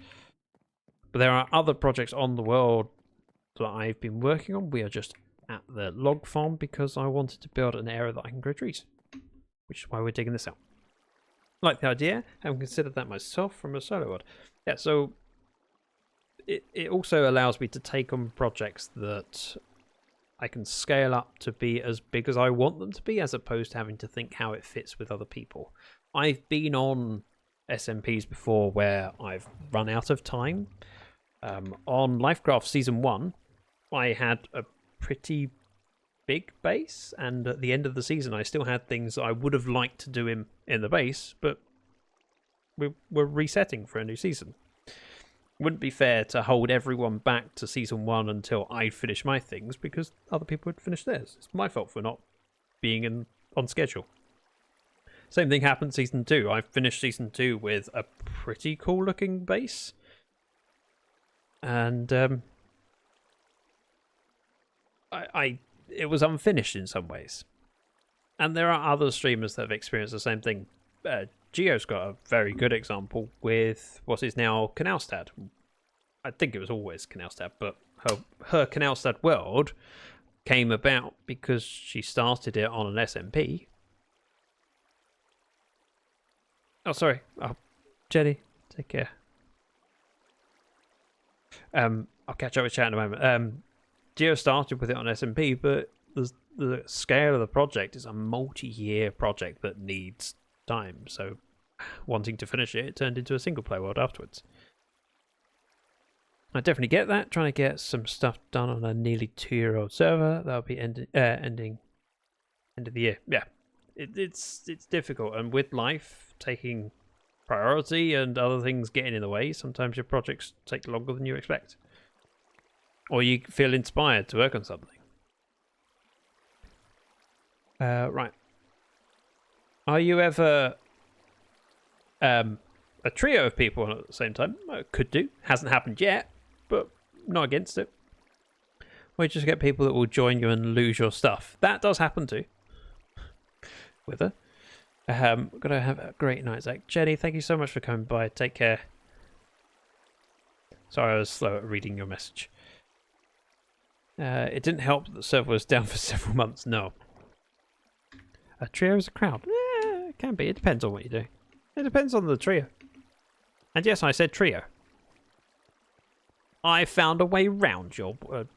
But there are other projects on the world that I've been working on. We are just at the log farm because I wanted to build an area that I can grow trees, which is why we're digging this out. Like the idea, haven't considered that myself from a solo world. Yeah, so it also allows me to take on projects that I can scale up to be as big as I want them to be, as opposed to having to think how it fits with other people. I've been on SMPs before where I've run out of time. On Livecraft Season 1, I had a pretty big base, and at the end of the season I still had things I would have liked to do in the base, but we're resetting for a new season. Wouldn't be fair to hold everyone back to Season 1 until I finish my things, because other people would finish theirs. It's my fault for not being on schedule. Same thing happened Season 2. I finished Season 2 with a pretty cool looking base, and it was unfinished in some ways. And there are other streamers that have experienced the same thing. Geo's got a very good example with what is now Canalstad. I think it was always Canalstad, but her Canalstad world came about because she started it on an SMP. Oh, sorry. Oh, Jenny, take care. I'll catch up with chat in a moment. Geo started with it on SMP, but the scale of the project is a multi-year project that needs time. So, wanting to finish it, it turned into a single-player world afterwards. I definitely get that. Trying to get some stuff done on a nearly 2-year-old server, that'll be ending end of the year. Yeah, it's difficult, and with life taking priority and other things getting in the way, sometimes your projects take longer than you expect, or you feel inspired to work on something. Right. Are you ever a trio of people at the same time? Could do. Hasn't happened yet, but not against it. Or you just get people that will join you and lose your stuff. That does happen too. With her. Gotta have a great night, Zach. Jenny, thank you so much for coming by. Take care. Sorry, I was slow at reading your message. It didn't help that the server was down for several months. No. A trio is a crowd. It can be. It depends on what you do. It depends on the trio. And yes, I said trio. I found a way round your word.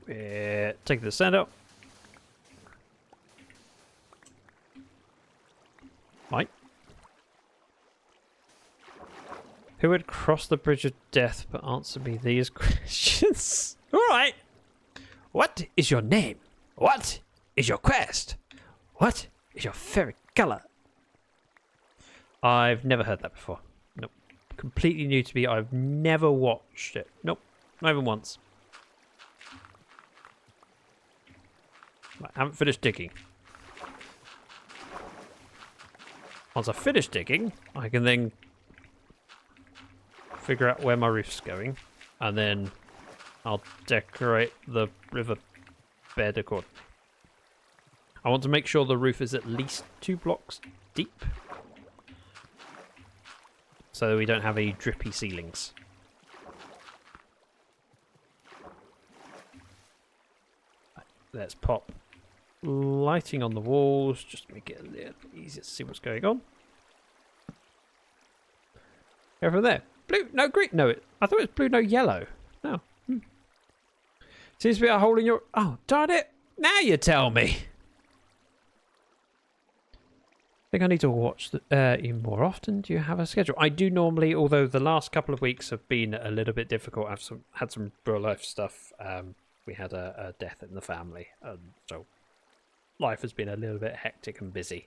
Take the sand up. Right. Who would cross the bridge of death but answer me these questions? Alright. What is your name? What is your quest? What is your favorite colour? I've never heard that before. Nope. Completely new to me. I've never watched it. Nope. Not even once. I haven't finished digging. Once I finish digging, I can then figure out where my roof's going, and then I'll decorate the river bed accordingly. I want to make sure the roof is at least 2 blocks deep, so that we don't have any drippy ceilings. Let's pop lighting on the walls, just to make it a little easier to see what's going on. Go from there. Blue, no green, no, I thought it was blue, no yellow. No. Seems to be a hole in your... Oh, darn it. Now you tell me. I think I need to watch you more often. Do you have a schedule? I do normally, although the last couple of weeks have been a little bit difficult. I've had some real life stuff. We had a death in the family, so life has been a little bit hectic and busy.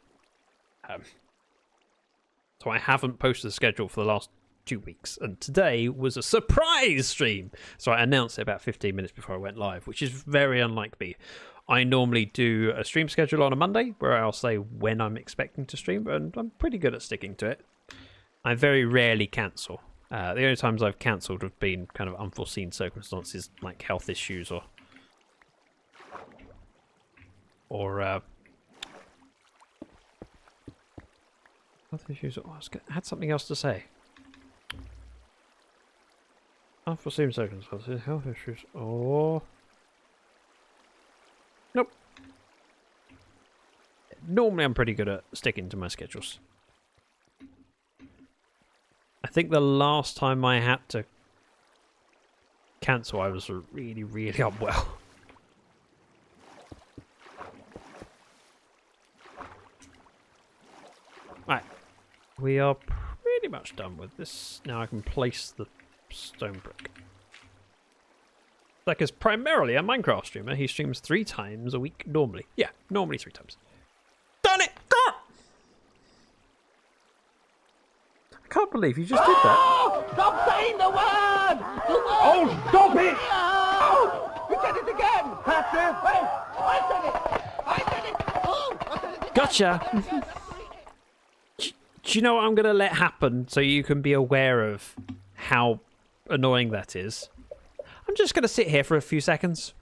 So I haven't posted a schedule for the last 2 weeks, and today was a surprise stream. So I announced it about 15 minutes before I went live, which is very unlike me. I normally do a stream schedule on a Monday where I'll say when I'm expecting to stream, and I'm pretty good at sticking to it. I very rarely cancel. The only times I've cancelled have been kind of unforeseen circumstances, like health issues or health issues. Oh, I had something else to say. Unforeseen circumstances, health issues, or nope. Normally, I'm pretty good at sticking to my schedules. I think the last time I had to cancel, I was really, really unwell. Right, we are pretty much done with this. Now I can place the stone brick. Zach is primarily a Minecraft streamer. He streams 3 times a week normally. Yeah, normally 3 times. Done it! I can't believe you just did that. Oh, stop saying the word! Oh, stop it! Oh, you said it again! Pastor, wait! I said it! I said it! Oh, I said it again! Gotcha! Do you know what I'm going to let happen so you can be aware of how annoying that is? I'm just going to sit here for a few seconds.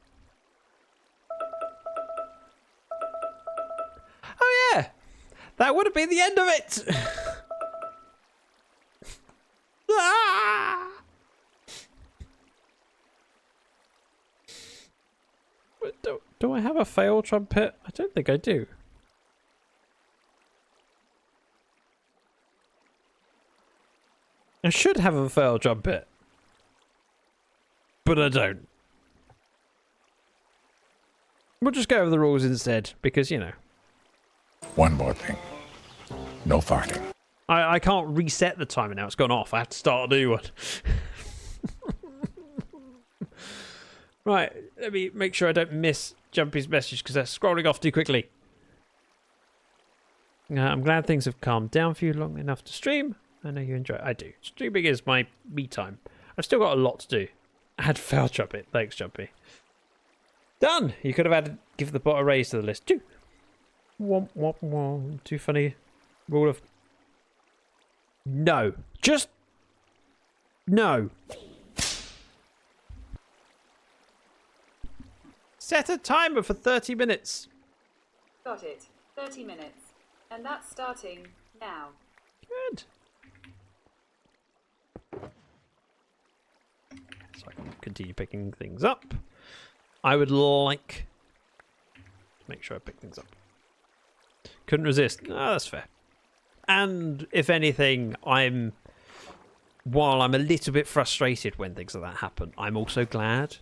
Oh yeah! That would have been the end of it! Ah! Do I have a fail trumpet? I don't think I do. I should have a fail trumpet. But I don't. We'll just go over the rules instead, because, you know. One more thing. No farting. I can't reset the timer now. It's gone off. I have to start a new one. Right. Let me make sure I don't miss Jumpy's message because they're scrolling off too quickly. I'm glad things have calmed down for you long enough to stream. I know you enjoy it. I do. Streaming is my me time. I've still got a lot to do. Add fail trumpet. Thanks, Jumpy. Done. You could have added give the bot a raise to the list too. Womp womp womp. Too funny. Rule of no. Just no. Set a timer for 30 minutes. Got it. 30 minutes. And that's starting now. Good. So I can continue picking things up. I would like to make sure I pick things up. Couldn't resist. No, that's fair. And if anything, while I'm a little bit frustrated when things like that happen, I'm also glad.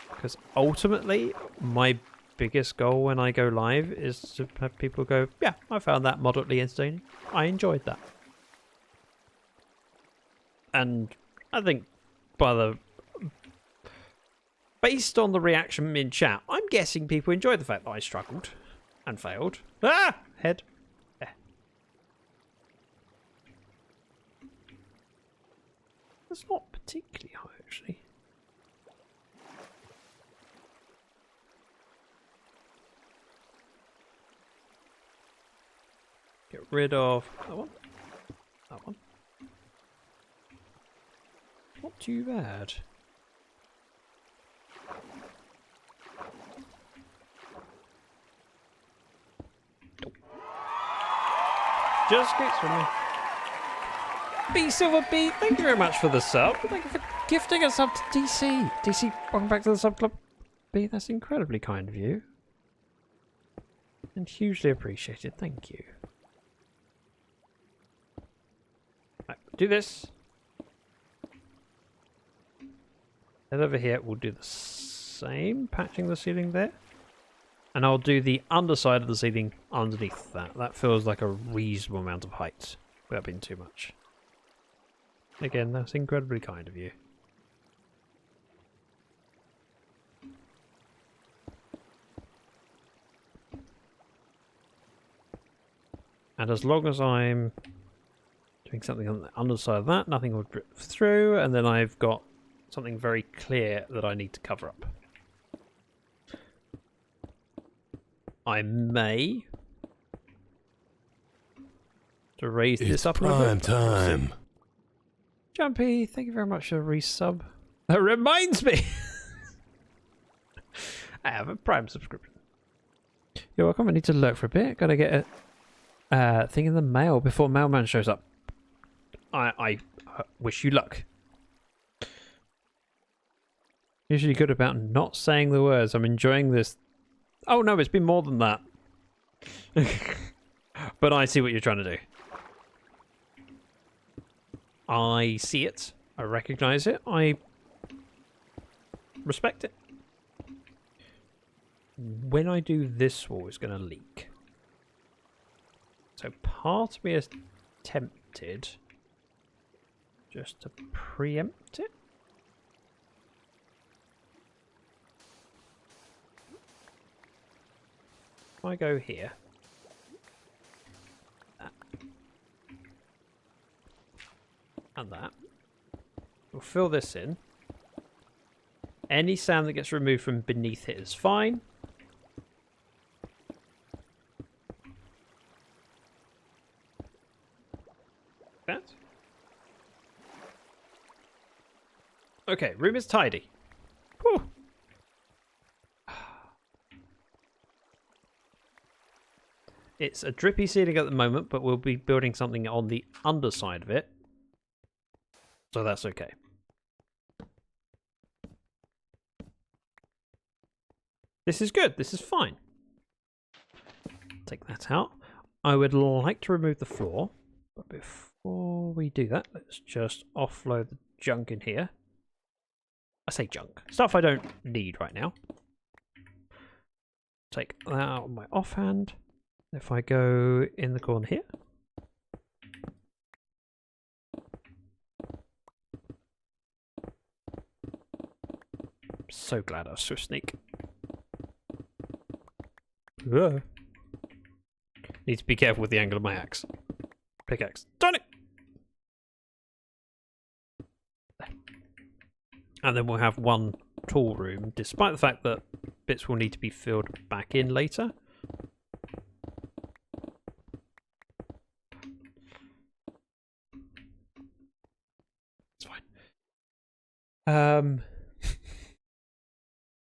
Because ultimately, my biggest goal when I go live is to have people go, yeah, I found that moderately entertaining. I enjoyed that. And I think based on the reaction in chat, I'm guessing people enjoyed the fact that I struggled and failed. Ah! Head. That's not particularly high, actually. Get rid of that one. That one. Not too bad. Just scoots from me. B Silver B, thank you very much for the sub. Thank you for gifting a sub to DC. DC, welcome back to the sub club. B, that's incredibly kind of you. And hugely appreciated. Thank you. Right, do this. Head over here. We'll do the same, patching the ceiling there. And I'll do the underside of the ceiling underneath that. That feels like a reasonable amount of height without being too much. Again, that's incredibly kind of you. And as long as I'm doing something on the underside of that, nothing will drip through, and then I've got something very clear that I need to cover up. I may to raise It's this up prime a little bit. time. Jumpy, thank you very much for the resub. That reminds me, I have a Prime subscription. You're welcome. I need to lurk for a bit. Gotta get a thing in the mail before mailman shows up. I wish you luck. Usually good about not saying the words. I'm enjoying this. Oh no, it's been more than that. But I see what you're trying to do. I see it. I recognize it. I respect it. When I do this wall, it's going to leak. So part of me is tempted just to preempt it. If I go here. That. And that. We'll fill this in. Any sand that gets removed from beneath it is fine. That. Okay, room is tidy. Whew. It's a drippy ceiling at the moment, but we'll be building something on the underside of it. So that's okay. This is good. This is fine. Take that out. I would like to remove the floor. But before we do that, let's just offload the junk in here. I say junk. Stuff I don't need right now. Take that out of my offhand. If I go in the corner here. I'm so glad I was Swift Sneak. Ugh. Need to be careful with the angle of my axe. Pickaxe. Done it! And then we'll have one tool room, despite the fact that bits will need to be filled back in later. It's fine.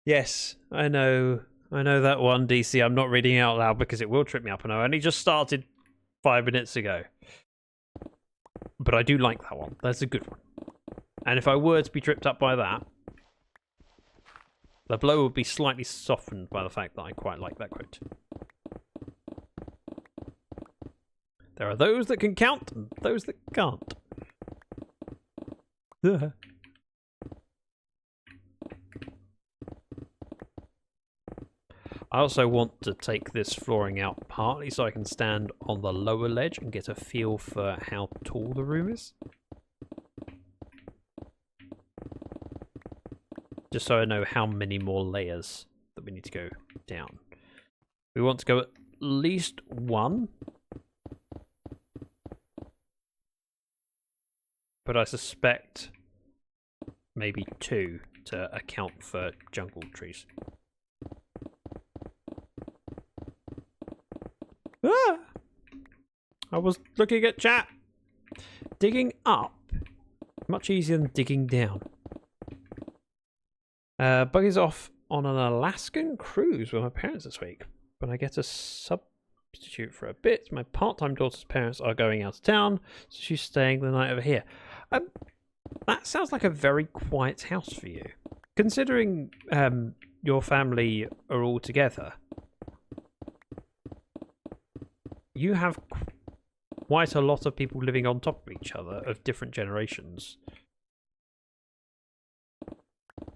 Yes, I know that one, DC. I'm not reading it out loud because it will trip me up, and I only just started 5 minutes ago. But I do like that one. That's a good one. And if I were to be tripped up by that, the blow would be slightly softened by the fact that I quite like that quote. There are those that can count and those that can't. I also want to take this flooring out partly so I can stand on the lower ledge and get a feel for how tall the room is. Just so I know how many more layers that we need to go down. We want to go at least one. But I suspect maybe two to account for jungle trees. Ah! I was looking at chat. Digging up. Much easier than digging down. Buggy's off on an Alaskan cruise with my parents this week. But I get a substitute for a bit. My part-time daughter's parents are going out of town, so she's staying the night over here. That sounds like a very quiet house for you. Considering your family are all together, you have quite a lot of people living on top of each other of different generations.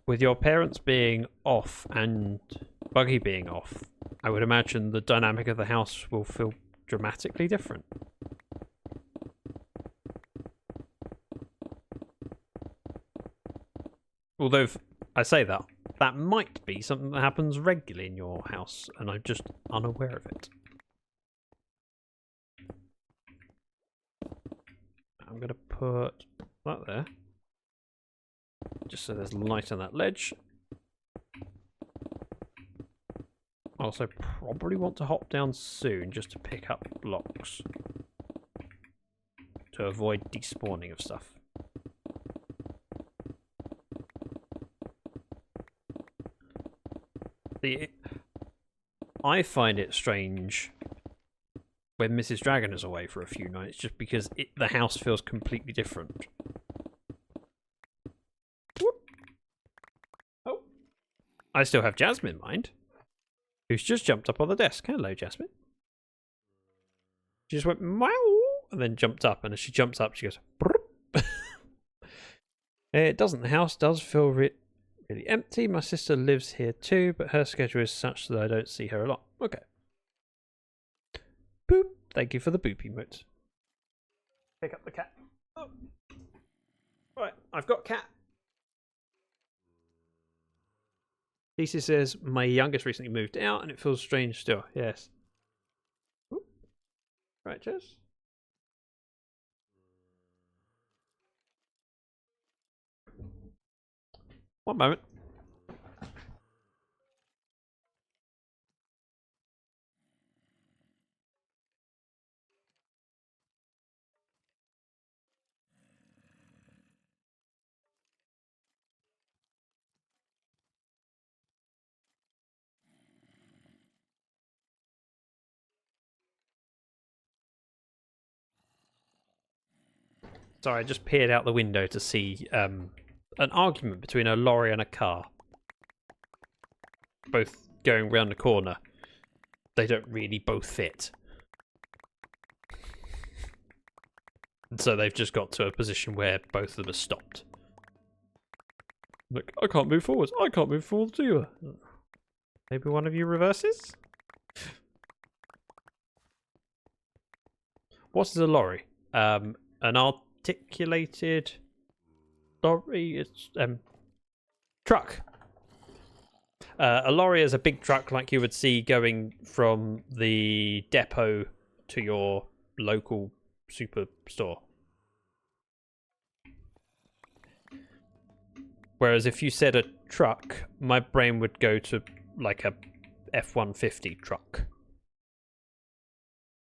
With your parents being off and Buggy being off, I would imagine the dynamic of the house will feel dramatically different. Although, I say that, that might be something that happens regularly in your house, and I'm just unaware of it. I'm going to put that there, just so there's light on that ledge. I also probably want to hop down soon just to pick up blocks to avoid despawning of stuff. I find it strange when Mrs. Dragon is away for a few nights just because the house feels completely different. Whoop. Oh. I still have Jasmine in mind, who's just jumped up on the desk. Hello, Jasmine. She just went meow and then jumped up, and as she jumps up, she goes brrr. It doesn't. The house does feel really empty. My sister lives here too, but her schedule is such that I don't see her a lot. Okay. Boop. Thank you for the boop emote. Pick up the cat. Oh. Right, I've got cat. Lisa says, my youngest recently moved out and it feels strange still. Yes. Ooh. Right, Jess. 1 moment. Sorry, I just peered out the window to see an argument between a lorry and a car. Both going round the corner. They don't really both fit. And so they've just got to a position where both of them are stopped. Look, I can't move forwards. I can't move forwards either. Maybe one of you reverses? What is a lorry? An articulated lorry? It's truck. A lorry is a big truck like you would see going from the depot to your local superstore. Whereas if you said a truck, my brain would go to like a F-150 truck.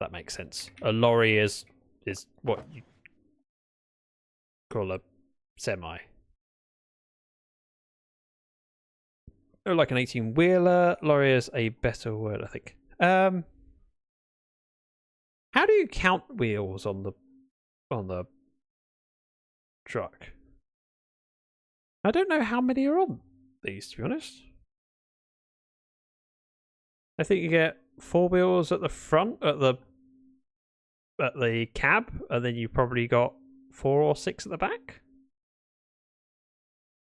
That makes sense. A lorry is what you call a semi. Oh, like an 18-wheeler. Lorry is a better word, I think. How do you count wheels on the truck? I don't know how many are on these, to be honest. I think you get 4 wheels at the front, at the cab, and then you probably got 4 or 6 at the back.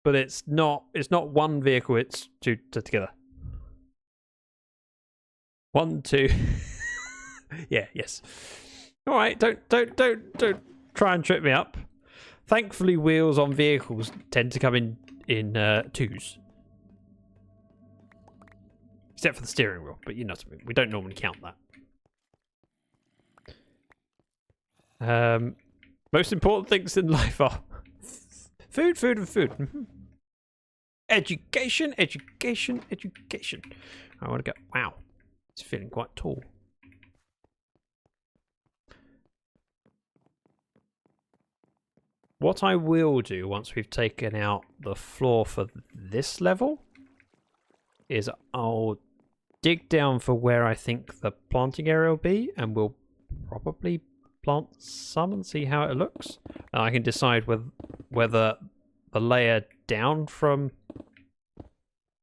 But it's not one vehicle, it's two together. 1, 2. Yeah, yes. All right, don't try and trip me up. Thankfully, wheels on vehicles tend to come in 2s. Except for the steering wheel, but you know what I mean. We don't normally count that. Most important things in life are food, food, and food. Education, education, education. I want to go. Wow, it's feeling quite tall. What I will do once we've taken out the floor for this level is I'll dig down for where I think the planting area will be, and we'll probably plant some and see how it looks. And I can decide whether the layer down from...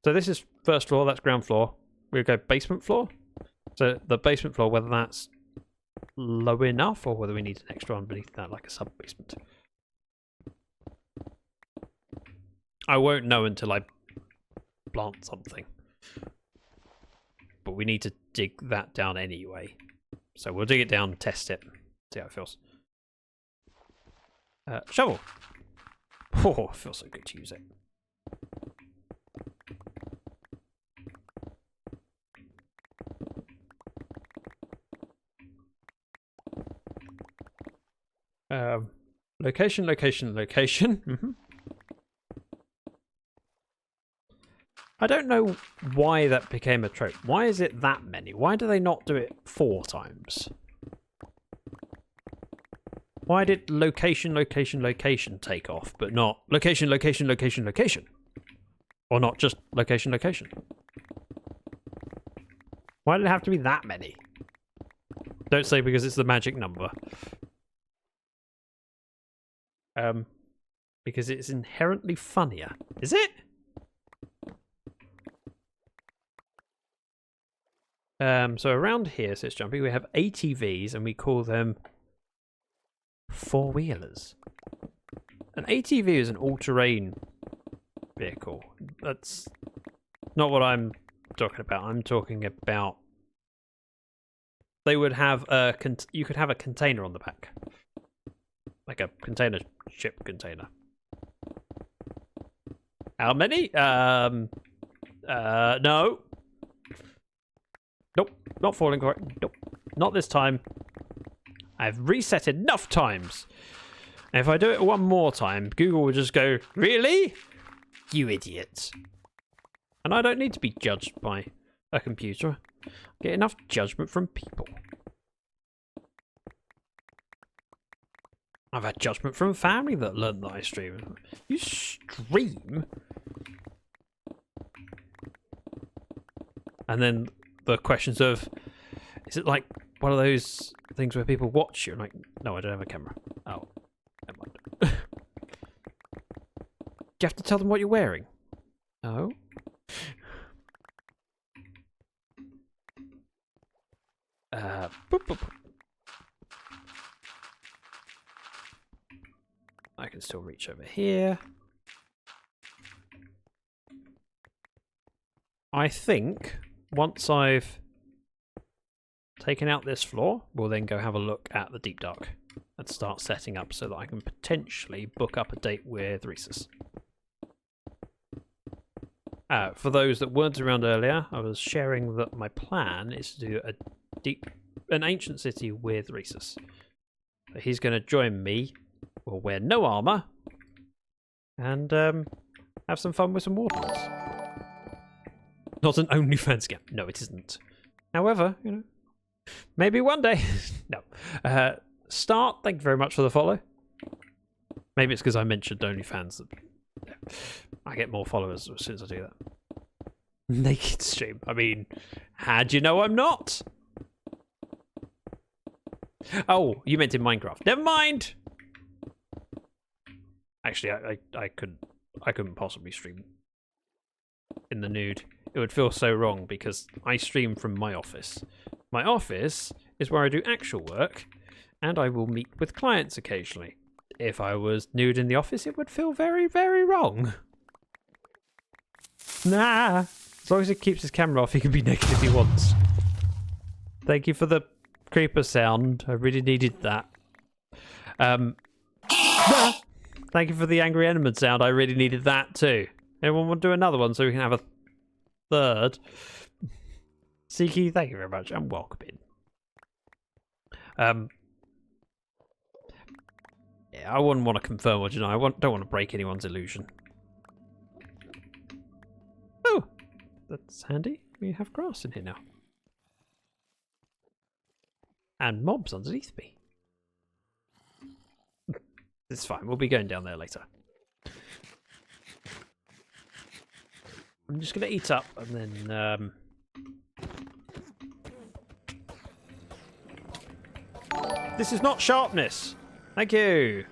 So this is first floor, that's ground floor. We'll go basement floor. So the basement floor, whether that's low enough or whether we need an extra one beneath that, like a sub-basement. I won't know until I plant something. But we need to dig that down anyway. So we'll dig it down and test it. See how it feels. Shovel. Oh, it feels so good to use it. Location. I don't know why that became a trope. Why is it that many? Why do they not do it 4 times? Why did location, location, location take off, but not location, location, location, location? Or not just location, location? Why did it have to be that many? Don't say because it's the magic number. Because it's inherently funnier. Is it? So around here, so it's jumpy, we have ATVs and we call them four-wheelers. An ATV is an all-terrain vehicle. That's not what I'm talking about. I'm talking about they would have a you could have a container on the back, like a container ship container. How many? No. Nope, not falling for it. Nope, not this time. I've reset enough times. And if I do it one more time, Google will just go, "Really? You idiots." And I don't need to be judged by a computer. I get enough judgment from people. I've had judgment from family that learned that I stream. You stream? And then the questions of, is it like one of those things where people watch you? I'm like, no, I don't have a camera. Oh, never mind. Do you have to tell them what you're wearing? Oh. Boop, boop. I can still reach over here. I think once I've taken out this floor, we'll then go have a look at the Deep Dark and start setting up so that I can potentially book up a date with Rhesus. For those that weren't around earlier, I was sharing that my plan is to do an ancient city with Rhesus. So he's going to join me, will wear no armour, and have some fun with some wardens. Not an OnlyFans scam. No, it isn't. However, you know, maybe one day. No. Start, thank you very much for the follow. Maybe it's because I mentioned OnlyFans that I get more followers as soon as I do that. Naked stream. I mean, how do you know I'm not? Oh, you meant in Minecraft. Never mind. Actually, I couldn't possibly stream in the nude. It would feel so wrong because I stream from my office. My office is where I do actual work, and I will meet with clients occasionally. If I was nude in the office, it would feel very, very wrong. Nah. As long as he keeps his camera off, he can be naked if he wants. Thank you for the creeper sound. I really needed that. Thank you for the angry enderman sound. I really needed that too. Anyone want to do another one so we can have a third? Siki, thank you very much, and welcome in. Yeah, I wouldn't want to confirm or deny. I don't want to break anyone's illusion. Oh, that's handy. We have grass in here now. And mobs underneath me. It's fine. We'll be going down there later. I'm just going to eat up and then... This is not sharpness. Thank you.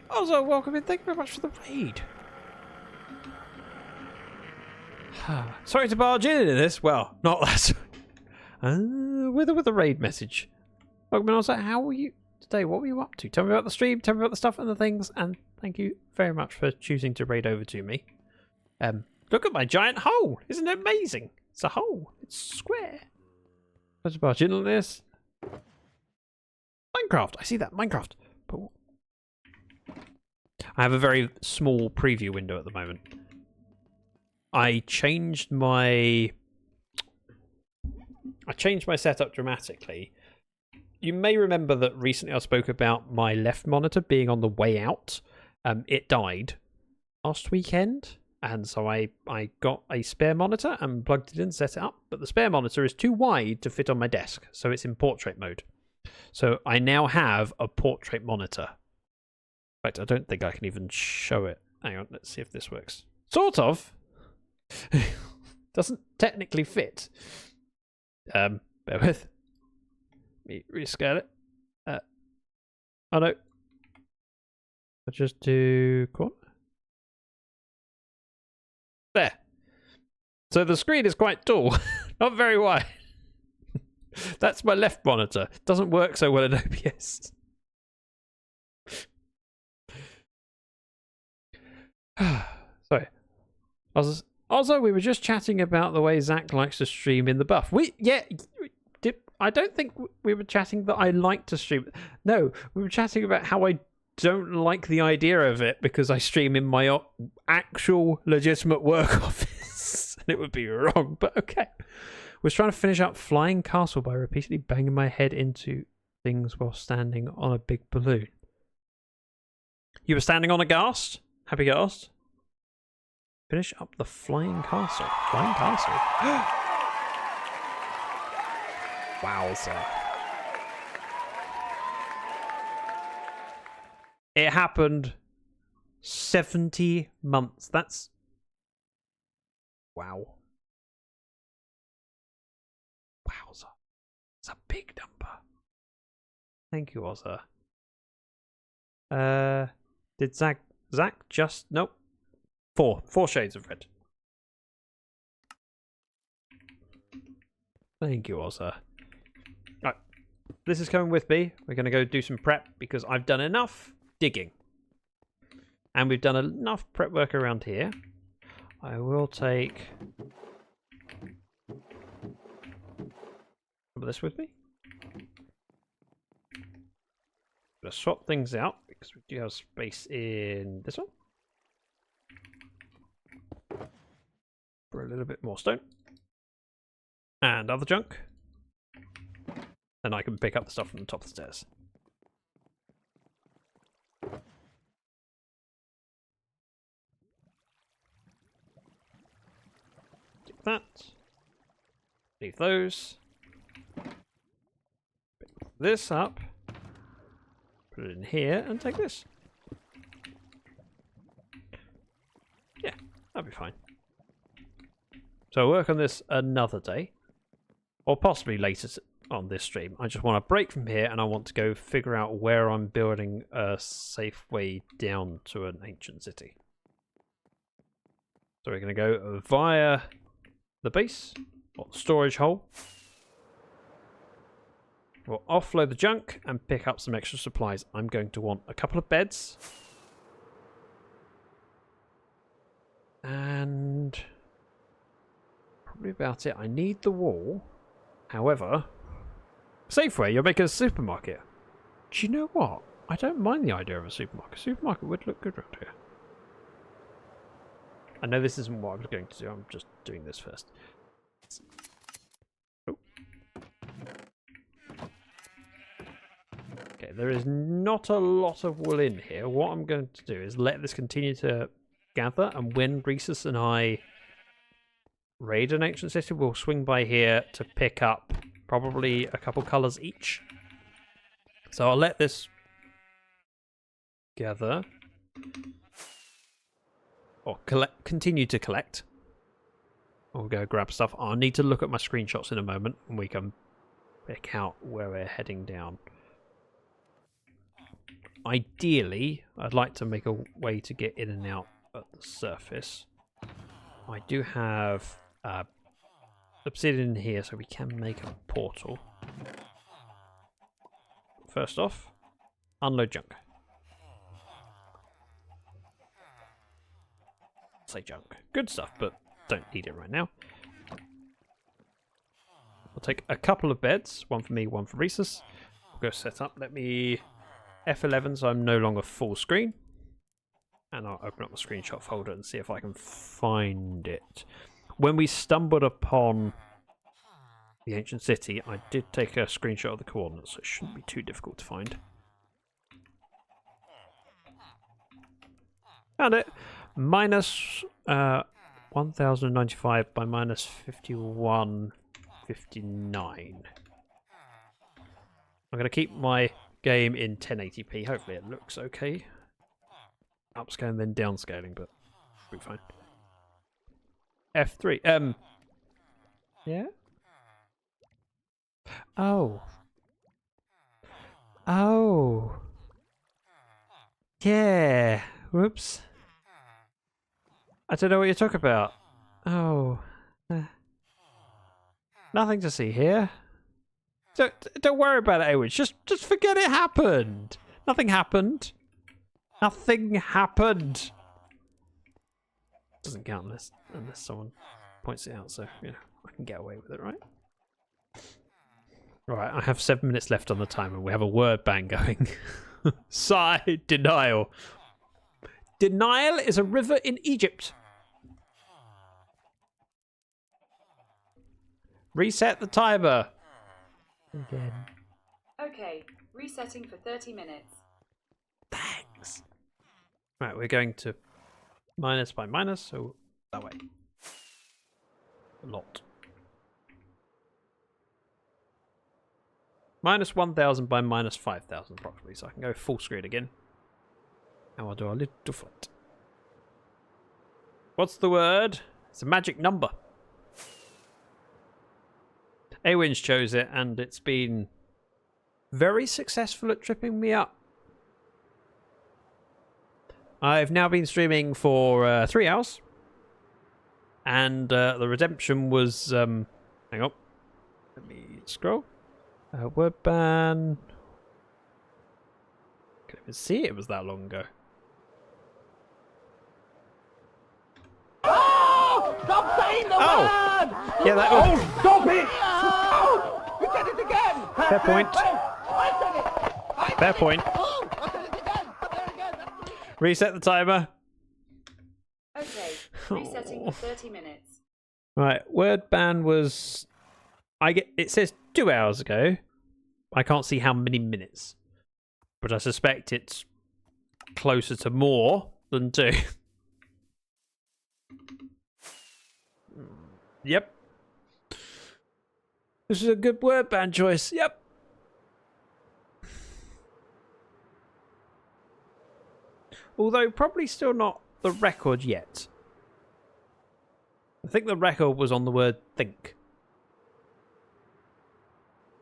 Also, welcome in. Thank you very much for the raid. Sorry to barge in this. Well, not that. With a raid message. Welcome in. Also, how were you today? What were you up to? Tell me about the stream. Tell me about the stuff and the things. And thank you very much for choosing to raid over to me. Look at my giant hole. Isn't it amazing? It's a hole. It's square. Let's barge in on this. Minecraft. I see that. Minecraft. But I have a very small preview window at the moment. I changed my setup dramatically. You may remember that recently I spoke about my left monitor being on the way out. It died last weekend. And so I got a spare monitor and plugged it in, set it up. But the spare monitor is too wide to fit on my desk, so it's in portrait mode. So I now have a portrait monitor. In fact, I don't think I can even show it. Hang on, let's see if this works. Sort of. Doesn't technically fit. Bear with. Let me rescale it. Oh no. I'll just do corner. There. So the screen is quite tall, not very wide. That's my left monitor. Doesn't work so well in OBS. Sorry. Also, we were just chatting about the way Zach likes to stream in the buff. I don't think we were chatting that I like to stream. No, we were chatting about how I don't like the idea of it because I stream in my actual legitimate work office. And it would be wrong, but okay. Was trying to finish up Flying Castle by repeatedly banging my head into things while standing on a big balloon. You were standing on a ghast? Happy ghast? Finish up the Flying Castle. Flying Castle? Wowza. It happened 70 months. That's... Wow. Wowza. It's a big number. Thank you, Ozza. Did Zach just... Nope. Four shades of red. Thank you, Ozza. Right. This is coming with me. We're going to go do some prep because I've done enough digging. And we've done enough prep work around here. I will take... this with me. I'm going to swap things out because we do have space in this one. For a little bit more stone. And other junk. And I can pick up the stuff from the top of the stairs. Take that. Leave those. Pick this up. Put it in here and take this. Yeah, that'll be fine. So I'll work on this another day. Or possibly later on this stream. I just want to break from here and I want to go figure out where I'm building a safe way down to an ancient city. So we're going to go via the base, or the storage hole. We'll offload the junk and pick up some extra supplies. I'm going to want a couple of beds. And... probably about it. I need the wall. However, Safeway, you're making a supermarket. Do you know what? I don't mind the idea of a supermarket. Supermarket would look good around here. I know this isn't what I was going to do. I'm just doing this first. Oh. Okay, there is not a lot of wool in here. What I'm going to do is let this continue to gather, and when Rhesus and I raid an ancient city, we'll swing by here to pick up probably a couple colours each. So I'll let this gather. Or continue to collect. I'll go grab stuff. I'll need to look at my screenshots in a moment and we can pick out where we're heading down. Ideally, I'd like to make a way to get in and out at the surface. I do have obsidian here, so we can make a portal. First off, unload junk. Say junk. Good stuff, but don't need it right now. I'll take a couple of beds, one for me, one for Rhesus. I'll go set up. Let me F11 so I'm no longer full screen. And I'll open up my screenshot folder and see if I can find it. When we stumbled upon the ancient city, I did take a screenshot of the coordinates, so it shouldn't be too difficult to find. Found it. Minus 1095 by minus 5159. I'm going to keep my game in 1080p. Hopefully it looks okay. Upscaling then downscaling, but it'll be fine. F3. Yeah? Oh. Oh. Yeah. Whoops. I don't know what you're talking about. Oh. Nothing to see here. Don't worry about it, Ayward. Just forget it happened. Nothing happened. Nothing happened. Doesn't count unless someone points it out, so you know I can get away with it, right? Right, I have 7 minutes left on the timer. We have a word ban going. Sigh, denial. Denial is a river in Egypt. Reset the timer. Again. Okay, resetting for 30 minutes. Thanks. Right, we're going to minus by minus, so that way. A lot. Minus 1000 by minus 5000 approximately, so I can go full screen again. Now I'll do a little flight. What's the word? It's a magic number. Awin's chose it, and it's been very successful at tripping me up. I've now been streaming for 3 hours, and the redemption was hang on, let me scroll. Word ban. Couldn't even see it was that long ago. Oh! Stop saying the word! Yeah, that. Oh, stop it! Oh! You said it again! Fair point. I said it! Fair point. Oh! I said it again! There again! Reset the timer. Okay, resetting for 30 minutes. Right, word ban was. It says 2 hours ago. I can't see how many minutes, but I suspect it's closer to more than 2. Yep. This is a good word ban choice. Yep. Although probably still not the record yet. I think the record was on the word think.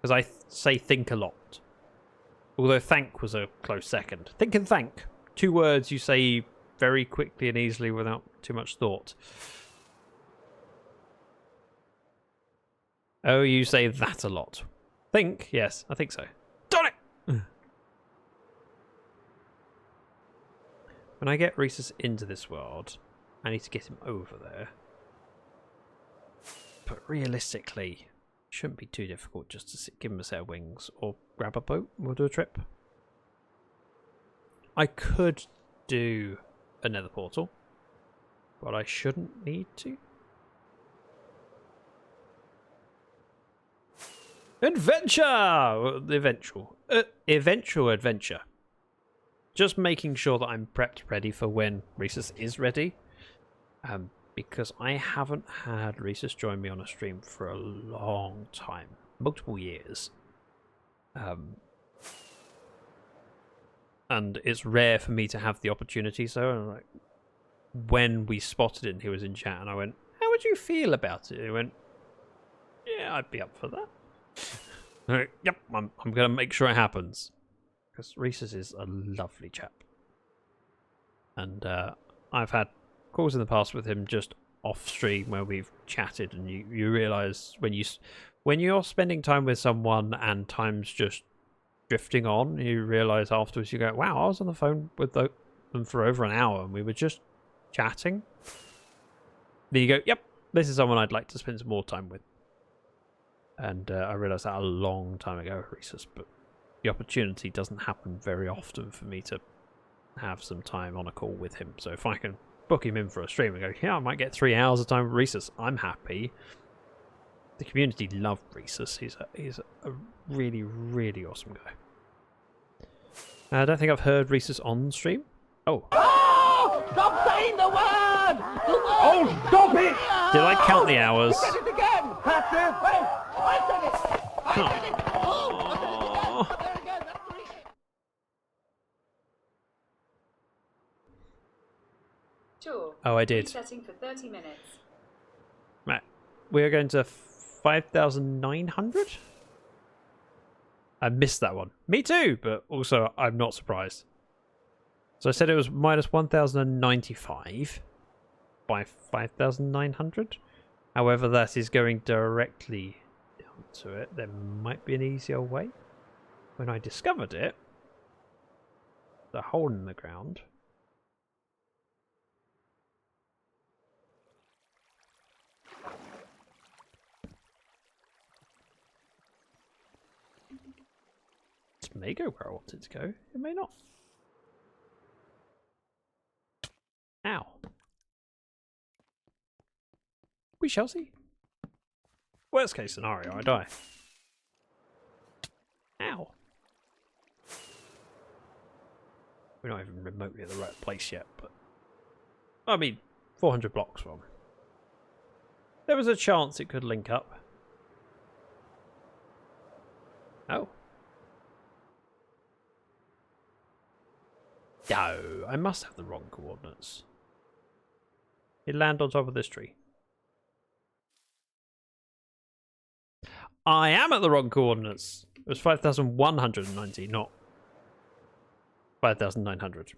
Because I say think a lot. Although thank was a close second. Think and thank. 2 words you say very quickly and easily without too much thought. Oh, you say that a lot. Think? Yes, I think so. Darn it! When I get Rhesus into this world, I need to get him over there. But realistically, it shouldn't be too difficult just to give him a set of wings or grab a boat and we'll do a trip. I could do a nether portal, but I shouldn't need to. Adventure! Eventual adventure. Just making sure that I'm prepped ready for when Rhesus is ready. Because I haven't had Rhesus join me on a stream for a long time. Multiple years. And it's rare for me to have the opportunity, so like, when we spotted it and he was in chat and I went, how would you feel about it? He went, yeah, I'd be up for that. Yep, I'm going to make sure it happens. Because Rhesus is a lovely chap. And I've had calls in the past with him just off stream where we've chatted and you realise when you're spending time with someone and time's just drifting on, you realise afterwards, you go, wow, I was on the phone with them for over an hour and we were just chatting. Then you go, yep, this is someone I'd like to spend some more time with. And I realised that a long time ago, Rhesus, but the opportunity doesn't happen very often for me to have some time on a call with him. So if I can book him in for a stream and go, yeah, I might get 3 hours of time with Rhesus, I'm happy. The community love Rhesus. He's a really, really awesome guy. I don't think I've heard Rhesus on stream. Oh. Oh! Stop saying the word! Oh, stop it! Did I count the hours? You said it again! Passive! Hey, I said it! I said it! Oh, I said it again! I said it again! That's three. Sure. Oh, I did. Resetting for 30 minutes. Right. We're going to 5,900? I missed that one. Me too, but also I'm not surprised. So I said it was minus 1,095 by 5,900. However, that is going directly down to it. There might be an easier way. When I discovered it, the hole in the ground. This may go where I want it to go. It may not. Ow. We shall see. Worst case scenario, I die. Ow. We're not even remotely at the right place yet, but... I mean, 400 blocks from. There was a chance it could link up. Oh. No, I must have the wrong coordinates. It land on top of this tree. I am at the wrong coordinates. It was 5,190, not 5,900.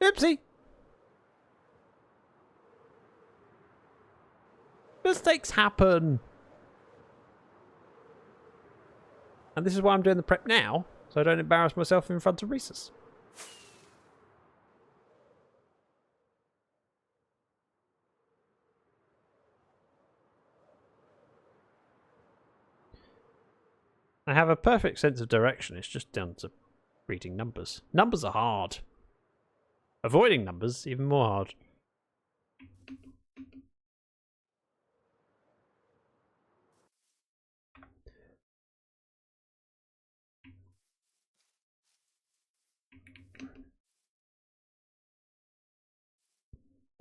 Oopsie. Mistakes happen. And this is why I'm doing the prep now, so I don't embarrass myself in front of Rhesus. I have a perfect sense of direction. It's just down to reading numbers. Numbers are hard. Avoiding numbers, even more hard.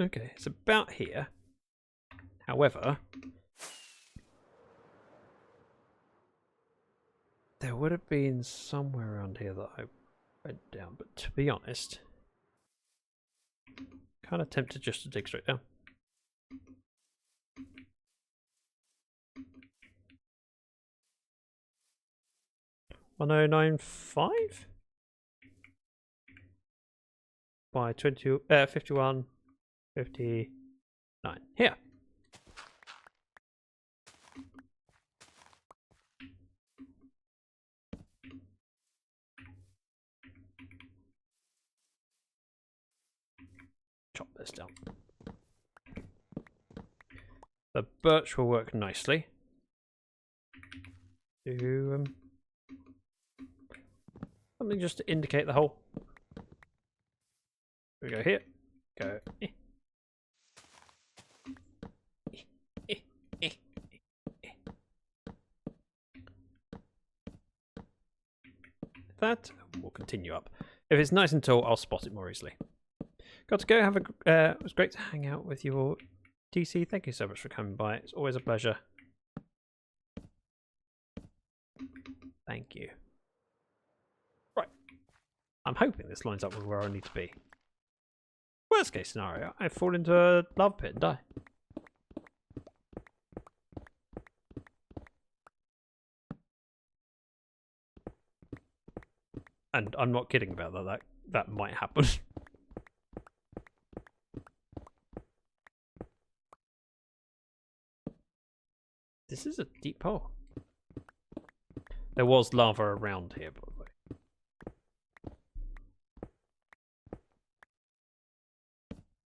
Okay, it's about here. However, there would have been somewhere around here that I went down, but to be honest, kind of tempted just to dig straight down. $1095 by 51, 59. Here. Chop this down. The birch will work nicely. Do something just to indicate the hole. We go here. Go. That will continue up. If it's nice and tall, I'll spot it more easily. Got to go. Have a. It was great to hang out with you all. DC, thank you so much for coming by. It's always a pleasure. Thank you. Right. I'm hoping this lines up with where I need to be. Worst case scenario, I fall into a lava pit and die. And I'm not kidding about that. That might happen. This is a deep hole. There was lava around here, by the way.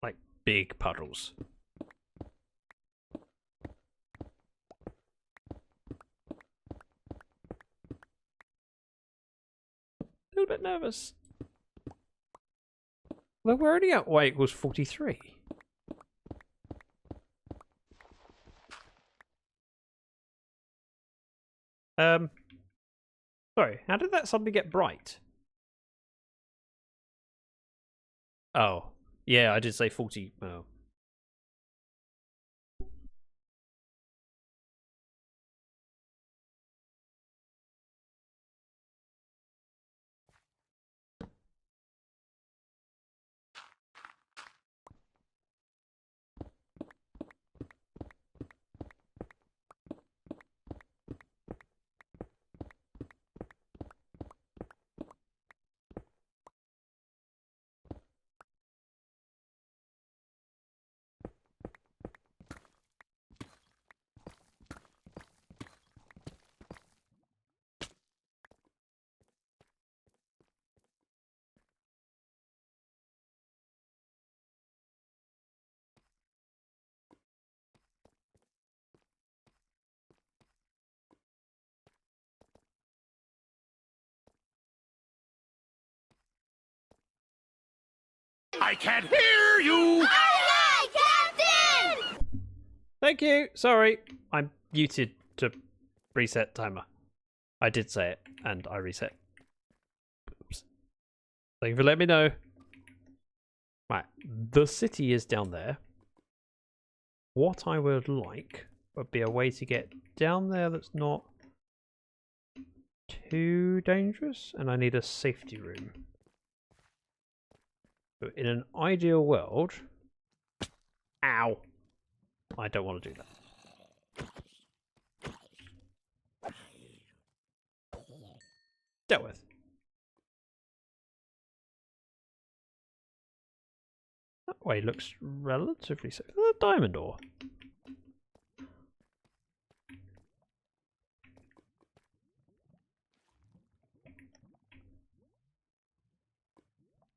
Like big puddles. A little bit nervous. Well, we're already at y equals 43. Sorry, how did that suddenly get bright? Oh, Yeah, I did say 40. Oh. I can't hear you! Aye, aye, Captain! Thank you. Sorry, I'm muted to reset timer. I did say it, and I reset. Oops. Thank you for letting me know. Right, the city is down there. What I would like would be a way to get down there that's not too dangerous, and I need a safety room. But in an ideal world... Ow! I don't want to do that. Dealt with. That way looks relatively safe. A diamond ore.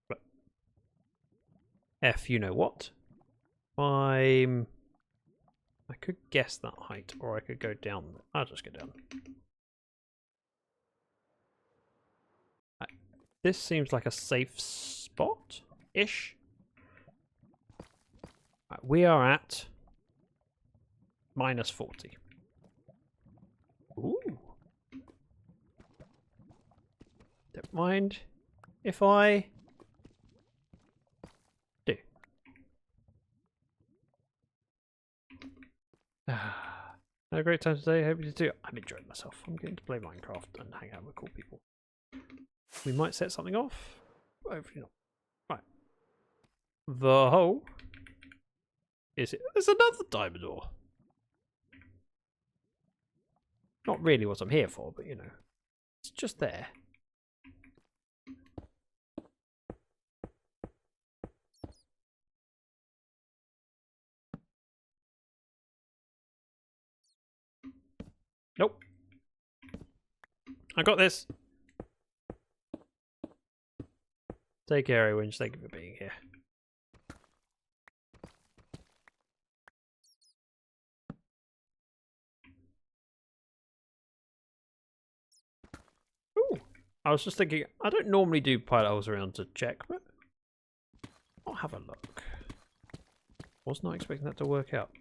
But F, you know what? I could guess that height, or I could go down. I'll just go down. Right. This seems like a safe spot-ish. Right, we are at -40. Ooh. Don't mind if I do. Had a great time today. Hope you do. I'm enjoying myself. I'm getting to play Minecraft and hang out with cool people. We might set something off. Hopefully not. Right. The hole. Is it? There's another diamond ore. Not really what I'm here for, but you know, it's just there. Nope. I got this. Take care, Owens. Thank you for being here. Ooh. I was just thinking, I don't normally do pilot holes around to check, but I'll have a look. Was not expecting that to work out.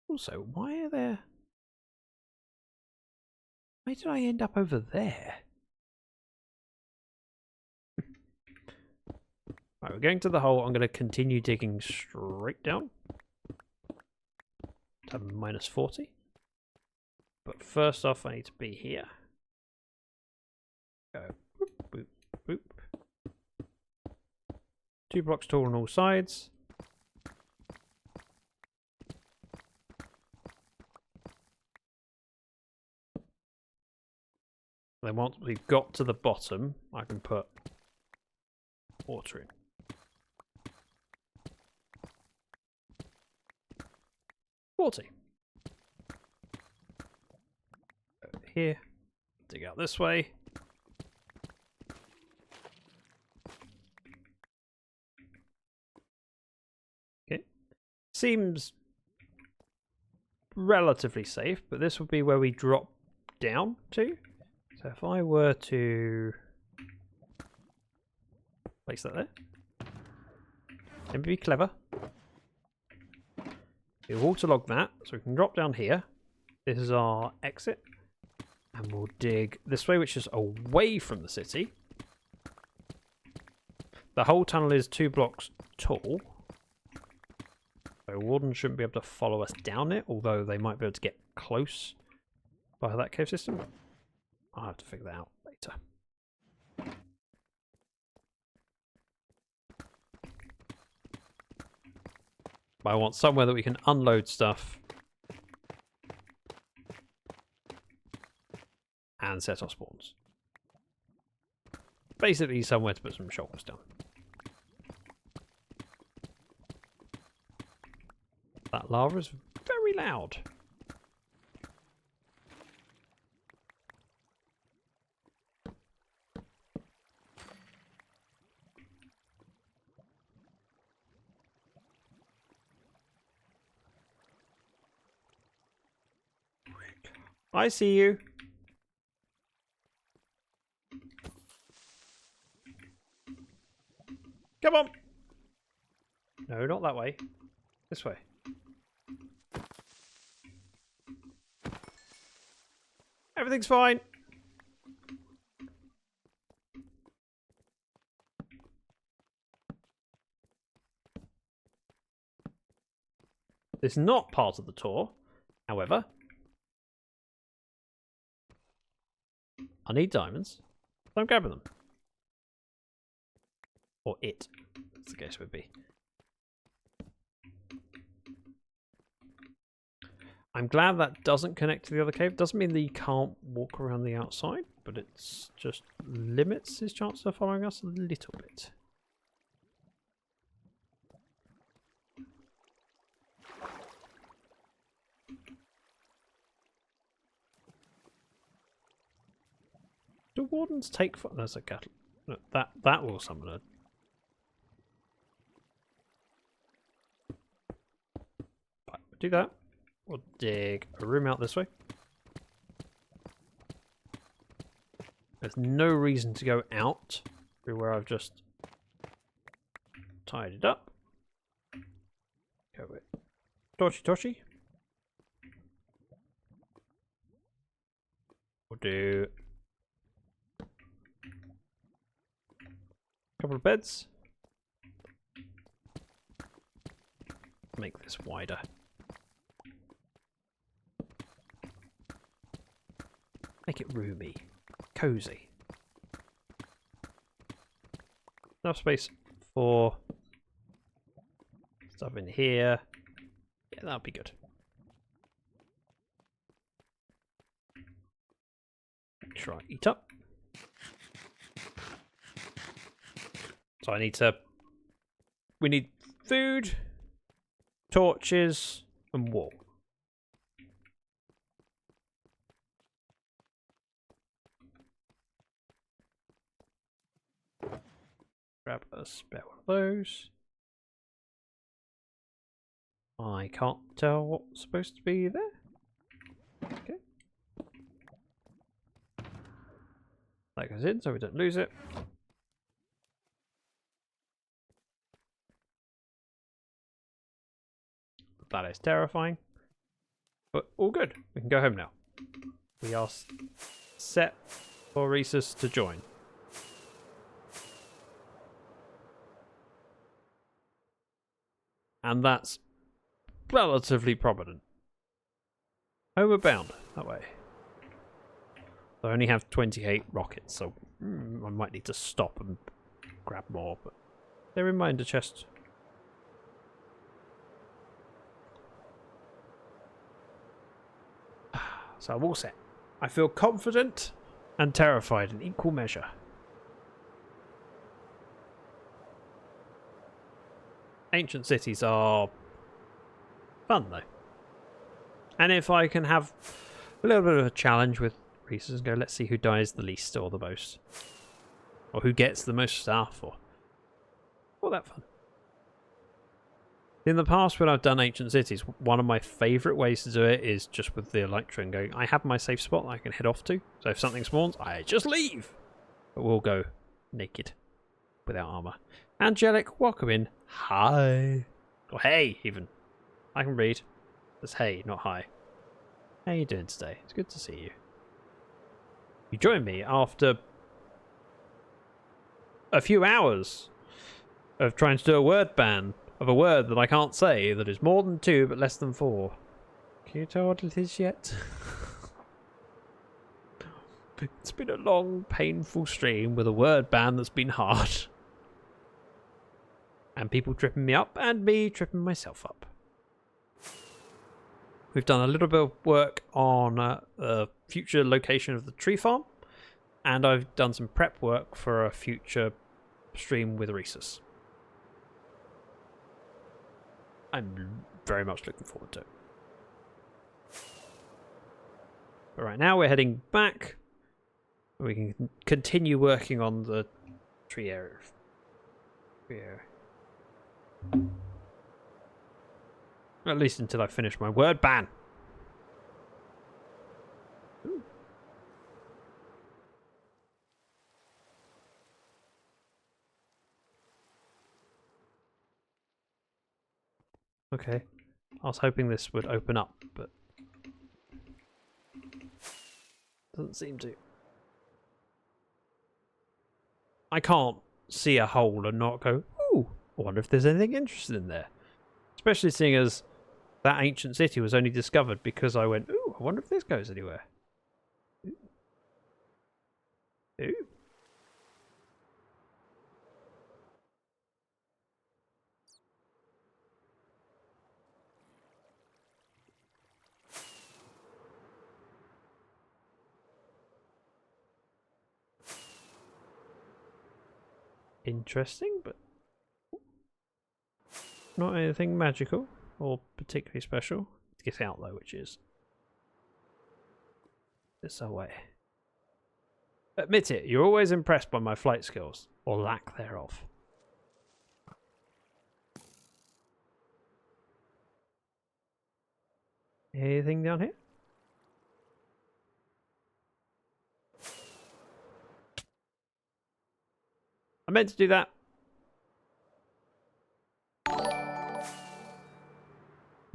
Also, why are there... Why did I end up over there? Right, we're going to the hole. I'm going to continue digging straight down to -40. But first off, I need to be here. Go boop, boop, boop. 2 blocks tall on all sides. Then once we've got to the bottom, I can put water in. Over here. Dig out this way. Okay. Seems relatively safe, but this would be where we drop down to. So if I were to place that there, and be clever, we'll waterlog that so we can drop down here. This is our exit, and we'll dig this way, which is away from the city. The whole tunnel is 2 blocks tall. So Warden shouldn't be able to follow us down it, although they might be able to get close via that cave system. I'll have to figure that out later. But I want somewhere that we can unload stuff and set our spawns. Basically somewhere to put some shulkers down. That lava is very loud. I see you. Come on. No, not that way. This way. Everything's fine. This is not part of the tour, however. I need diamonds, so I'm grabbing them. Or it, as the case would be. I'm glad that doesn't connect to the other cave. Doesn't mean that he can't walk around the outside, but it's just limits his chance of following us a little bit. Do wardens take fire? There's a cattle. No, that will summon a. Right, do that. We'll dig a room out this way. There's no reason to go out through where I've just tied it up. Go with Toshi. We'll do a couple of beds. Make this wider. Make it roomy, cozy. Enough space for stuff in here. Yeah, that'll be good. Make sure I eat up. So I need to. We need food, torches, and wool. Grab a spare one of those. I can't tell what's supposed to be there. Okay. That goes in so we don't lose it. That is terrifying. But all good. We can go home now. We are set for Rhesus to join. And that's relatively prominent. Homeward bound, that way. I only have 28 rockets, so I might need to stop and grab more, but they're in my ender chest. So I'm all set. I feel confident and terrified in equal measure. Ancient cities are fun though. And if I can have a little bit of a challenge with Rhesus and go, let's see who dies the least or the most. Or who gets the most stuff, or all that fun. In the past when I've done ancient cities, one of my favourite ways to do it is just with the Elytra and going, I have my safe spot that I can head off to. So if something spawns, I just leave. But we'll go naked, without armour. Angelic, welcome in. Hi. Or hey, even. I can read. It's hey, not hi. How you doing today? It's good to see you. You joined me after a few hours of trying to do a word ban of a word that I can't say that is more than 2 but less than 4. Can you tell what it is yet? It's been a long, painful stream with a word ban that's been hard. And people tripping me up, and me tripping myself up. We've done a little bit of work on a future location of the tree farm. And I've done some prep work for a future stream with Rhesus. I'm very much looking forward to it. But right now we're heading back. We can continue working on the tree area. At least until I finish my word ban. Ooh. Okay. I was hoping this would open up, but doesn't seem to. I can't see a hole and not go, ooh, I wonder if there's anything interesting in there. Especially seeing as that ancient city was only discovered because I went, ooh, I wonder if this goes anywhere. Ooh. Interesting, but not anything magical or particularly special. Let's get out though, which is this away. Admit it, you're always impressed by my flight skills, or lack thereof. Anything down here? I meant to do that.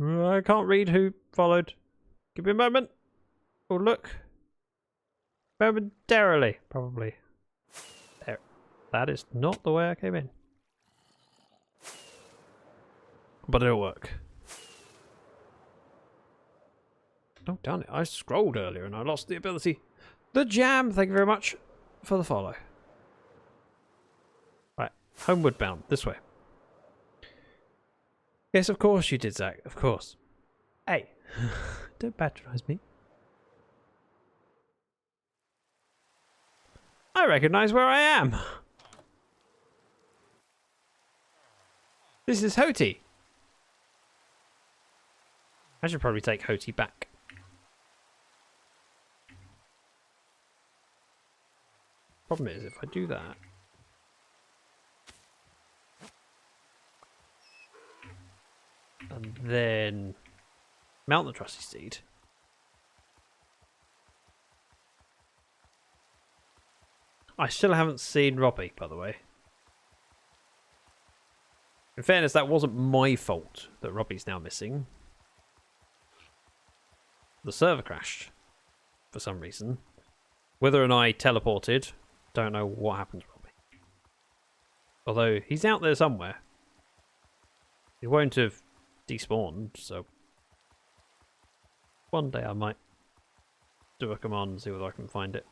I can't read who followed. Give me a moment. Oh, look. Momentarily, probably. There. That is not the way I came in. But it'll work. Oh, darn it. I scrolled earlier and I lost the ability. The jam, thank you very much for the follow. Right, homeward bound, this way. Yes, of course you did, Zach. Of course. Hey, don't patronize me. I recognize where I am. This is Hoti. I should probably take Hoti back. Problem is, if I do that, and then mount the trusty steed, I still haven't seen Robbie, by the way. In fairness, that wasn't my fault that Robbie's now missing. The server crashed for some reason. Whether or not I teleported, don't know what happened to Robbie. Although he's out there somewhere. He won't have despawned, so one day I might do a command and see whether I can find it.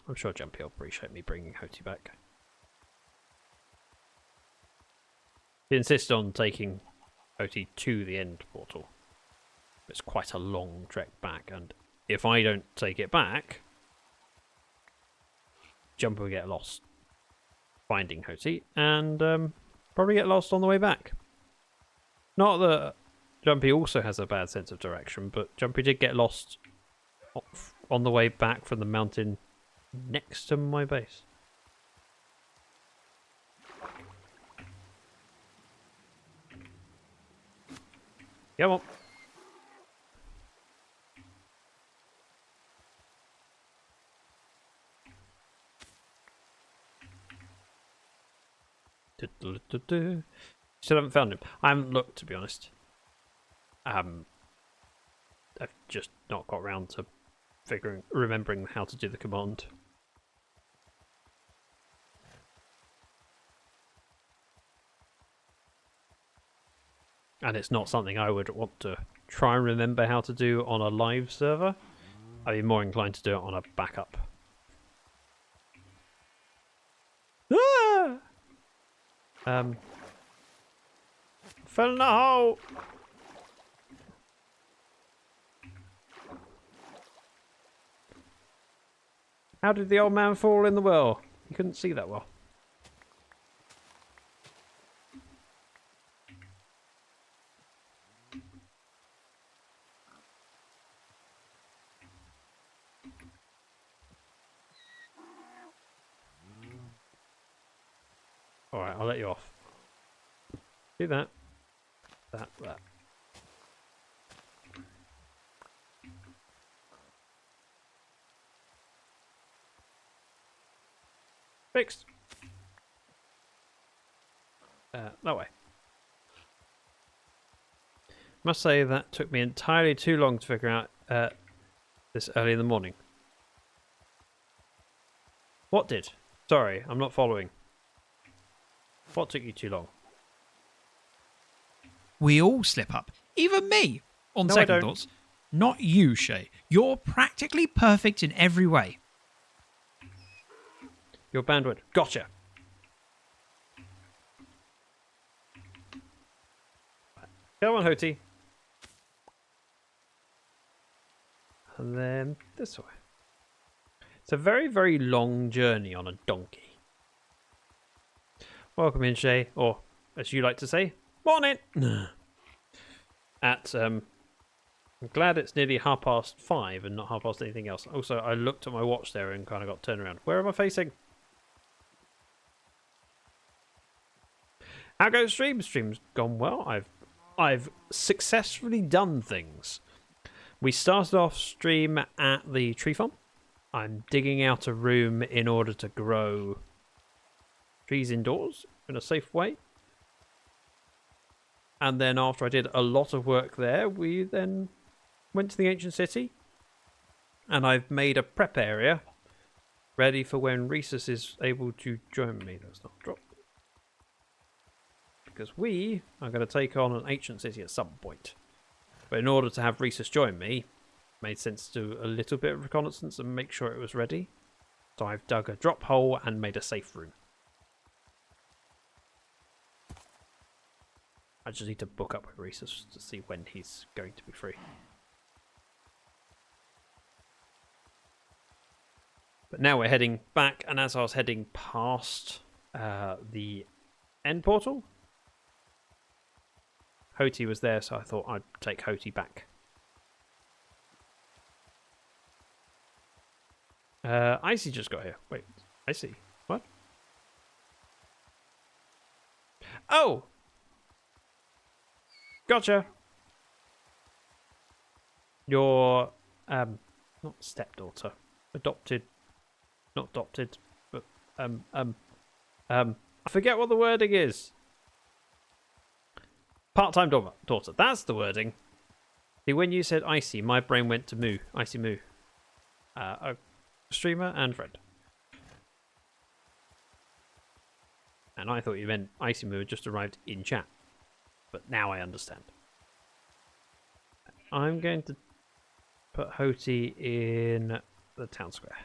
I'm sure Jumpy will appreciate me bringing Hoti back. He insisted on taking Hoti to the end portal. It's quite a long trek back, and if I don't take it back, Jumpy will get lost finding Hoti, and probably get lost on the way back. Not that Jumpy also has a bad sense of direction, but Jumpy did get lost on the way back from the mountain next to my base. Come on. Still haven't found him. I haven't looked, to be honest. I've just not got around to remembering how to do the command. And it's not something I would want to try and remember how to do on a live server. I'd be more inclined to do it on a backup. Ah! Fell in the hole! How did the old man fall in the well? You couldn't see that well. Alright, I'll let you off. Do that. That. Fixed. That way. Must say that took me entirely too long to figure out this early in the morning. What did? Sorry, I'm not following. What took you too long? We all slip up. Even me. On No, I second don't. thoughts. Not you, Shay. You're practically perfect in every way. Your bandwidth. Gotcha. Come on, Hoti. And then this way. It's a very, very long journey on a donkey. Welcome in, Shay, or as you like to say, morning. I'm glad it's nearly 5:30 and not 5:30 anything else. Also, I looked at my watch there and kind of got turned around. Where am I facing? How goes stream? Stream's gone well. I've successfully done things. We started off stream at the tree farm. I'm digging out a room in order to grow trees indoors in a safe way. And then after I did a lot of work there, we then went to the ancient city. And I've made a prep area ready for when Rhesus is able to join me. That's not drop. Because we are going to take on an ancient city at some point. But in order to have Rhesus join me, it made sense to do a little bit of reconnaissance and make sure it was ready. So I've dug a drop hole and made a safe room. I just need to book up with Rhesus to see when he's going to be free. But now we're heading back, and as I was heading past the end portal, Hoti was there, so I thought I'd take Hoti back. Icy just got here. Wait, Icy? What? Oh! Gotcha! Your, not stepdaughter. Adopted. Not adopted, but, I forget what the wording is. Part-time daughter. That's the wording. See, when you said Icy, my brain went to Moo. Icy Moo. A streamer and friend. And I thought you meant Icy Moo had just arrived in chat. But now I understand. I'm going to put Hoti in the town square.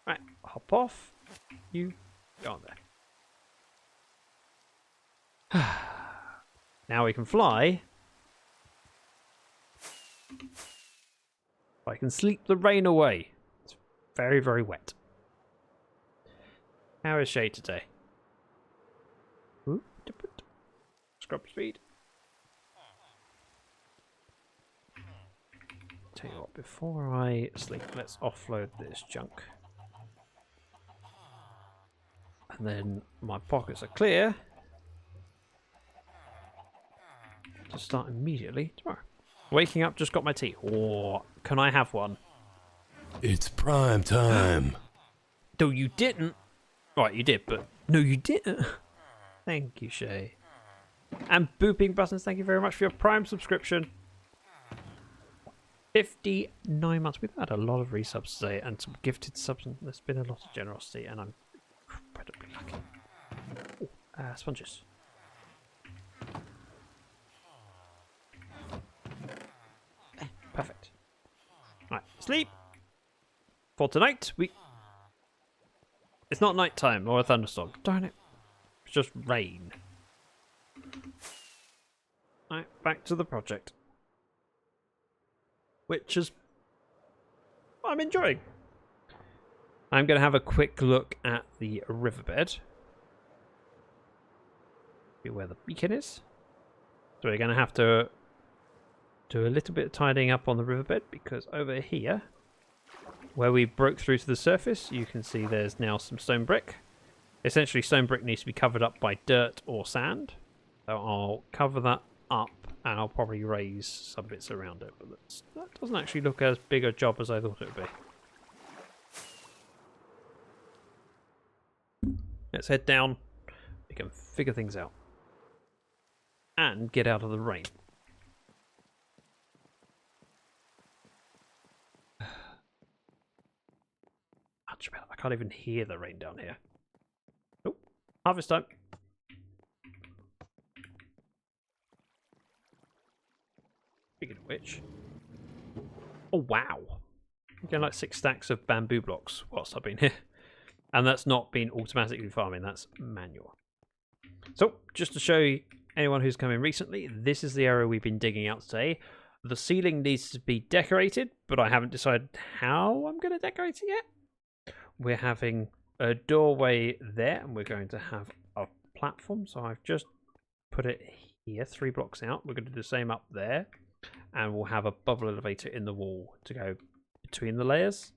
Right, hop off. You go on there. Now we can fly. I can sleep the rain away. It's very, very wet. How is Shay today? Ooh, scrub speed. Tell you what, before I sleep, let's offload this junk. And then my pockets are clear to start immediately tomorrow. Waking up, just got my tea. Or can I have one? It's prime time. No, you didn't. Right, you did, but no, you didn't. Thank you, Shay. And Booping Buttons, thank you very much for your Prime subscription. 59 months. We've had a lot of resubs today and some gifted subs. And there's been a lot of generosity, and I'm incredibly lucky. Ooh, sponges. Perfect. Right, sleep. For tonight, it's not night time or a thunderstorm. Darn it. It's just rain. Right, back to the project. Which is I'm enjoying. I'm going to have a quick look at the riverbed. See where the beacon is. So we're going to have to do a little bit of tidying up on the riverbed, because over here, where we broke through to the surface, you can see there's now some stone brick. Essentially, stone brick needs to be covered up by dirt or sand. So I'll cover that up, and I'll probably raise some bits around it. But that doesn't actually look as big a job as I thought it would be. Let's head down. We can figure things out. And get out of the rain. Much better. I can't even hear the rain down here. Oh, harvest time. Speaking of which, oh wow, I'm getting like 6 stacks of bamboo blocks whilst I've been here, and that's not been automatically farming, that's manual. So just to show you, anyone who's come in recently, this is the area we've been digging out today. The ceiling needs to be decorated, but I haven't decided how I'm going to decorate it yet. We're having a doorway there, and we're going to have a platform, so I've just put it here 3 blocks out. We're going to do the same up there. And we'll have a bubble elevator in the wall to go between the layers.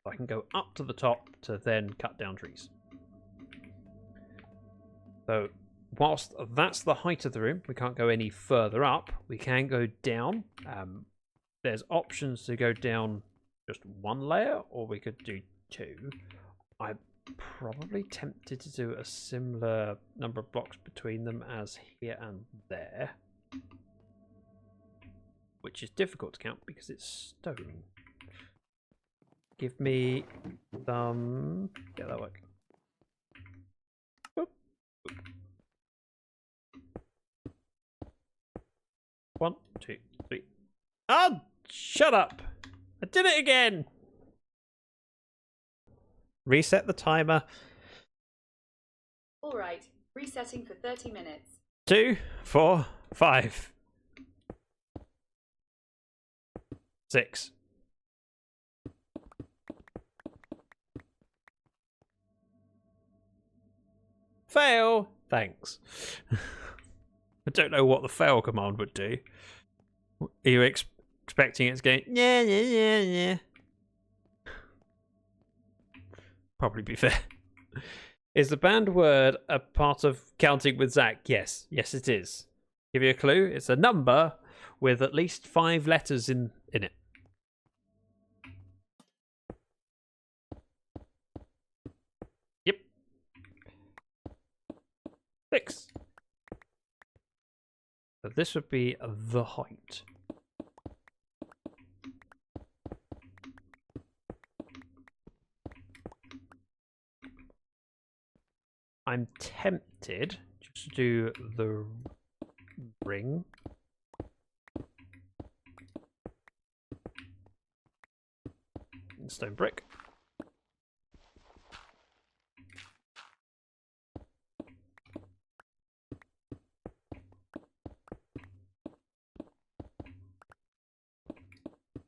I can go up to the top to then cut down trees. So whilst that's the height of the room, we can't go any further up. We can go down. There's options to go down just 1 layer, or we could do 2. I'm probably tempted to do a similar number of blocks between them as here and there. Which is difficult to count because it's stone. Give me some... Yeah, that'll work. Boop. Boop. 1, 2, 3. Oh, shut up! I did it again! Reset the timer. Alright, resetting for 30 minutes. 2, 4, 5. 6. Fail. Thanks. I don't know what the fail command would do. Are you expecting it's going? Yeah. Probably be fair. Is the banned word a part of counting with Zach? Yes. Yes, it is. Give you a clue. It's a number with at least 5 letters in it. Yep. 6. So this would be the height. I'm tempted just to do the ring. Stone brick.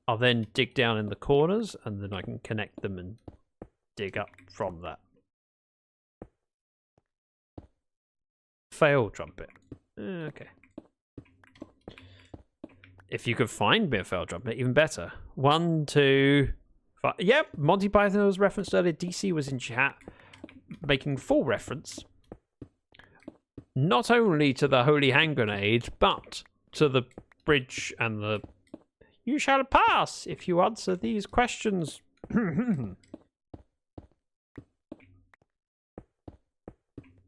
I'll then dig down in the corners, and then I can connect them and dig up from that. Fail trumpet. Okay. If you could find me a fail trumpet, even better. 1, 2, 5. Yep, Monty Python was referenced earlier. DC was in chat making full reference not only to the holy hand grenade, but to the bridge and the "You shall pass if you answer these questions."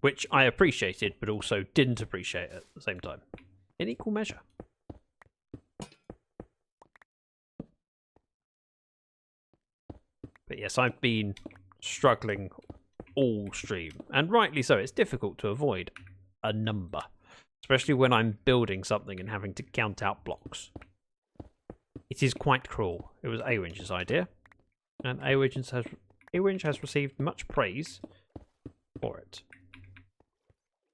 which I appreciated, but also didn't appreciate at the same time, in equal measure. But yes, I've been struggling all stream, and rightly so. It's difficult to avoid a number, especially when I'm building something and having to count out blocks. It is quite cruel. It was Awinch's idea, and Awinch has received much praise for it.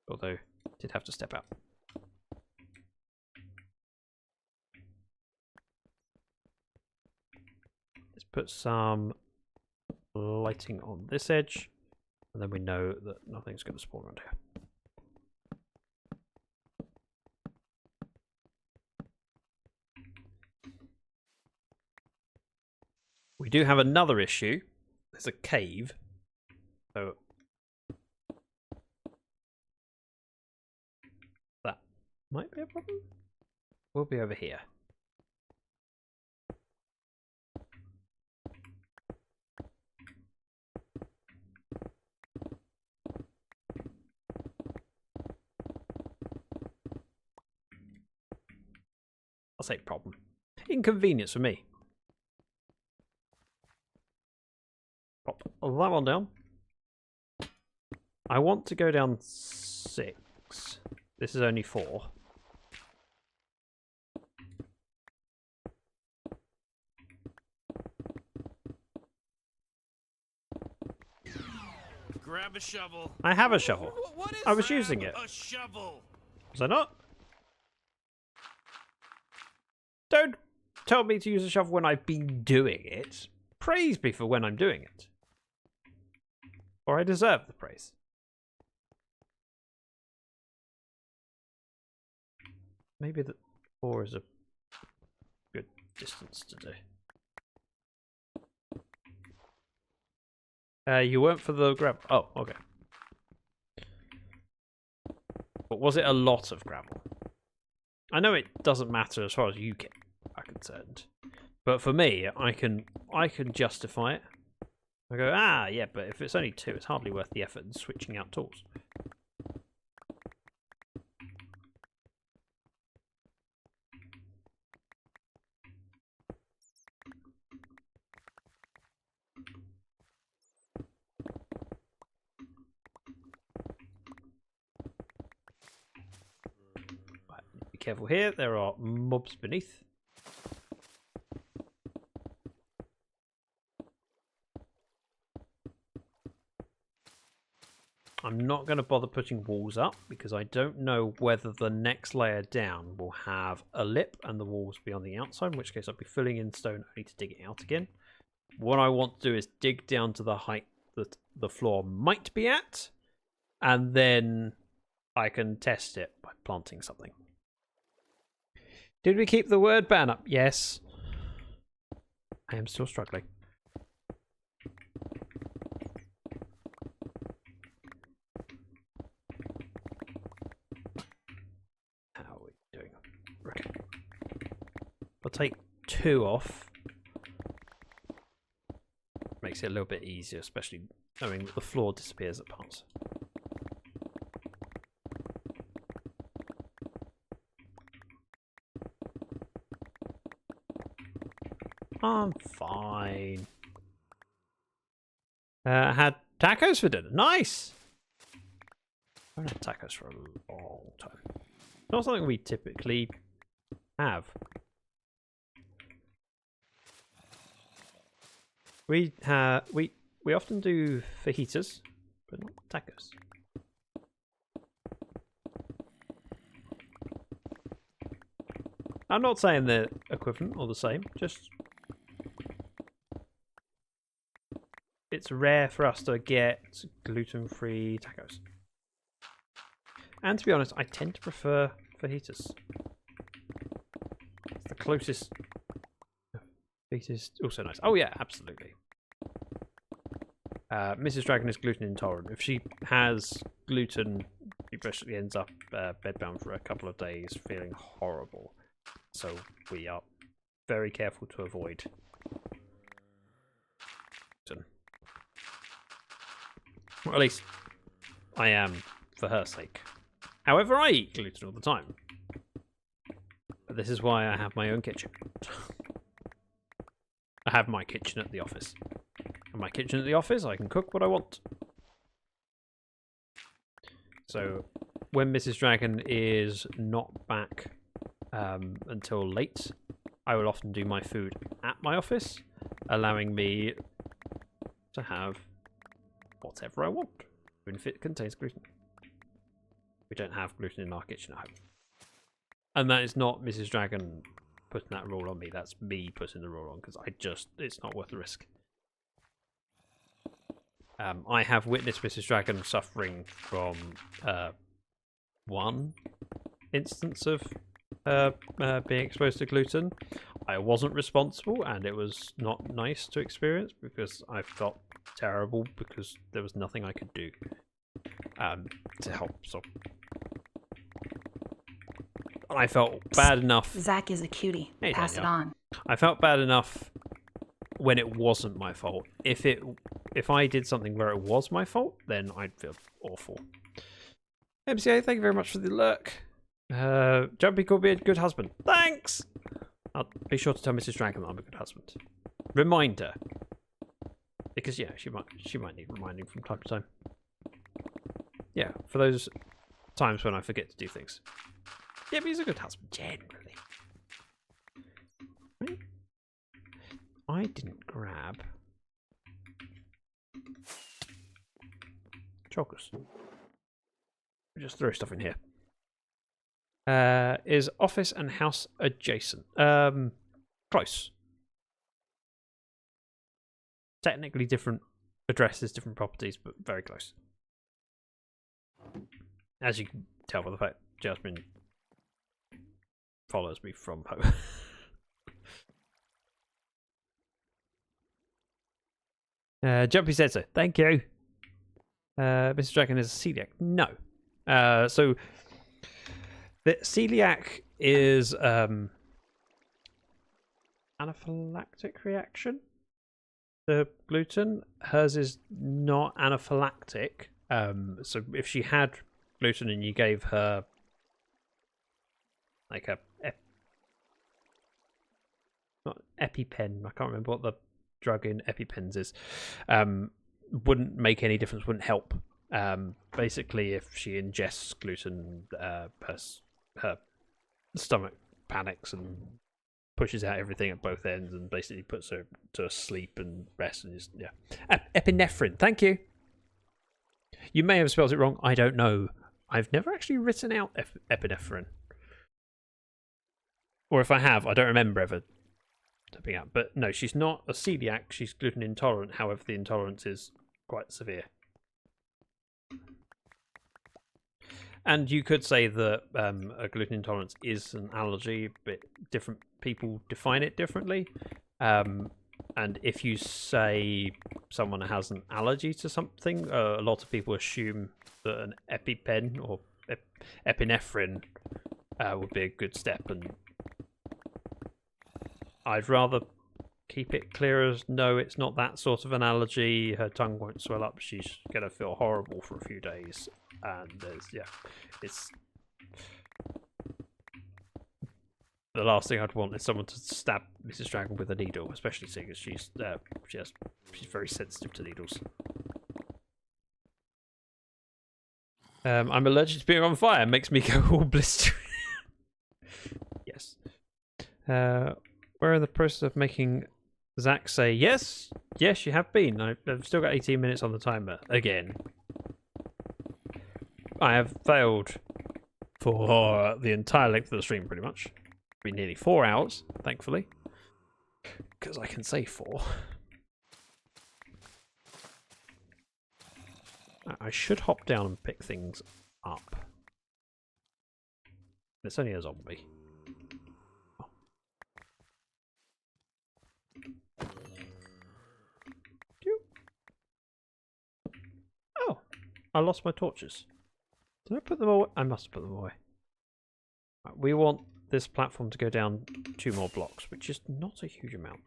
Although, did have to step out. Let's put some lighting on this edge, and then we know that nothing's going to spawn around here. We do have another issue. There's a cave. So that might be a problem. We'll be over here. I'll say problem. Inconvenience for me. Pop that one down. I want to go down 6. This is only 4. Grab a shovel. I have a shovel. What is I was using it. a shovel? Was I not? Don't tell me to use a shovel when I've been doing it. Praise me for when I'm doing it. Or I deserve the praise. Maybe the 4 is a good distance to do. You weren't for the gravel. Oh, okay. But was it a lot of gravel? I know it doesn't matter as far as you are concerned, but for me, I can justify it. I go, yeah, but if it's only 2, it's hardly worth the effort in switching out tools. Right, be careful here. There are mobs beneath. I'm not going to bother putting walls up because I don't know whether the next layer down will have a lip and the walls be on the outside, in which case I'll be filling in stone only to dig it out again. What I want to do is dig down to the height that the floor might be at, and then I can test it by planting something. Did we keep the word ban up? Yes. I am still struggling. I'll take 2 off. Makes it a little bit easier, especially knowing that the floor disappears at parts. I'm fine. I had tacos for dinner. Nice! I haven't had tacos for a long time. Not something we typically have. We often do fajitas, but not tacos. I'm not saying they're equivalent or the same, just it's rare for us to get gluten-free tacos. And to be honest, I tend to prefer fajitas. It's the closest. Fajitas also nice. Oh yeah, absolutely. Mrs. Dragon is gluten intolerant. If she has gluten, she basically ends up bedbound for a couple of days, feeling horrible. So we are very careful to avoid gluten. Or at least I am for her sake. However, I eat gluten all the time. But this is why I have my own kitchen. I have my kitchen at the office. In my kitchen at the office, I can cook what I want. So, when Mrs. Dragon is not back until late, I will often do my food at my office, allowing me to have whatever I want, even if it contains gluten. We don't have gluten in our kitchen at home. And that is not Mrs. Dragon putting that rule on me, that's me putting the rule on, because it's not worth the risk. I have witnessed Mrs. Dragon suffering from one instance of being exposed to gluten. I wasn't responsible, and it was not nice to experience because I felt terrible because there was nothing I could do to help. So I felt bad enough. Zach is a cutie. Hey, Pass Danielle. it on. I felt bad enough when it wasn't my fault. If I did something where it was my fault, then I'd feel awful. MCA, thank you very much for the lurk. Jumpy called me a good husband. Thanks! I'll be sure to tell Mrs. Dragon that I'm a good husband. Reminder. Because yeah, she might need reminding from time to time. Yeah, for those times when I forget to do things. Yeah, but he's a good husband, generally. Right? I didn't grab chokers. Just throw stuff in here. Is office and house adjacent? Close. Technically different addresses, different properties, but very close. As you can tell by the fact Jasmine follows me from home. Jumpy said so. Thank you. Mr. Dragon is a celiac. No. So the celiac is anaphylactic reaction to gluten. Hers is not anaphylactic. So if she had gluten and you gave her like not EpiPen, I can't remember what the drug in EpiPens is, wouldn't make any difference, wouldn't help. Basically, if she ingests gluten, her stomach panics and pushes out everything at both ends and basically puts her to sleep and rest. And just, yeah. Epinephrine, thank you. You may have spelled it wrong, I don't know. I've never actually written out epinephrine. Or if I have, I don't remember ever typing out. But no, she's not a celiac, she's gluten intolerant. However, the intolerance is quite severe. And you could say that a gluten intolerance is an allergy, but different people define it differently. And if you say someone has an allergy to something, a lot of people assume that an EpiPen or epinephrine would be a good step. And I'd rather keep it clear as no, it's not that sort of an allergy. Her tongue won't swell up. She's going to feel horrible for a few days. And there's, yeah, it's the last thing I'd want is someone to stab Mrs. Dragon with a needle, especially seeing as she's very sensitive to needles. I'm allergic to being on fire. Makes me go all blistering. Yes. We're in the process of making Zach say yes. Yes, you have been. I've still got 18 minutes on the timer again. I have failed for the entire length of the stream, pretty much. It's been nearly 4 hours, thankfully, because I can say 4. I should hop down and pick things up. It's only a zombie. Oh, I lost my torches. Did I put them away? I must have put them away. Right, we want this platform to go down 2 more blocks, which is not a huge amount.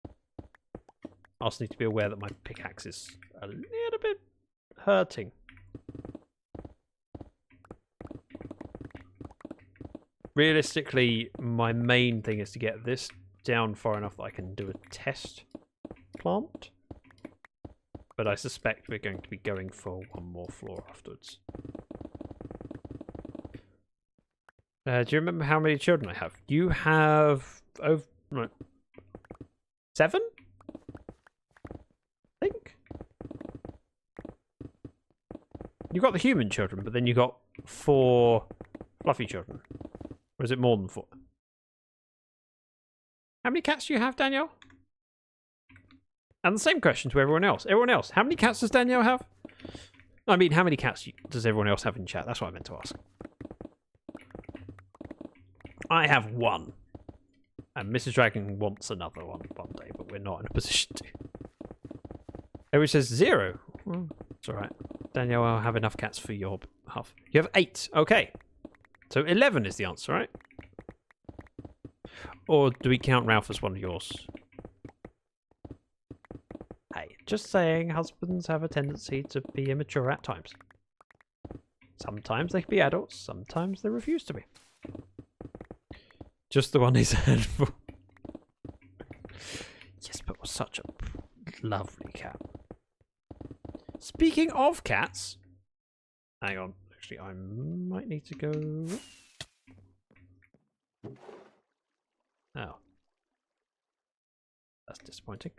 I also need to be aware that my pickaxe is a little bit hurting. realistically, my main thing is to get this down far enough that I can do a test plant. But I suspect we're going to be going for one more floor afterwards. Do you remember how many children I have? You have over 7? I think. You got the human children, but then you got 4 fluffy children. Or is it more than 4? How many cats do you have, Danielle? And the same question to everyone else. Everyone else, how many cats does Danielle have? I mean, how many cats does everyone else have in chat? That's what I meant to ask. I have 1. And Mrs. Dragon wants another one day, but we're not in a position to. Everyone says 0. Well, it's alright. Danielle, I'll have enough cats for your half. You have 8. Okay. So 11 is the answer, right? Or do we count Ralph as one of yours? Hey, just saying, husbands have a tendency to be immature at times. Sometimes they can be adults, sometimes they refuse to be. Just the one he's had for. Yes, but was such a lovely cat. Speaking of cats, hang on. Actually, I might need to go. Oh, that's disappointing.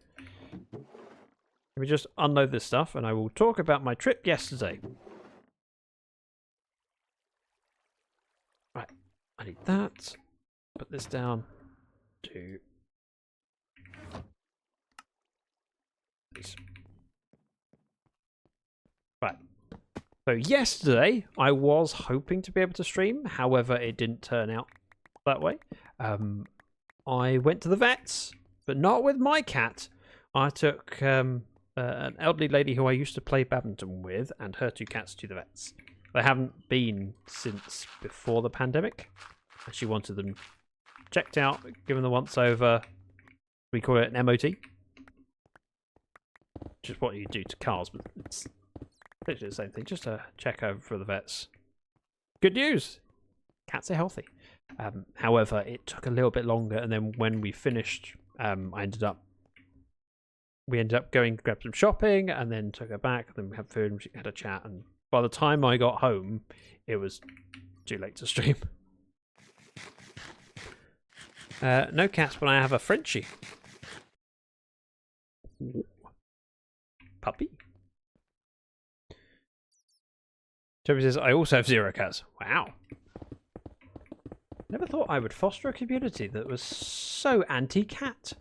Let me just unload this stuff, and I will talk about my trip yesterday. Right, I need that. Put this down to these. Right. So yesterday I was hoping to be able to stream, however it didn't turn out that way. I went to the vets, but not with my cat. I took an elderly lady who I used to play badminton with and her 2 cats to the vets. They haven't been since before the pandemic, and she wanted them checked out, given the once over. We call it an MOT, which is what you do to cars, but it's literally the same thing. Just a check over for the vets. Good news, cats are healthy. However, it took a little bit longer, and then when we finished, we ended up going to grab some shopping, and then took her back. And then we had food, and we had a chat. And by the time I got home, it was too late to stream. No cats, but I have a Frenchie. Puppy. Toby says, I also have 0 cats. Wow. Never thought I would foster a community that was so anti-cat.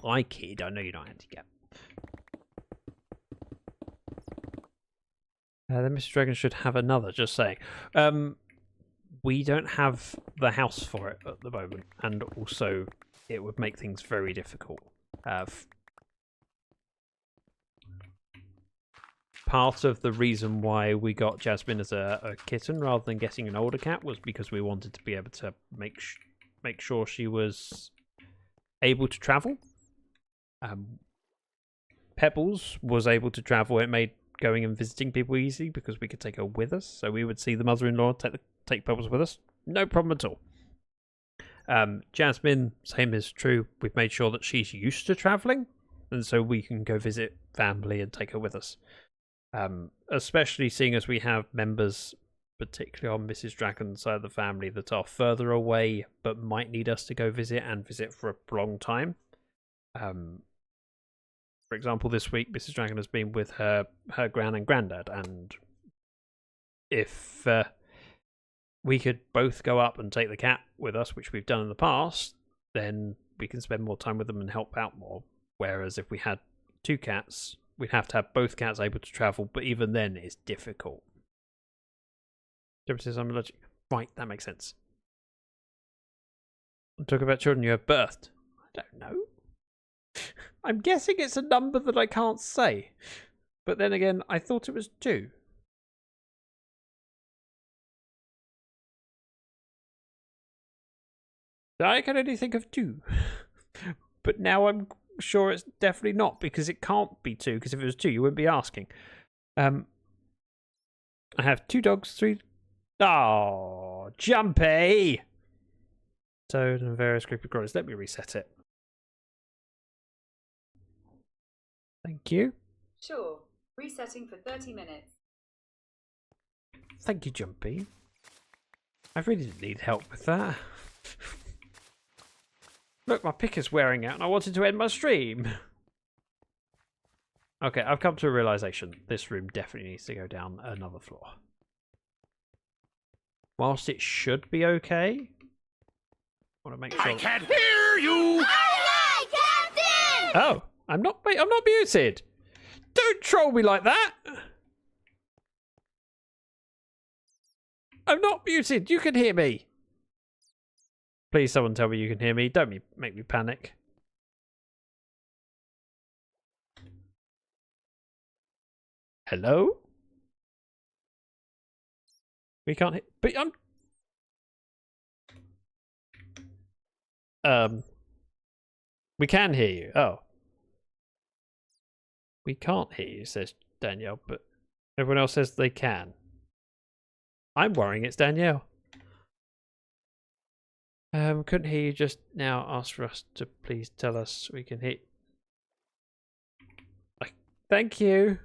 I kid, I know you're not anti-cat. Then Mr. Dragon should have another, just saying. We don't have the house for it at the moment, and also it would make things very difficult. Part of the reason why we got Jasmine as a kitten rather than getting an older cat was because we wanted to be able to make sure she was able to travel. Pebbles was able to travel. It made going and visiting people easy because we could take her with us. So we would see the mother-in-law, take Pebbles with us. No problem at all. Jasmine, same is true. We've made sure that she's used to traveling, and so we can go visit family and take her with us. Especially seeing as we have members, particularly on Mrs. Dragon's side of the family, that are further away but might need us to go visit and visit for a long time. For example, this week Mrs. Dragon has been with her gran and granddad, and if we could both go up and take the cat with us, which we've done in the past, then we can spend more time with them and help out more. Whereas if we had 2 cats, we'd have to have both cats able to travel, but even then it's difficult. Deborah says I'm allergic. Right, that makes sense. Talk about children you have birthed. I don't know. I'm guessing it's a number that I can't say. But then again, I thought it was 2. I can only think of 2. But now I'm sure it's definitely not, because it can't be 2, because if it was 2 you wouldn't be asking. I have 2 dogs, 3... Oh, Jumpy! toad and various creepy crawlers. Let me reset it. Thank you. Sure. Resetting for 30 minutes. Thank you, Jumpy. I really didn't need help with that. Look, my pick is wearing out and I wanted to end my stream. Okay, I've come to a realization. This room definitely needs to go down another floor. Whilst it should be okay, I want to make sure. I can't hear you! Aye, aye, Captain! Oh, I'm not muted. Don't troll me like that. I'm not muted. You can hear me. Please, someone tell me you can hear me. Don't make me panic. Hello? We can't hear. But we can hear you. Oh. We can't hear you, says Danielle, but everyone else says they can. I'm worrying it's Danielle. Couldn't hear you just now. Ask for us to please tell us we can hear. Thank you.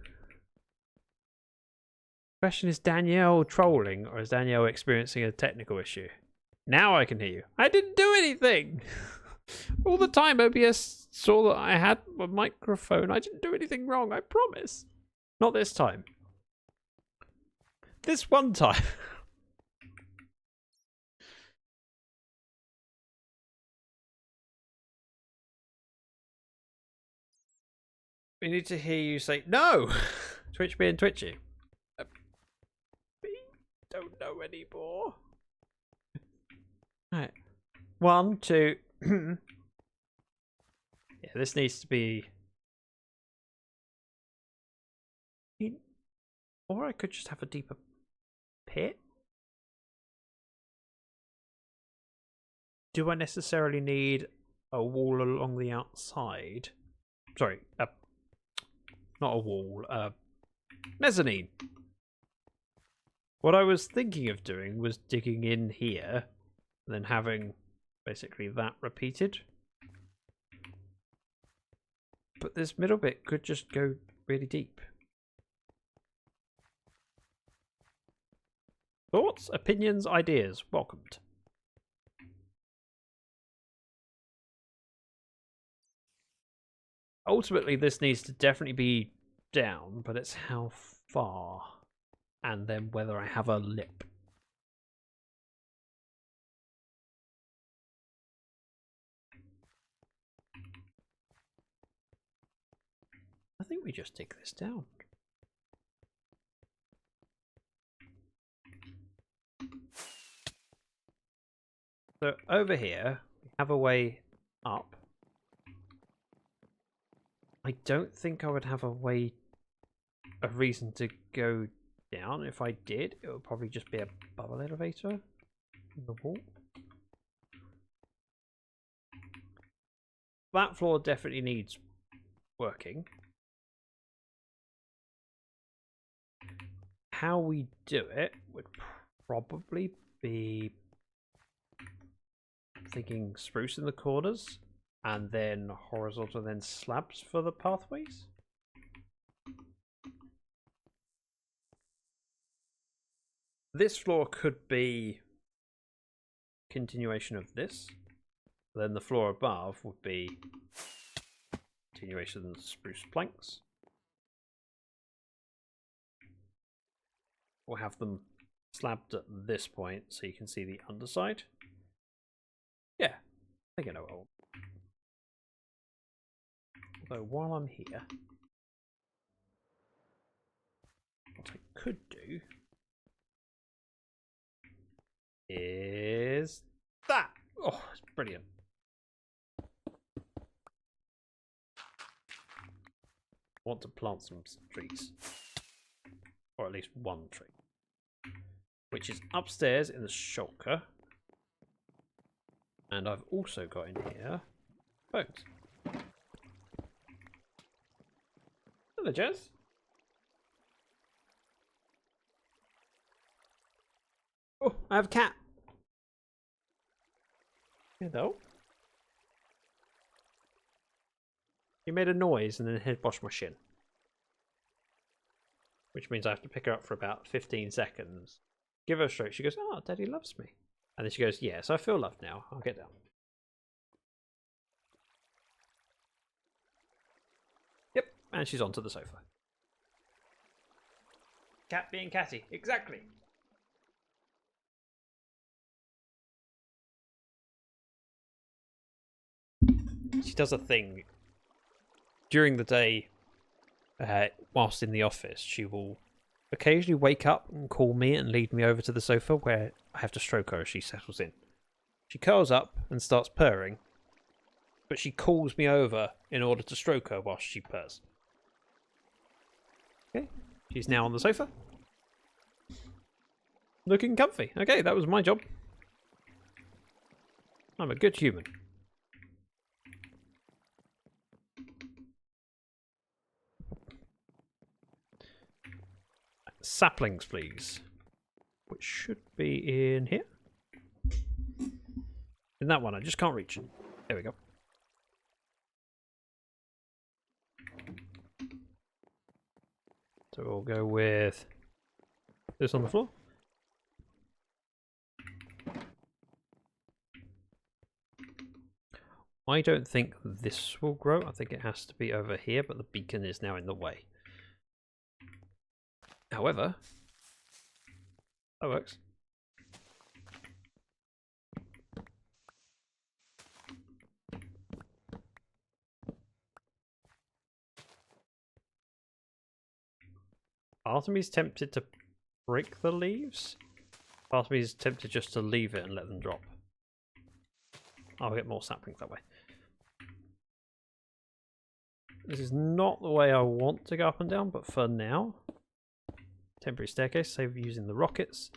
Question, is Danielle trolling or is Danielle experiencing a technical issue? Now I can hear you. I didn't do anything. All the time OBS saw that I had a microphone. I didn't do anything wrong, I promise. Not this time. This one time. We need to hear you say, no! Twitch being twitchy. We don't know anymore. Right. 1, 2. Yeah, this needs to be. Or I could just have a deeper pit. Do I necessarily need a wall along the outside? Sorry, not a wall, mezzanine. What I was thinking of doing was digging in here and then having basically that repeated. But this middle bit could just go really deep. Thoughts, opinions, ideas, welcomed. Ultimately, this needs to definitely be down, but it's how far. And then whether I have a lip. I think we just dig this down. So over here, we have a way up. I don't think I would have a reason to go down. If I did, it would probably just be a bubble elevator in the wall. That floor definitely needs working. How we do it would probably be thinking spruce in the corners and then horizontal and then slabs for the pathways. This floor could be continuation of this. Then the floor above would be continuation of the spruce planks. We'll have them slabbed at this point so you can see the underside. Yeah, I think I know what I want. Although while I'm here, what I could do is that. Oh, it's brilliant. I want to plant some trees. Or at least one tree. Which is upstairs in the shulker. And I've also got in here bones. Hello, Jez. Oh, I have a cat. You know? She made a noise and then head washed my shin. Which means I have to pick her up for about 15 seconds. Give her a stroke. She goes, "Oh, Daddy loves me." And then she goes, "Yes, I feel loved now. I'll get down." Yep, and she's onto the sofa. Cat being catty. Exactly. She does a thing. During the day, whilst in the office, she will occasionally wake up and call me and lead me over to the sofa where I have to stroke her as she settles in. She curls up and starts purring, but she calls me over in order to stroke her whilst she purrs. Okay, she's now on the sofa. Looking comfy. Okay, that was my job. I'm a good human. Saplings, please. Which should be in here. In that one, I just can't reach it. There we go. So we'll go with this on the floor. I don't think this will grow. I think it has to be over here, but the beacon is now in the way. However, that works. Part of me is tempted to break the leaves. Part of me is tempted just to leave it and let them drop. I'll get more saplings that way. This is not the way I want to go up and down, but for now, temporary staircase, save using the rockets.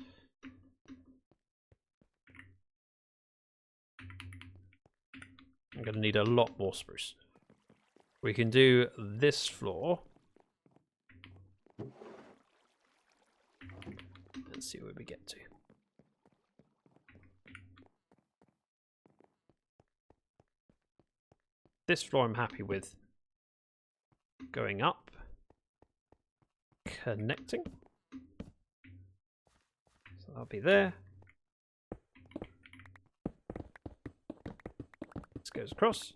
I'm going to need a lot more spruce. We can do this floor. Let's see where we get to. This floor I'm happy with. Going up. Connecting. So that'll be there. This goes across.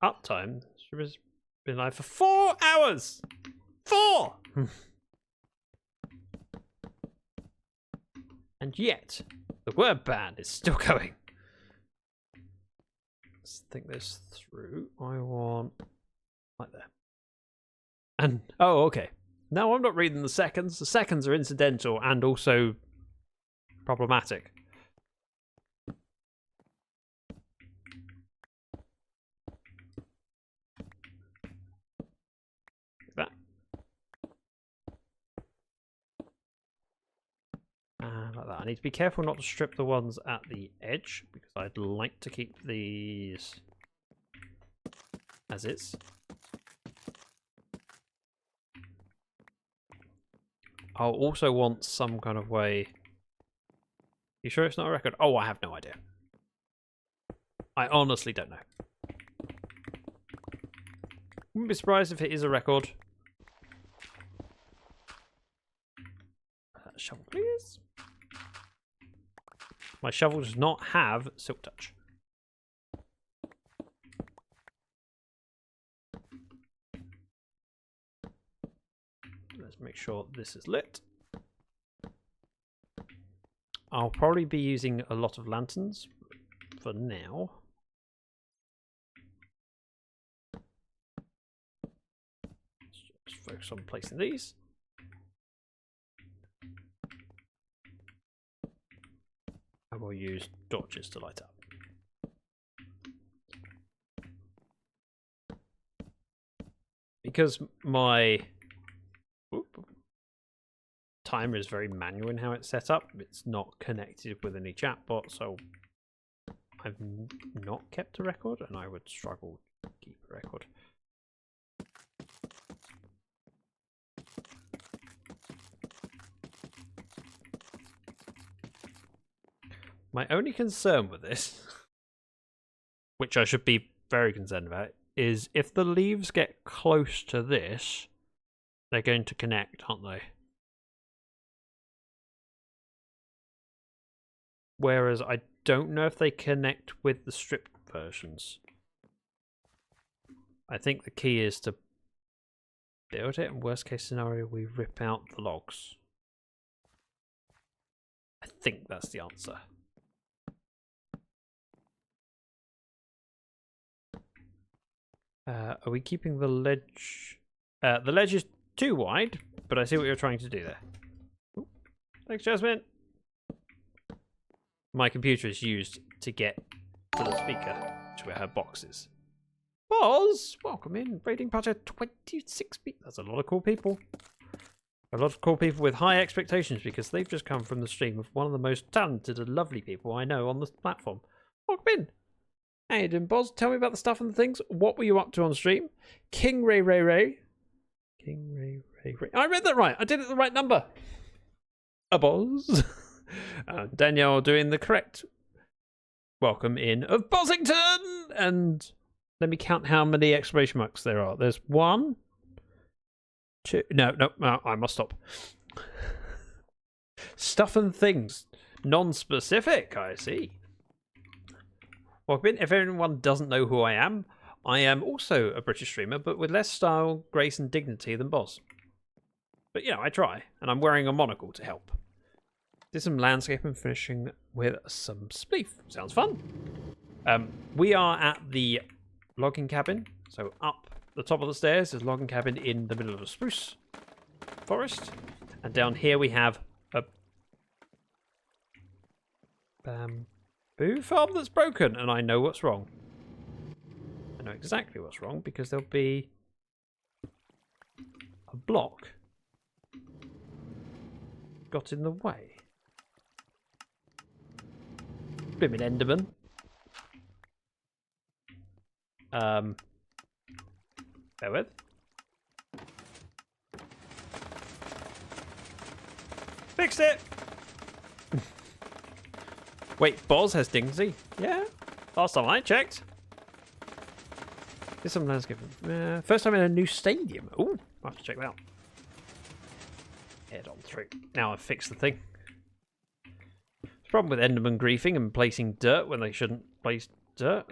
Uptime. She has been live for 4 hours! 4! And yet, the word ban is still going. Let's think this through. I want like there. And oh, okay. No, I'm not reading the seconds. The seconds are incidental and also problematic. That. Like that. I need to be careful not to strip the ones at the edge because I'd like to keep these as is. I'll also want some kind of way. You sure it's not a record? Oh, I have no idea. I honestly don't know. Wouldn't be surprised if it is a record. Shovel, please. My shovel does not have Silk Touch. Let's make sure this is lit. I'll probably be using a lot of lanterns for now. Just focus on placing these. And we'll use torches to light up. Because my timer is very manual in how it's set up, it's not connected with any chatbot, so I've not kept a record, and I would struggle to keep a record. My only concern with this, which I should be very concerned about, is if the leaves get close to this, they're going to connect, aren't they? Whereas I don't know if they connect with the stripped versions. I think the key is to build it, and worst case scenario, we rip out the logs. I think that's the answer. Are we keeping the ledge? The ledge is too wide, but I see what you're trying to do there. Ooh. Thanks, Jasmine. My computer is used to get to the speaker, which where her box is. Boz, welcome in. Rating Pacha 26 people. That's a lot of cool people. A lot of cool people with high expectations because they've just come from the stream of one of the most talented and lovely people I know on this platform. Welcome in. How you doing, Boz? Tell me about the stuff and the things. What were you up to on stream? King Ray Ray Ray. King Ray Ray Ray. I read that right. I did it the right number. A Boz. Danielle doing the correct welcome in of Bossington. And let me count how many exclamation marks there are. There's 1, 2. No, I must stop. Stuff and things. Non-specific, I see. Welcome in. If anyone doesn't know who I am also a British streamer, but with less style, grace, and dignity than Boz. But, you know, I try, and I'm wearing a monocle to help. Did some landscape and finishing with some spleef. Sounds fun. We are at the logging cabin. So up the top of the stairs is logging cabin in the middle of a spruce forest. And down here we have a bamboo farm that's broken. And I know what's wrong. I know exactly what's wrong because there'll be a block got in the way. Blimmin' Enderman. Bear with. Fixed it! Wait, Boz has Dingsy? Yeah, last time I checked. There's some landscape. First time in a new stadium. Ooh, I'll have to check that out. Head on through. Now I've fixed the thing. Problem with Enderman griefing and placing dirt when they shouldn't place dirt.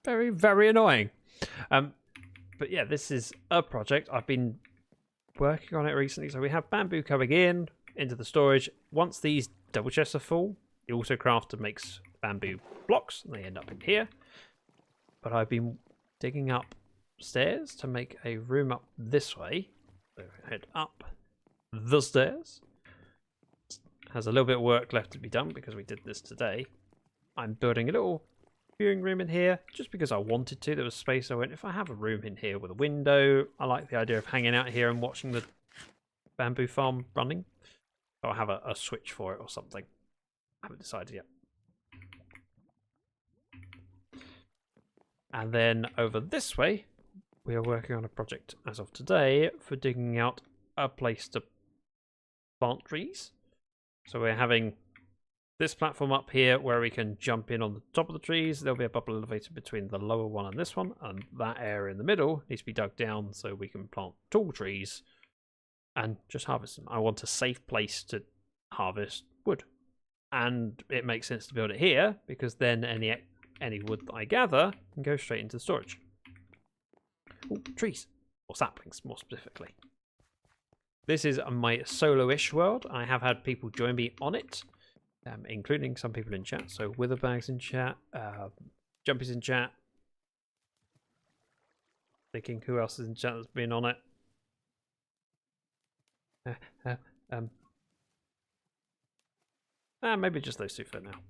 Very, very annoying. But yeah, this is a project. I've been working on it recently. So we have bamboo coming in into the storage. Once these double chests are full, the autocrafter makes bamboo blocks and they end up in here. But I've been digging up stairs to make a room up this way. So head up the stairs. Has a little bit of work left to be done because we did this today. I'm building a little viewing room in here just because I wanted to. There was space. I went, if I have a room in here with a window, I like the idea of hanging out here and watching the bamboo farm running. I'll have a switch for it or something. I haven't decided yet. And then over this way, we are working on a project as of today for digging out a place to plant trees. So we're having this platform up here where we can jump in on the top of the trees. There'll be a bubble elevator between the lower one and this one, and that area in the middle needs to be dug down so we can plant tall trees and just harvest them. I want a safe place to harvest wood, and it makes sense to build it here because then any wood that I gather can go straight into storage. Ooh, trees, or saplings more specifically. This is my solo-ish world. I have had people join me on it, including some people in chat. So Witherbag's in chat, Jumpy's in chat. Thinking who else is in chat that's been on it. Maybe just those two for now.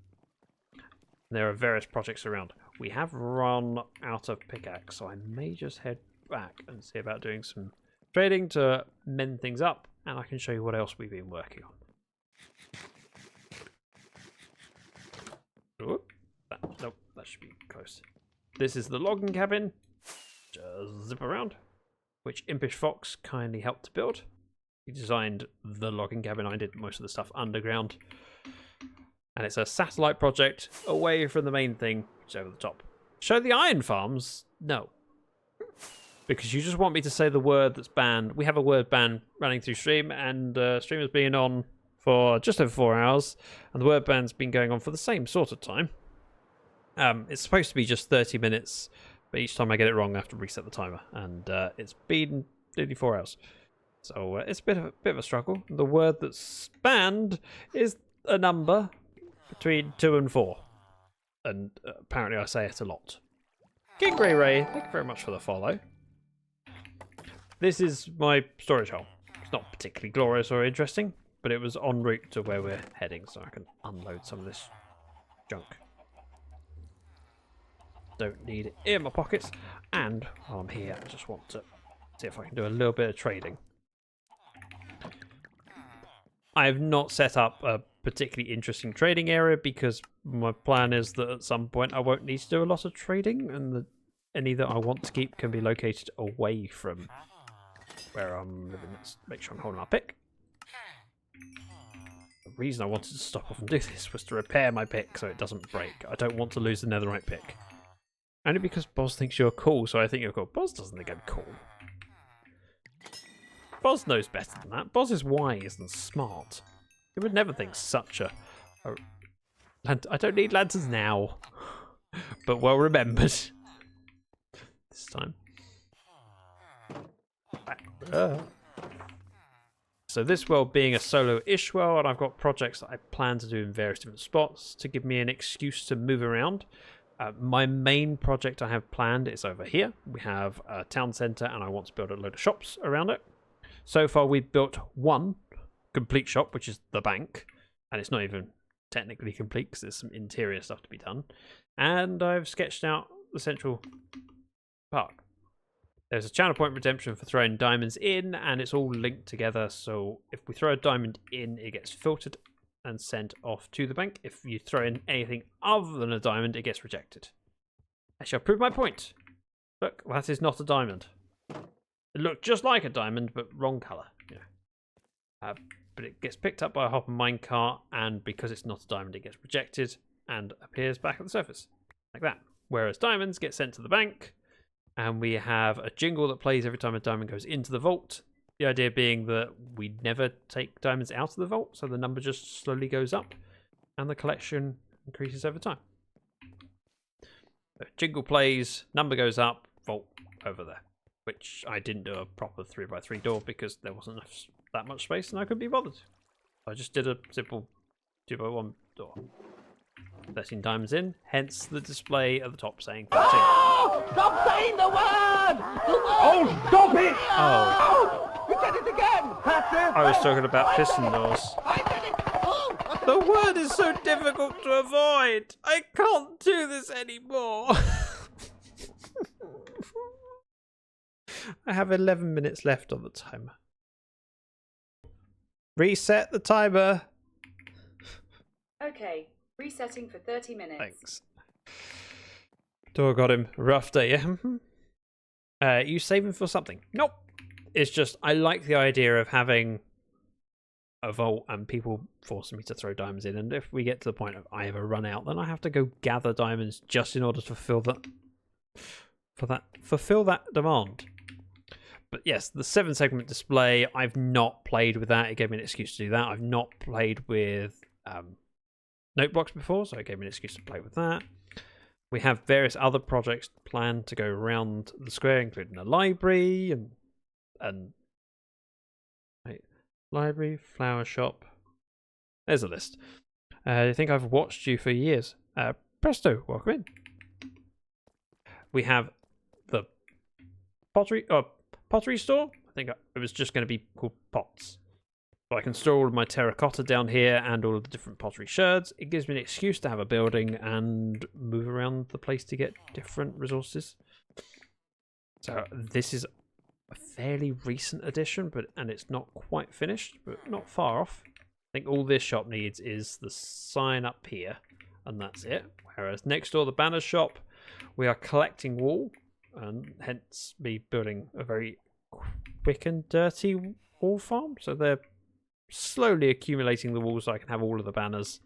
There are various projects around. We have run out of pickaxe, so I may just head back and see about doing some trading to mend things up, and I can show you what else we've been working on. Whoop. Nope, that should be close. This is the logging cabin. Just zip around, which Impish Fox kindly helped to build. He designed the logging cabin. I did most of the stuff underground. And it's a satellite project away from the main thing, which is over the top. Show the iron farms? No. Because you just want me to say the word that's banned. We have a word ban running through stream, and stream has been on for just over 4 hours, and the word ban's been going on for the same sort of time. It's supposed to be just 30 minutes, but each time I get it wrong, I have to reset the timer, and it's been nearly 4 hours. So it's a bit of a struggle. The word that's banned is a number between 2 and 4, and apparently I say it a lot. King Ray Ray, thank you very much for the follow. This is my storage hole. It's not particularly glorious or interesting, but it was en route to where we're heading, so I can unload some of this junk. Don't need it in my pockets. And while I'm here, I just want to see if I can do a little bit of trading. I have not set up a particularly interesting trading area because my plan is that at some point I won't need to do a lot of trading, and any that I want to keep can be located away from where I'm living. Let's make sure I'm holding my pick. The reason I wanted to stop off and do this was to repair my pick so it doesn't break. I don't want to lose the netherite pick. Only because Boz thinks you're cool, so I think you're cool. Boz doesn't think I'm cool. Boz knows better than that. Boz is wise and smart. He would never think such a... I don't need lanterns now. But well remembered. This time. So this world being a solo-ish world, I've got projects that I plan to do in various different spots to give me an excuse to move around. My main project I have planned is over here. We have a town centre and I want to build a load of shops around it. So far we've built one complete shop, which is the bank. And it's not even technically complete because there's some interior stuff to be done. And I've sketched out the central park. There's a channel point redemption for throwing diamonds in, and it's all linked together. So if we throw a diamond in, it gets filtered and sent off to the bank. If you throw in anything other than a diamond, it gets rejected. I shall prove my point. Look, that is not a diamond. It looked just like a diamond, but wrong colour. Yeah. But it gets picked up by a hopper minecart, and because it's not a diamond, it gets rejected and appears back at the surface. Like that. Whereas diamonds get sent to the bank, and we have a jingle that plays every time a diamond goes into the vault. The idea being that we never take diamonds out of the vault, so the number just slowly goes up, and the collection increases over time. So jingle plays, number goes up, vault over there. Which I didn't do a proper 3x3 door because there wasn't that much space and I couldn't be bothered. I just did a simple 2x1 door. 13 diamonds in, hence the display at the top saying 13. Oh, stop saying the word! Oh, stop it! Oh. You said it again! I was talking about piston doors. I said it! Oh, The word is so difficult to avoid. I can't do this anymore. I have 11 minutes left on the timer. Reset the timer. Okay, resetting for 30 minutes. Thanks. Door got him. Rough day, yeah? You saving for something? Nope. It's just, I like the idea of having a vault and people forcing me to throw diamonds in. And if we get to the point of I ever run out, then I have to go gather diamonds just in order to fulfill that demand. But yes, the 7-segment display, I've not played with that. It gave me an excuse to do that. I've not played with note blocks before, so it gave me an excuse to play with that. We have various other projects planned to go around the square, including a library and library, flower shop. There's a list. I think I've watched you for years. Presto, welcome in. We have the pottery store. I think it was just going to be called Pots. So I can store all of my terracotta down here and all of the different pottery sherds. It gives me an excuse to have a building and move around the place to get different resources. So this is a fairly recent addition, and it's not quite finished, but not far off. I think all this shop needs is the sign up here, and that's it. Whereas next door, the banner shop, we are collecting wool, and hence me building a very quick and dirty wool farm. So they're slowly accumulating the wool so I can have all of the banners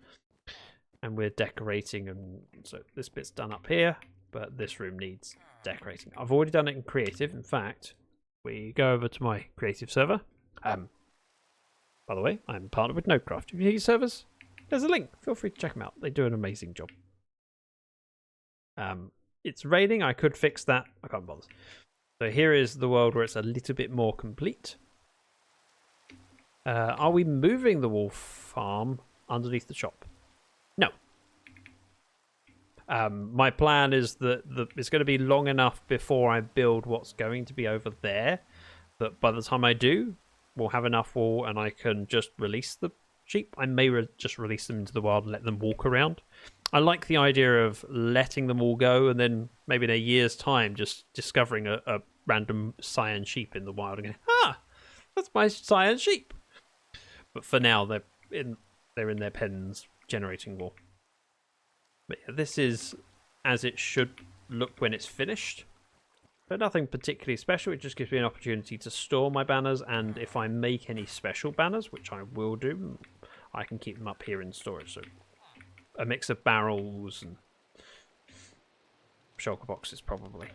and we're decorating, and so this bit's done up here, but this room needs decorating. I've already done it in creative. In fact, we go over to my creative server. By the way, I'm partnered with Nodecraft. If you need servers, there's a link. Feel free to check them out. They do an amazing job. It's raining. I could fix that. I can't bother. So here is the world where it's a little bit more complete. Are we moving the wolf farm underneath the shop? No. My plan is that it's going to be long enough before I build what's going to be over there that by the time I do, we'll have enough wool and I can just release the sheep. I may just release them into the wild and let them walk around. I like the idea of letting them all go and then maybe in a year's time just discovering a random cyan sheep in the wild and going, that's my cyan sheep. But for now, they're in their pens generating wool. But yeah, this is as it should look when it's finished. But nothing particularly special. It just gives me an opportunity to store my banners, and if I make any special banners, which I will do, I can keep them up here in storage. So a mix of barrels and shulker boxes probably.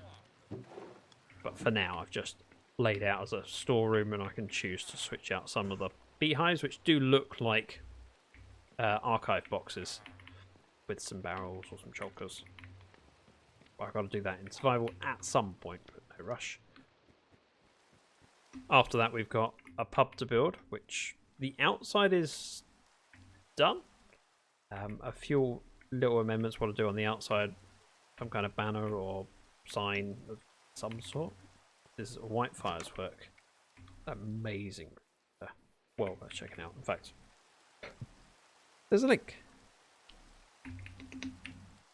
But for now, I've just laid out as a storeroom, and I can choose to switch out some of the beehives, which do look like archive boxes with some barrels or some shulkers. I've got to do that in survival at some point, but no rush. After that, we've got a pub to build, which the outside is done. A few little amendments want to do on the outside, some kind of banner or sign of some sort. This is Whitefire's work. Amazing. Well worth checking out. In fact, there's a link.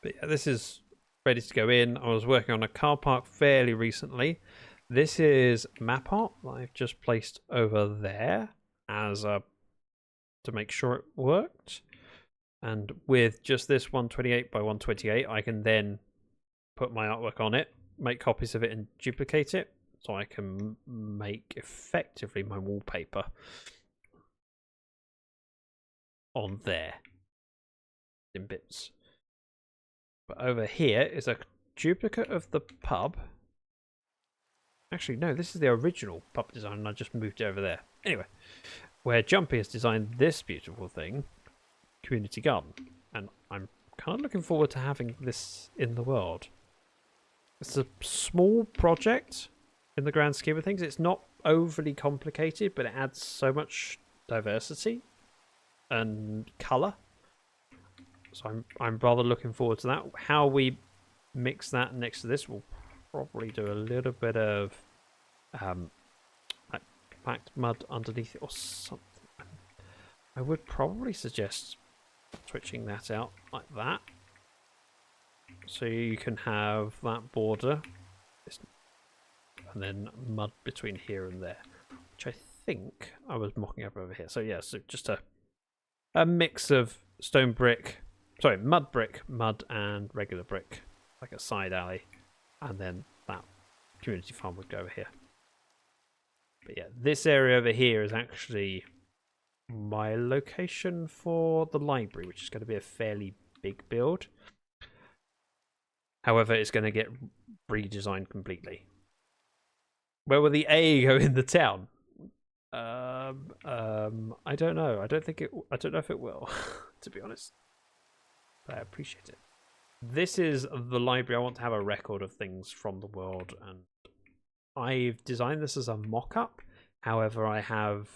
But yeah, this is ready to go in. I was working on a car park fairly recently. This is map art that I've just placed over there as to make sure it worked. And with just this 128 by 128, I can then put my artwork on it, make copies of it and duplicate it, so I can make effectively my wallpaper on there in bits. But over here is a duplicate of the pub. Actually, no, this is the original pub design and I just moved it over there. Anyway, where Jumpy has designed this beautiful thing, community garden. And I'm kind of looking forward to having this in the world. It's a small project in the grand scheme of things. It's not overly complicated, but it adds so much diversity and colour. So I'm rather looking forward to that. How we mix that next to this, we'll probably do a little bit of like packed mud underneath it or something. I would probably suggest switching that out like that, so you can have that border and then mud between here and there, which I think I was mocking up over here. So yeah, so just a mix of mud brick, mud and regular brick, like a side alley, and then that community farm would go over here. But yeah, this area over here is actually my location for the library, which is going to be a fairly big build. However, it's going to get redesigned completely. Where will the A go in the town? I don't know. I don't know if it will, to be honest. But I appreciate it. This is the library. I want to have a record of things from the world, and I've designed this as a mock-up. However, I have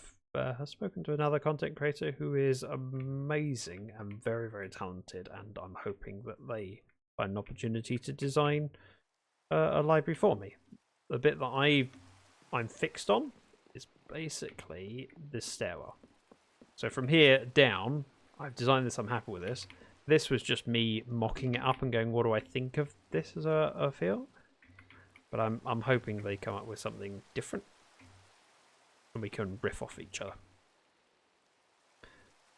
spoken to another content creator who is amazing and very, very talented, and I'm hoping that they find an opportunity to design a library for me. The bit that I'm fixed on is basically this stairwell. So from here down, I've designed this, I'm happy with this. This was just me mocking it up and going, what do I think of this as a feel? But I'm hoping they come up with something different and we can riff off each other.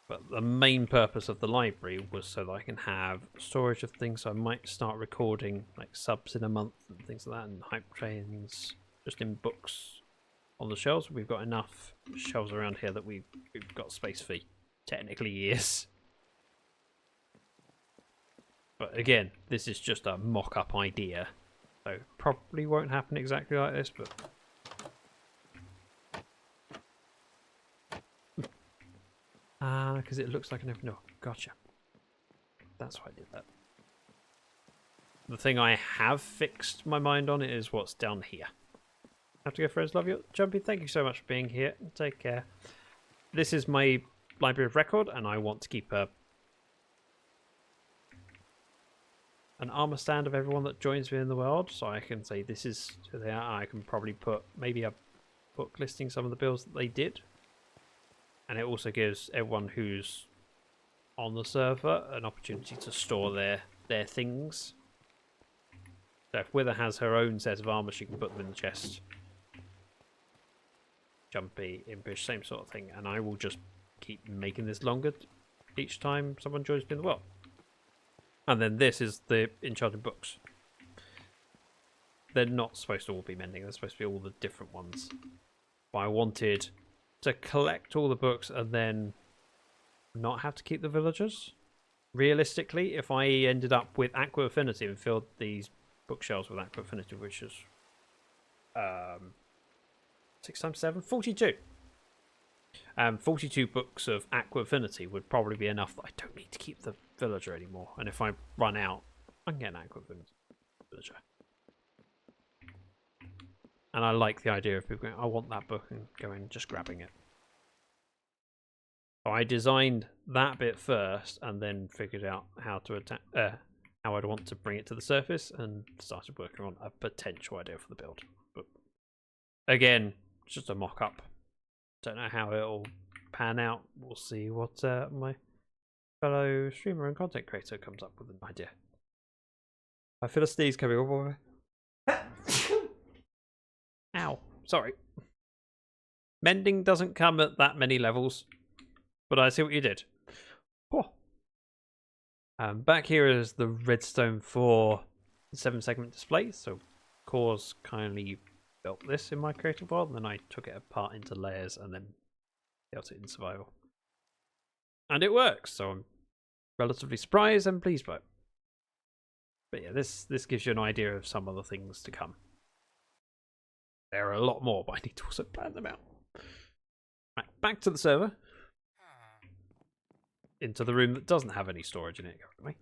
But the main purpose of the library was so that I can have storage of things. So I might start recording like subs in a month and things like that, and hype trains just in books on the shelves. We've got enough shelves around here that we've got space for technically years. But again, this is just a mock-up idea. So probably won't happen exactly like this, but... because it looks like an open door. Gotcha. That's why I did that. The thing I have fixed my mind on is what's down here. Have to go, friends. Love you, Jumpy. Thank you so much for being here. Take care. This is my library of record, and I want to keep an armor stand of everyone that joins me in the world, so I can say this is who they are. I can probably put maybe a book listing some of the builds that they did, and it also gives everyone who's on the server an opportunity to store their things. So if Wither has her own set of armor, she can put them in the chest. Jumpy, Impish, same sort of thing, and I will just keep making this longer each time someone joins me in the world. And then this is the enchanted books. They're not supposed to all be mending, they're supposed to be all the different ones. But I wanted to collect all the books and then not have to keep the villagers. Realistically, if I ended up with Aqua Affinity and filled these bookshelves with Aqua Affinity, which is 6 times 7, 42. 42 books of Aqua Affinity would probably be enough that I don't need to keep the villager anymore. And if I run out, I can get an Aqua Affinity villager. And I like the idea of people going, I want that book, and going just grabbing it. So I designed that bit first and then figured out how to attack, how I'd want to bring it to the surface, and started working on a potential idea for the build. But again, it's just a mock-up. Don't know how it'll pan out. We'll see what my fellow streamer and content creator comes up with an idea. I feel a sneeze coming over. Ow, sorry. Mending doesn't come at that many levels, but I see what you did. Oh. Back here is the redstone for the 7-segment display. So Cause kindly built this in my creative world, and then I took it apart into layers and then built it in survival. And it works, so I'm relatively surprised and pleased by it. But yeah, this gives you an idea of some of the things to come. There are a lot more, but I need to also plan them out. Right, back to the server. Into the room that doesn't have any storage in it currently.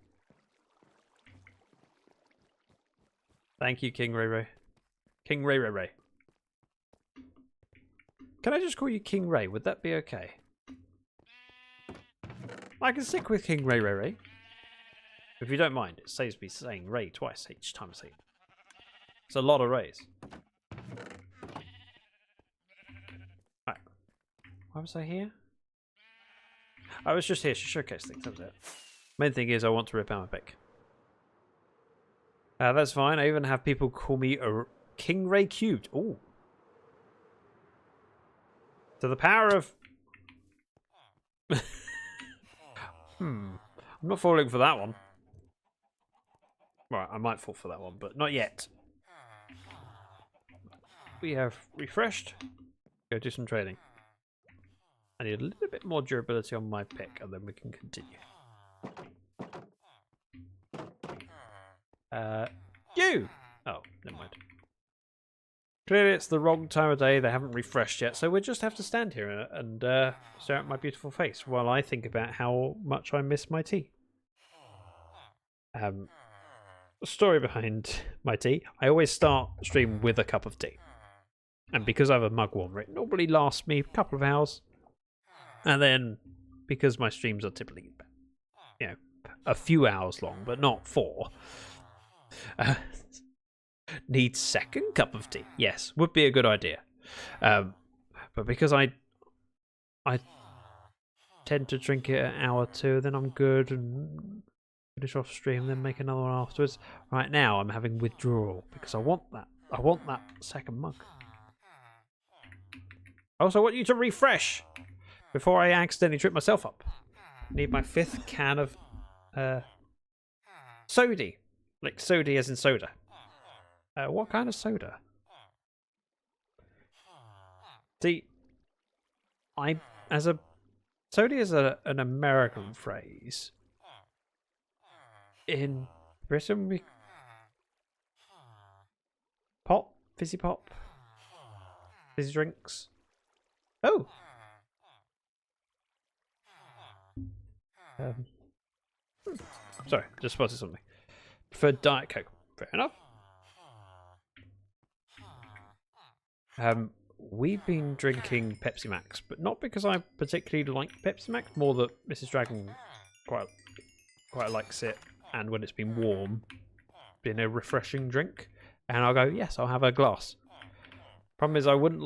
Thank you, King Ray Ray. King Ray Ray Ray. Can I just call you King Ray? Would that be okay? I can stick with King Ray Ray Ray. If you don't mind, it saves me saying Ray twice each time I say it. It's a lot of Rays. Right. Why was I here? I was just here to showcase things, that was it. Main thing is I want to rip out my pick. That's fine. I even have people call me a King Ray Cubed. Ooh. To the power of... I'm not falling for that one. Right, I might fall for that one, but not yet. We have refreshed. Go do some trading. I need a little bit more durability on my pick, and then we can continue. You! Oh, never mind. Clearly it's the wrong time of day, they haven't refreshed yet, so we'll just have to stand here and stare at my beautiful face while I think about how much I miss my tea. Story behind my tea. I always start stream with a cup of tea. And because I have a mug warmer, it normally lasts me a couple of hours. And then, because my streams are typically, you know, a few hours long, but not 4, need second cup of tea. Yes, would be a good idea. But because I tend to drink it an hour or 2, then I'm good and finish off stream, then make another one afterwards. Right now, I'm having withdrawal because I want that. I want that second mug. I also want you to refresh before I accidentally trip myself up. Need my 5th can of sody. Like sody as in soda. What kind of soda? See, sody is an American phrase. in Britain we pop, fizzy pop, fizzy drinks. Oh. Sorry, just spotted something. Prefer Diet Coke. Fair enough. We've been drinking Pepsi Max, but not because I particularly like Pepsi Max. More that Mrs. Dragon quite likes it, and when it's been warm, been a refreshing drink. And I'll go, yes, I'll have a glass. Problem is, I wouldn't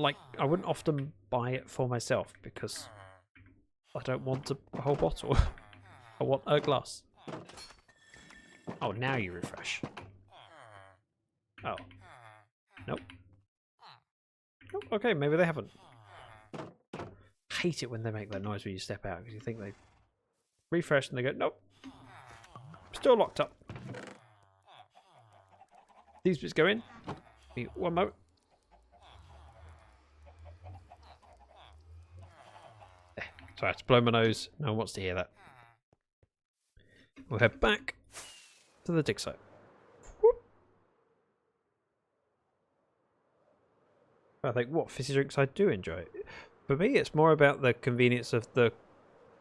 often buy it for myself because I don't want a whole bottle. I want a glass. Oh, now you refresh. Oh. Nope. Nope. Okay, maybe they haven't. Hate it when they make that noise when you step out because you think they refresh and they go, nope. Still locked up. These bits go in. One moment. Sorry, I had to blow my nose. No one wants to hear that. We'll head back to the dig site. Whoop. I think what fizzy drinks I do enjoy. For me, it's more about the convenience of the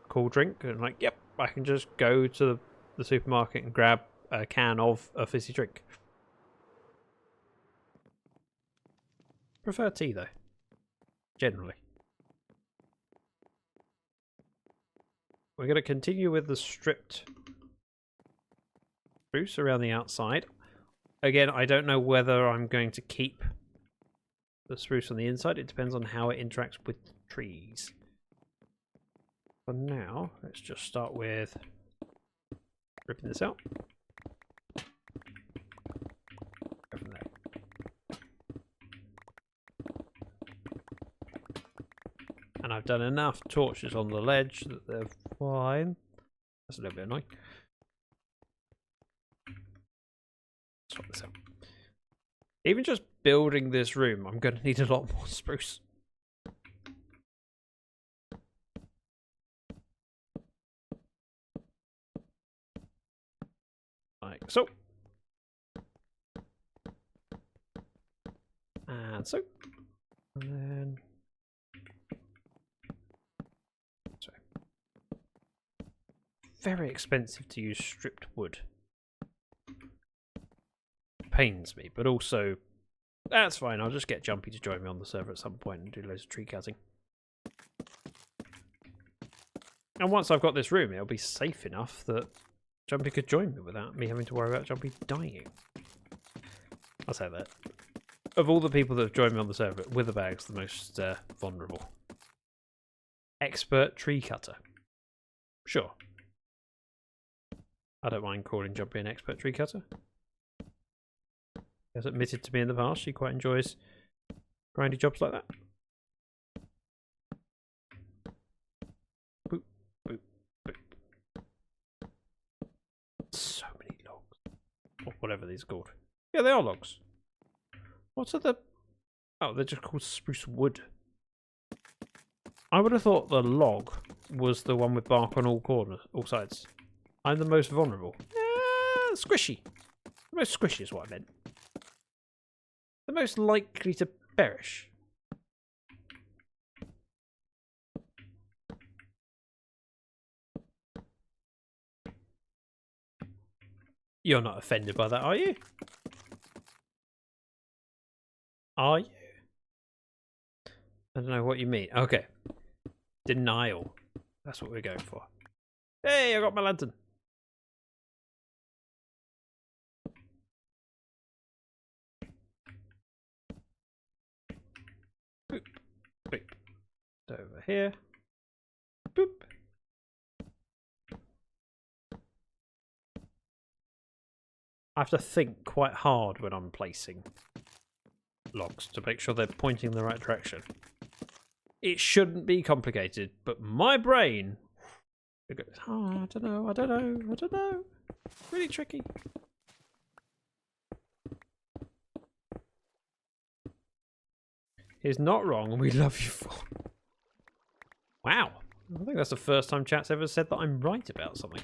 cool drink. And like, yep, I can just go to the supermarket and grab a can of a fizzy drink. Prefer tea though, generally. We're going to continue with the stripped spruce around the outside. Again, I don't know whether I'm going to keep the spruce on the inside. It depends on how it interacts with the trees. For now, let's just start with ripping this out. Go from there. And I've done enough torches on the ledge that they're fine. That's a little bit annoying. Swap this out. Even just building this room, I'm going to need a lot more spruce. Like so. And so. And then... very expensive to use stripped wood. Pains me, but also that's fine. I'll just get Jumpy to join me on the server at some point and do loads of tree cutting. And once I've got this room, it'll be safe enough that Jumpy could join me without me having to worry about Jumpy dying. I'll say that. Of all the people that have joined me on the server, Witherbag's the most vulnerable. Expert tree cutter. Sure. I don't mind calling Jumpy an expert tree cutter. He has admitted to me in the past she quite enjoys grindy jobs like that. Boop, boop, boop. So many logs. Or whatever these are called. Yeah, they are logs. What are the... oh, they're just called spruce wood. I would have thought the log was the one with bark on all corners, all sides. I'm the most vulnerable. Squishy. The most squishy is what I meant. The most likely to perish. You're not offended by that, are you? Are you? I don't know what you mean. Okay. Denial. That's what we're going for. Hey, I got my lantern. Boop. Boop. Over here. Boop. I have to think quite hard when I'm placing logs to make sure they're pointing in the right direction. It shouldn't be complicated, but my brain goes, oh, I don't know. Really tricky. He's not wrong, and we love you for. Wow. I think that's the first time chat's ever said that I'm right about something.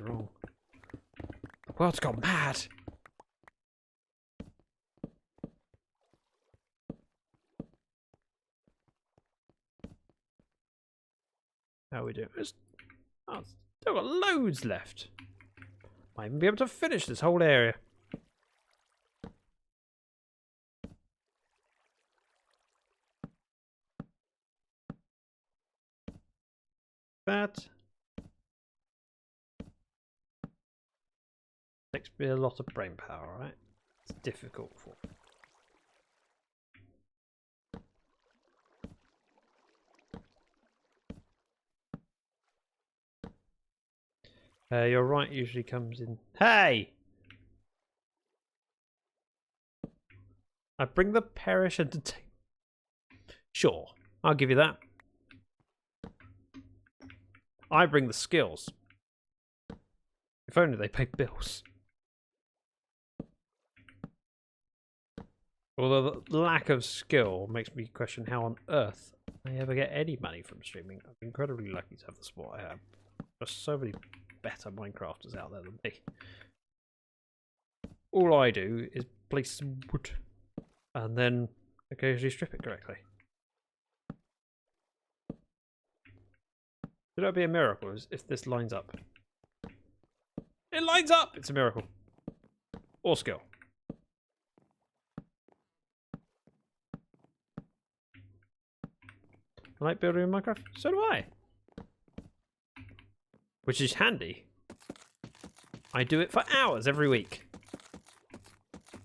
wrong. The world's gone mad. How are we doing? Oh, still got loads left. Might even be able to finish this whole area. That takes me a lot of brain power, right? It's difficult for me. Your right usually comes in. Hey! I bring the perish entertainment. Sure, I'll give you that. I bring the skills. If only they paid bills. Although the lack of skill makes me question how on earth I ever get any money from streaming. I'm incredibly lucky to have the sport I have. There's so many better Minecrafters out there than me. All I do is place some wood and then occasionally strip it correctly. Could that be a miracle if this lines up? It lines up! It's a miracle. Or skill. I like building in Minecraft. So do I. Which is handy. I do it for hours every week.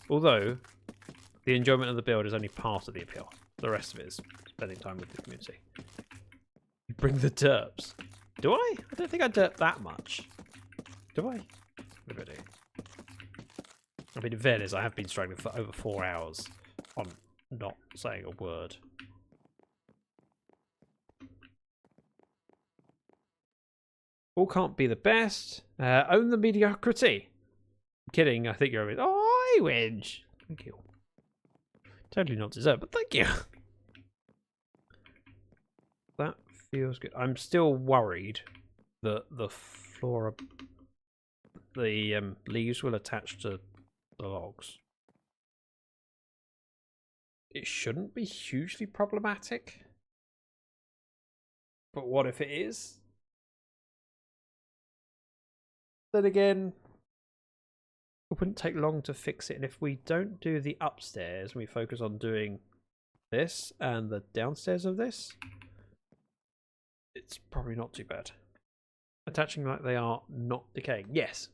Although, the enjoyment of the build is only part of the appeal. The rest of it is spending time with the community. You bring the derps. Do I? I don't think I derp that much. Do I? Maybe I do. I mean, in fairness, I have been struggling for over 4 hours on not saying a word. All can't be the best. Own the mediocrity. I'm kidding, I think you're a bit. Oh, Winch. Thank you. Totally not deserved, but thank you. That feels good. I'm still worried that the flora, the leaves will attach to the logs. It shouldn't be hugely problematic. But what if it is? Then again, it wouldn't take long to fix it, and if we don't do the upstairs and we focus on doing this and the downstairs of this, it's probably not too bad. Attaching like they are not decaying. Yes.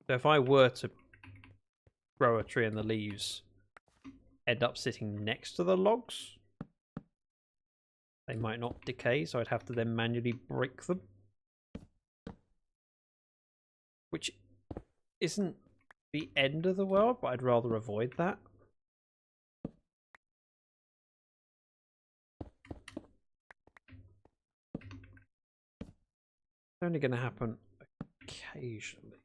So if I were to grow a tree and the leaves end up sitting next to the logs, they might not decay, so I'd have to then manually break them. Which isn't the end of the world, but I'd rather avoid that. It's only going to happen occasionally.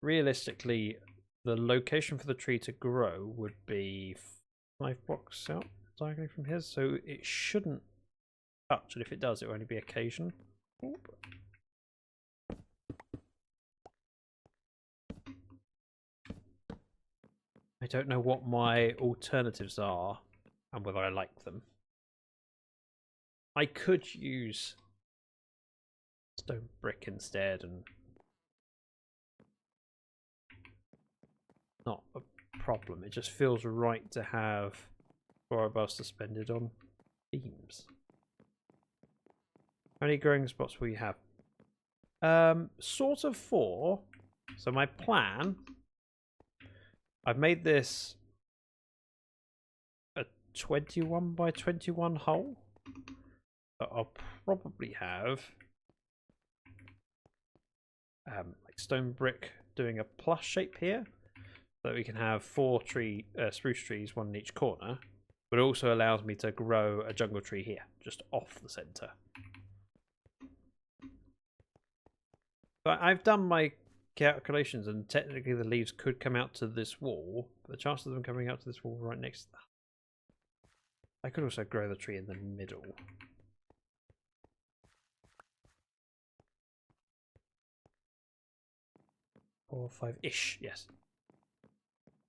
Realistically, the location for the tree to grow would be 5 blocks out diagonally from here, so it shouldn't touch, and if it does, it will only be occasion. I don't know what my alternatives are and whether I like them. I could use stone brick instead, and not a problem. It just feels right to have 4 above suspended on beams. How many growing spots will you have? Sort of 4. So my plan, I've made this a 21 by 21 hole. But I'll probably have like stone brick doing a plus shape here, so that we can have 4 spruce trees, 1 in each corner. But it also allows me to grow a jungle tree here, just off the center. But I've done my calculations, and technically the leaves could come out to this wall. But the chances of them coming out to this wall right next to that. I could also grow the tree in the middle. 4, 5-ish, yes.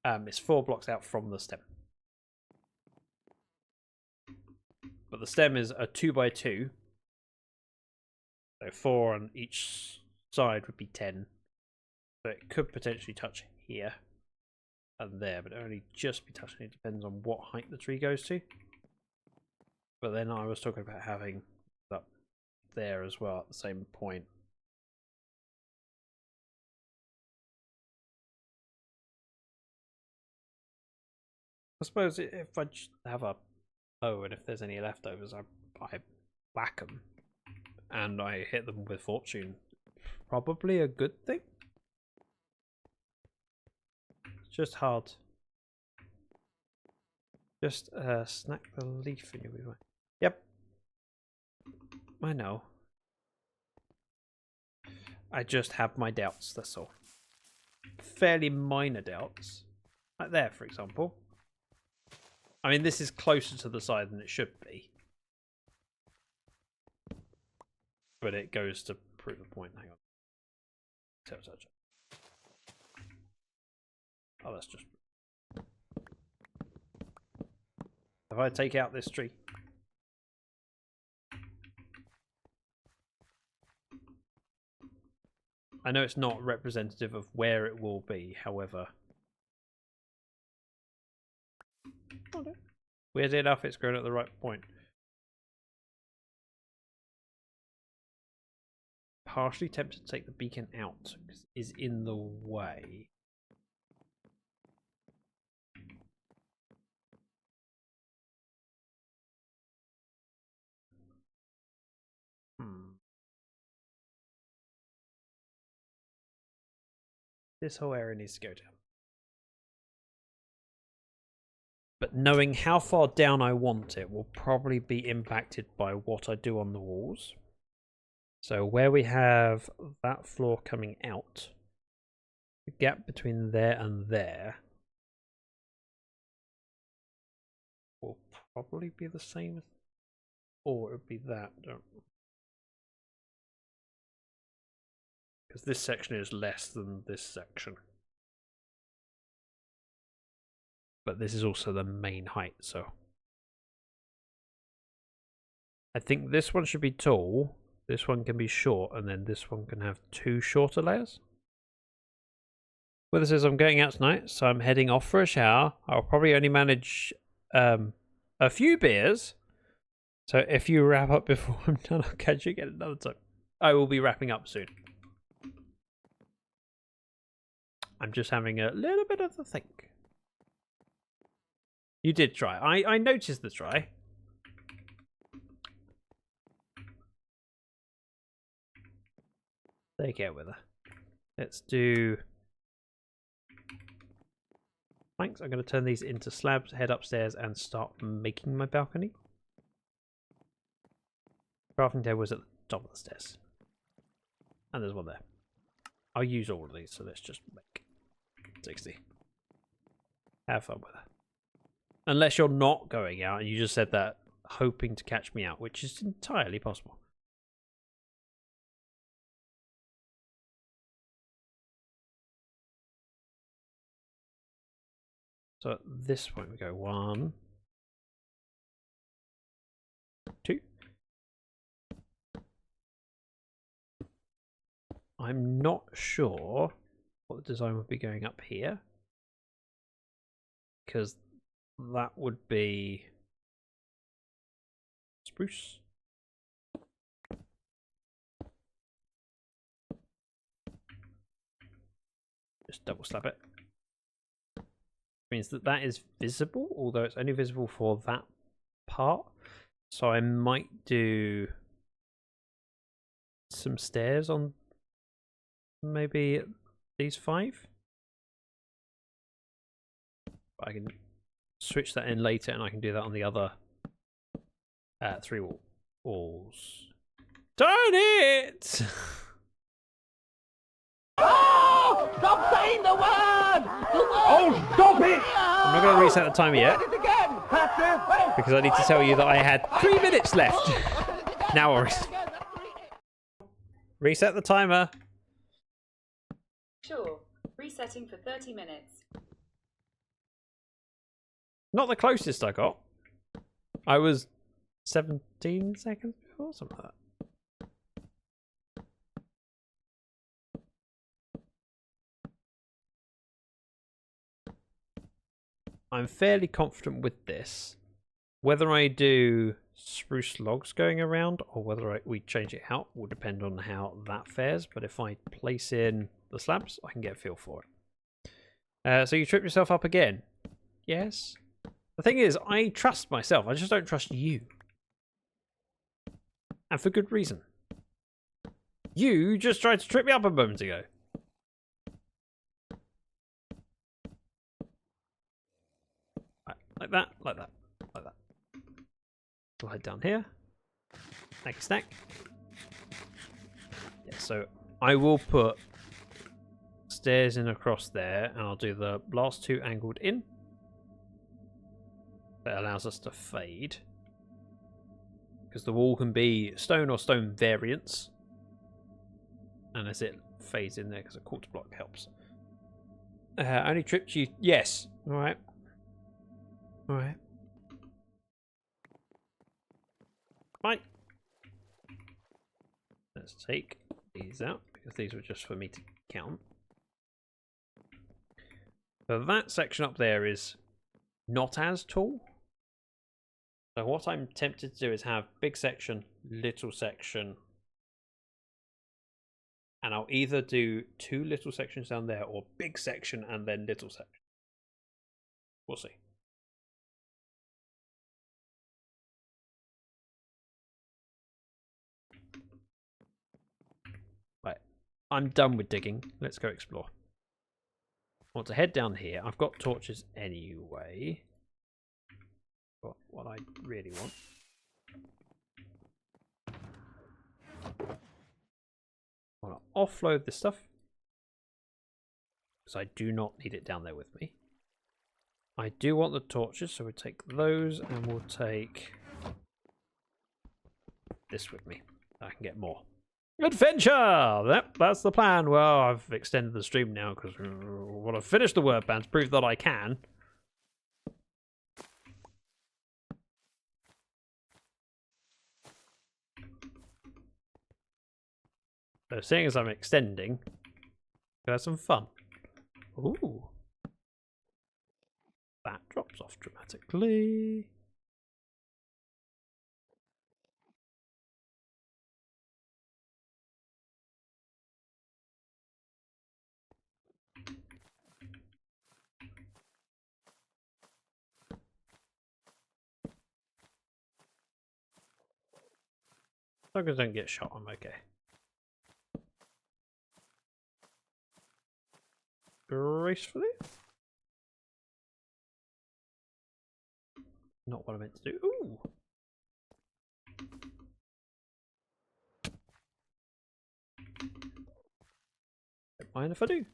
It's 4 blocks out from the stem. But the stem is a 2x2. So 4 on each side would be 10. So it could potentially touch here and there, but only just be touching. It depends on what height the tree goes to. But then I was talking about having up there as well at the same point. I suppose if I just have a and if there's any leftovers, I whack them and I hit them with fortune. Probably a good thing. It's just hard. Just snack the leaf and you'll be fine. Yep. I know. I just have my doubts, that's all. Fairly minor doubts. Like there, for example. I mean, this is closer to the side than it should be. But it goes to prove a point. Hang on. Touch it. Oh, that's just... If I take out this tree... I know it's not representative of where it will be, however... Weird enough, it's grown at the right point. Partially tempted to take the beacon out because it is in the way. This whole area needs to go down. But knowing how far down I want it will probably be impacted by what I do on the walls. So where we have that floor coming out, the gap between there and there will probably be the same, or it would be that. Because this section is less than this section. But this is also the main height, so I think this one should be tall, this one can be short, and then this one can have 2 shorter layers. Well, this is I'm going out tonight, so I'm heading off for a shower. I'll probably only manage a few beers, so if you wrap up before I'm done, I'll catch you again another time. I will be wrapping up soon. I'm just having a little bit of a think. You did try. I noticed the try. Take care with her. Let's do planks. I'm going to turn these into slabs, head upstairs, and start making my balcony. Crafting table is at the top of the stairs. And there's one there. I'll use all of these, so let's just make 60. Have fun with her. Unless you're not going out and you just said that hoping to catch me out, which is entirely possible. So at this point we go 1, 2. I'm not sure what the design would be going up here, because that would be spruce. Just double slap it. Means that that is visible, although it's only visible for that part. So I might do some stairs on maybe these 5. I can switch that in later, and I can do that on the other 3 walls. Turn it! Oh! Stop saying the word! Oh, stop it! I'm not going to reset the timer yet, Say it again! Faster! because I need to tell you that I had 3 minutes left. Now I'll reset the timer. Sure. Resetting for 30 minutes. Not the closest I got. I was 17 seconds before, something like that. I'm fairly confident with this. Whether I do spruce logs going around or whether we change it out will depend on how that fares. But if I place in the slabs, I can get a feel for it. So you trip yourself up again? Yes. The thing is, I trust myself. I just don't trust you. And for good reason. You just tried to trip me up a moment ago. Like that, like that, like that. Slide down here. Make a stack. Yeah, so I will put stairs in across there, and I'll do the last two angled in. That allows us to fade. Because the wall can be stone or stone variants. And as it fades in there, because a quarter block helps. Only tripped you. Yes. Alright. Alright. Fine. Let's take these out, because these were just for me to count. So that section up there is not as tall. So what I'm tempted to do is have big section, little section. And I'll either do 2 little sections down there or big section and then little section. We'll see. Right. I'm done with digging. Let's go explore. I want to head down here. I've got torches anyway. But what I really want. I want to offload this stuff. Because I do not need it down there with me. I do want the torches, so we'll take those and we'll take this with me. I can get more. Adventure! Yep, that's the plan. Well, I've extended the stream now because I want to finish the word bands, prove that I can. So seeing as I'm extending, we'll have some fun. Ooh. That drops off dramatically. As long as I don't get shot, I'm okay. Gracefully. Not what I meant to do. Ooh. Don't mind if I do.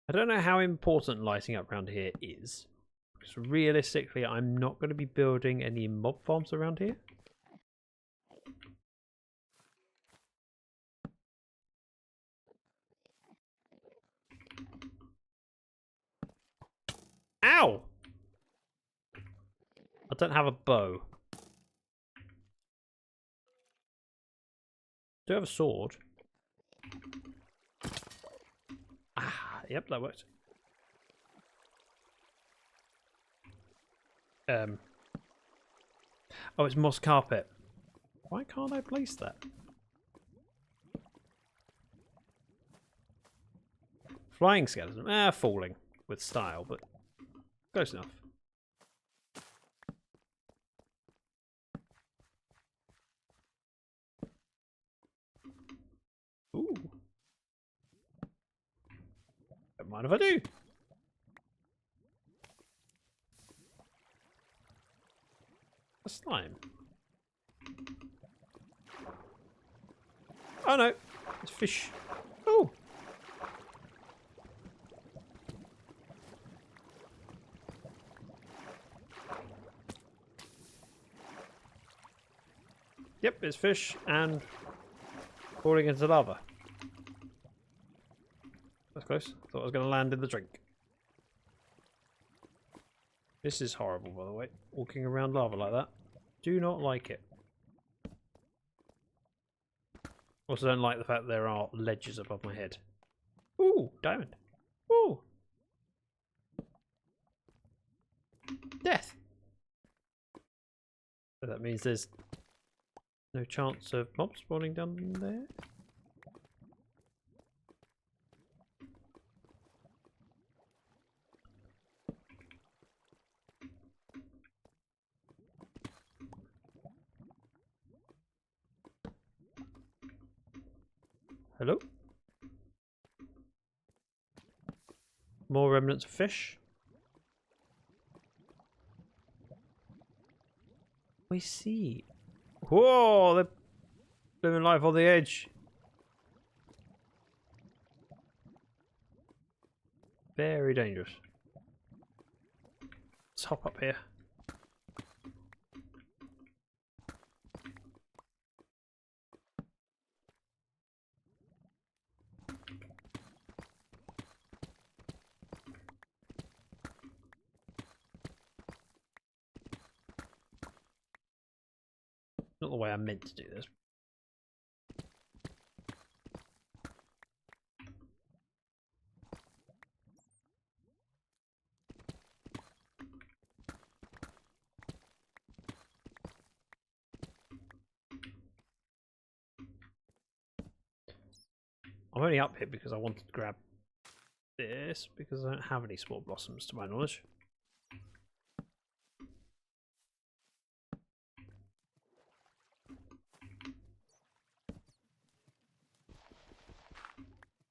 I don't know how important lighting up around here is. Because realistically, I'm not going to be building any mob farms around here. Ow! I don't have a bow. Do I have a sword? Ah, yep, that worked. Oh, it's moss carpet. Why can't I place that? Flying skeleton. Falling with style, but close enough. Ooh. Don't mind if I do. A slime. Oh no, it's fish. Oh. Yep, it's fish and falling into lava. was close. Thought I was going to land in the drink. This is horrible, by the way. Walking around lava like that. Do not like it. Also don't like the fact there are ledges above my head. Ooh, diamond. Ooh. Death. So that means there's no chance of mobs spawning down there. Hello? More remnants of fish. We see. Whoa, they're living life on the edge. Very dangerous. Let's hop up here. Not the way I meant to do this. I'm only up here because I wanted to grab this because I don't have any small blossoms to my knowledge.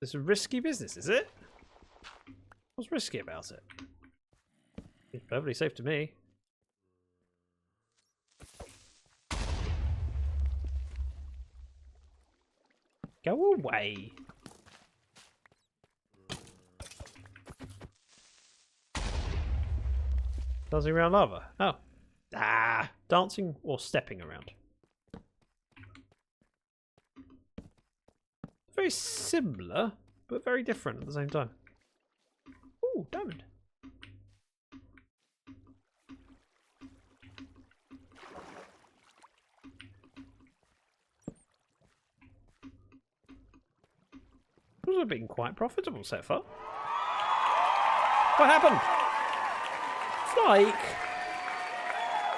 This is a risky business, is it? What's risky about it? It's perfectly safe to me. Go away. Dancing around lava. Oh. Ah, dancing or stepping around. Very similar, but very different at the same time. Ooh, diamond. Those have been quite profitable so far. What happened? Flake?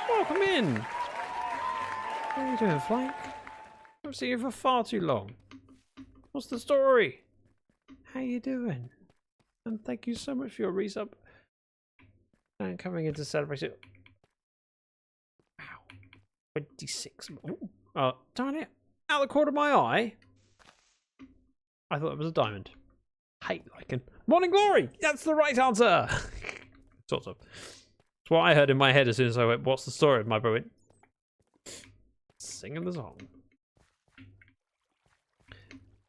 Welcome in. What are you doing, Flake? I've seen you for far too long. What's the story? How you doing? And thank you so much for your resub. And coming in to celebrate it. Wow. 26. Ooh. Oh, darn it. Out of the corner of my eye. I thought it was a diamond. Hate lichen. Morning glory! That's the right answer! Sort of. That's what I heard in my head as soon as I went, what's the story? My bro went, singing the song.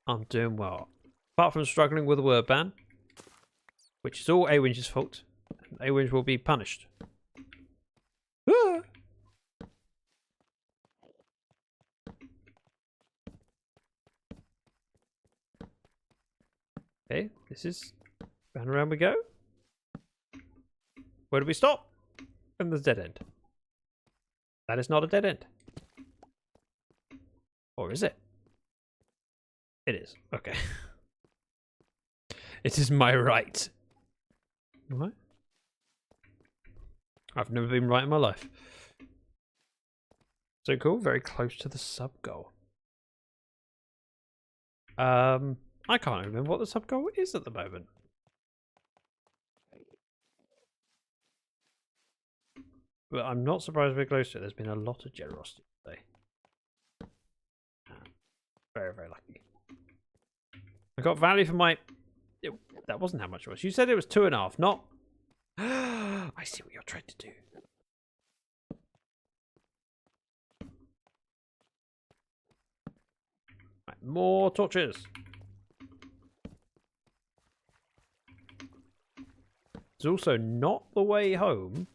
I'm doing well. Apart from struggling with a word ban, which is all Awinch's fault, and Awinch will be punished. Ah! Okay, this is round and round we go. Where do we stop? And there's a dead end. That is not a dead end. Or is it? It is. Okay. It is my right. What? I've never been right in my life. So cool. Very close to the sub goal. I can't remember what the sub goal is at the moment. But I'm not surprised we're close to it. There's been a lot of generosity today. Very, very lucky. I got value for my... that wasn't how much it was. You said it was 2.5, not... I see what you're trying to do. Right, more torches. It's also not the way home.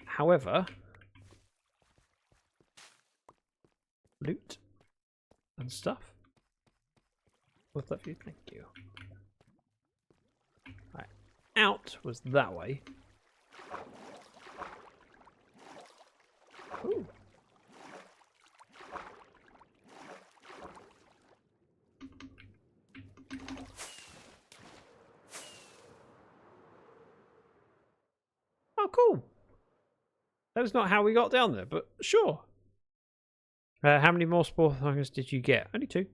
However, loot and stuff. What's that for you? Thank you. Right. Out was that way. Ooh. Oh, cool. That is not how we got down there, but sure. How many more spore things did you get? Only 2.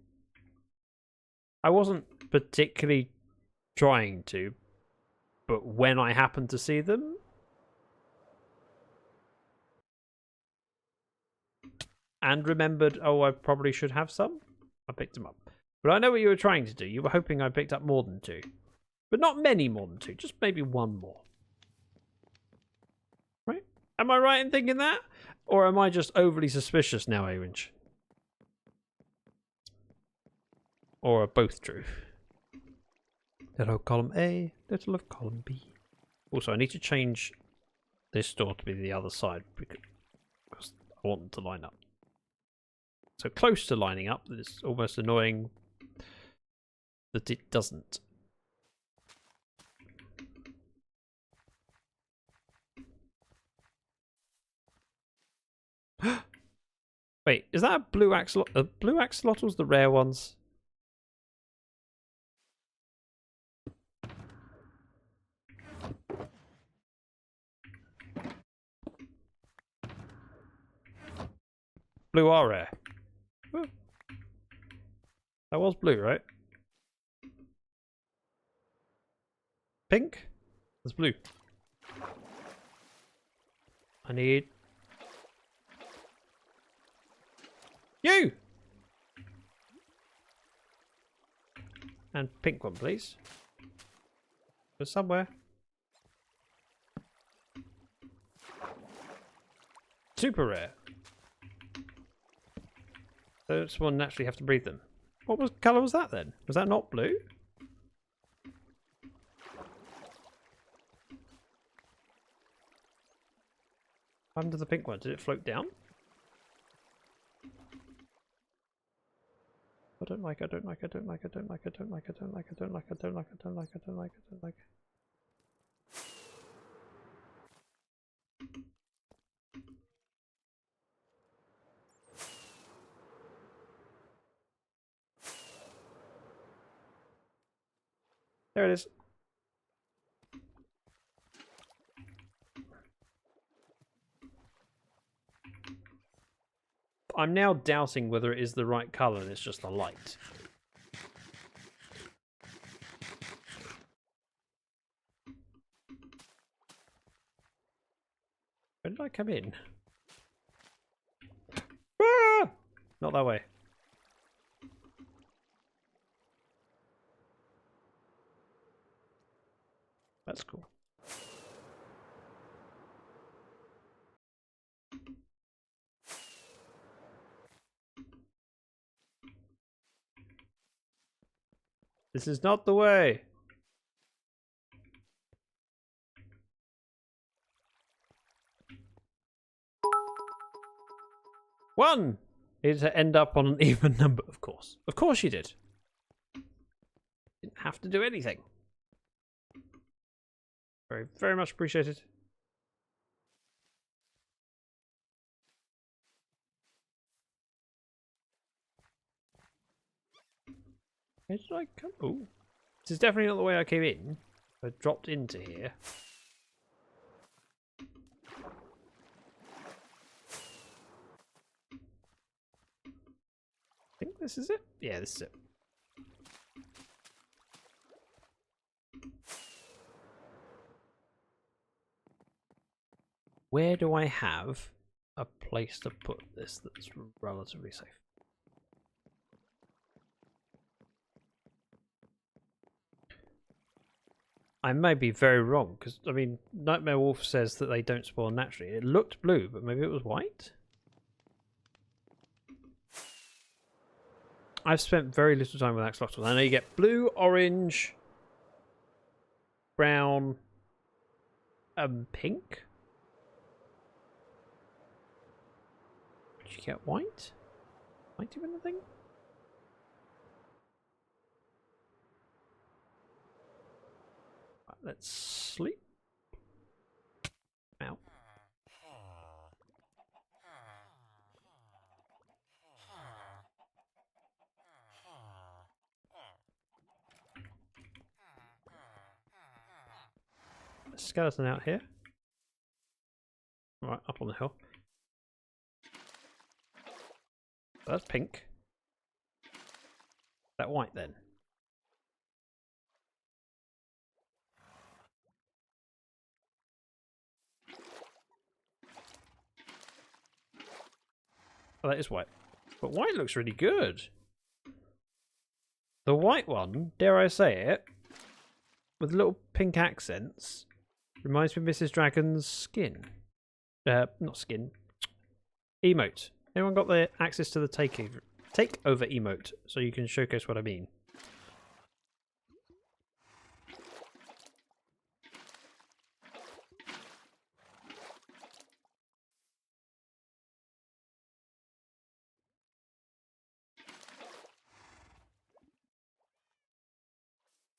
I wasn't particularly trying to, but when I happened to see them, and remembered, oh, I probably should have some, I picked them up. But I know what you were trying to do. You were hoping I picked up more than 2. But not many more than 2, just maybe 1 more. Right? Am I right in thinking that? Or am I just overly suspicious now, Arinch? Or are both true? Little of column A, little of column B. Also, I need to change this door to be the other side because I want them to line up. So close to lining up that it's almost annoying that it doesn't. Wait, is that a blue axolotl? Are blue axolotls the rare ones? Blue are rare. Oh. That was blue, right? Pink? That's blue. I need... you! And pink one, please. There's somewhere. Super rare. Those one naturally have to breed them. What colour was that then? Was that not blue? What happened to the pink one? Did it float down? I don't like, I don't like, I don't like, I don't like, I don't like, I don't like, I don't like, I don't like, I don't like, I don't like, I don't like. There it is. I'm now doubting whether it is the right colour and it's just the light. Where did I come in? Ah! Not that way. That's cool. This is not the way. One! Needed to end up on an even number, of course. Of course you did. Didn't have to do anything. Very, very much appreciated. Where did I come? Oh, this is definitely not the way I came in. I dropped into here. I think this is it. Yeah, this is it. Where do I have a place to put this that's relatively safe? I may be very wrong, because, I mean, Nightmare Wolf says that they don't spawn naturally. It looked blue, but maybe it was white? I've spent very little time with axolotls. I know you get blue, orange, brown, pink. Did you get white? Might do anything? let's sleep. Ow. Skeleton out here. Right, up on the hill. That's pink. That white then. Oh, that is white. But white looks really good. The white one, dare I say it, with little pink accents, reminds me of Mrs. Dragon's skin. Not skin. Emote. Anyone got the access to the takeover emote so you can showcase what I mean?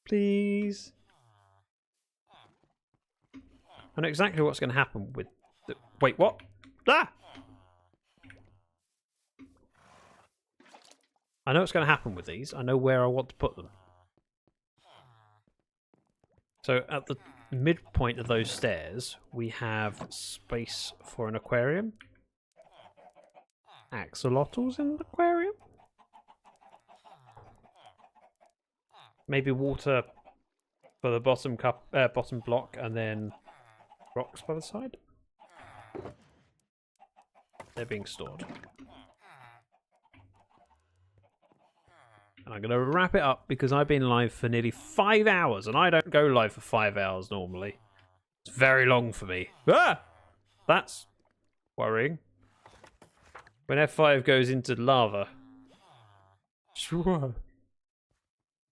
Please. I know exactly what's going to happen with the... Wait, what? Ah! I know what's going to happen with these. I know where I want to put them. So at the midpoint of those stairs, we have space for an aquarium. Axolotls in the aquarium. Maybe water for the bottom bottom block, and then rocks by the side. They're being stored. And I'm going to wrap it up because I've been live for nearly 5 hours, and I don't go live for 5 hours normally. It's very long for me. Ah! That's worrying. When F5 goes into lava. Sure.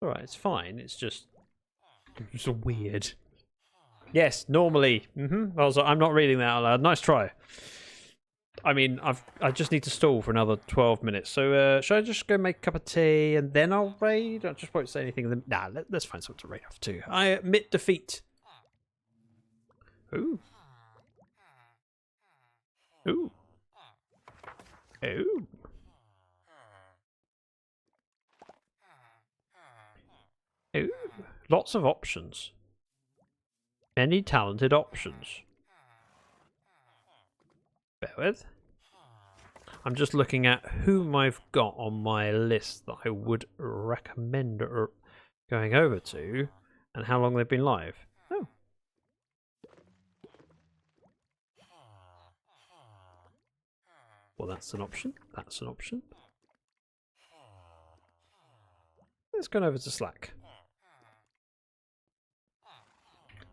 Alright, it's fine. It's just weird. Yes, normally. Also, I'm not reading that out loud. Nice try. I mean, I just need to stall for another 12 minutes. So, should I just go make a cup of tea and then I'll raid? I just won't say anything. Nah, let's find something to raid off too. I admit defeat. Ooh. Ooh. Ooh. Ooh. Lots of options. Many talented options. Bear with. I'm just looking at whom I've got on my list that I would recommend going over to and how long they've been live. Oh. Well, that's an option. That's an option. Let's go over to Slack.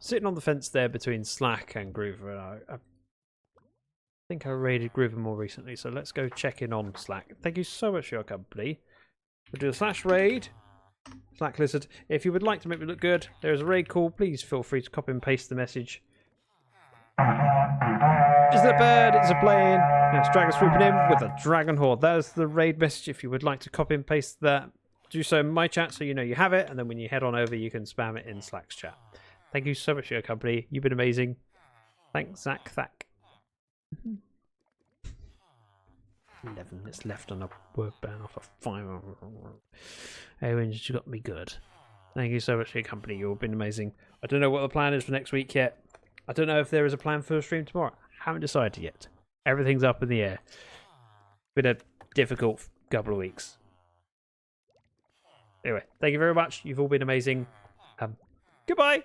Sitting on the fence there between Slack and Groover. I think I raided Groover more recently, so let's go check in on Slack. Thank you so much for your company. We'll do a slash raid. Slack Lizard. If you would like to make me look good, there is a raid call. Please feel free to copy and paste the message. Is it a bird? It's a plane. It's dragon swooping in with a dragon horde. That is the raid message. If you would like to copy and paste that, do so in my chat so you know you have it, and then when you head on over, you can spam it in Slack's chat. Thank you so much for your company. You've been amazing. Thanks, ZactheDragon. 11 minutes left on a word ban off of 5. Owen, you got me good. Thank you so much for your company. You've been amazing. I don't know what the plan is for next week yet. I don't know if there is a plan for a stream tomorrow. Haven't decided yet. Everything's up in the air. Been a difficult couple of weeks. Anyway, thank you very much. You've all been amazing. Goodbye.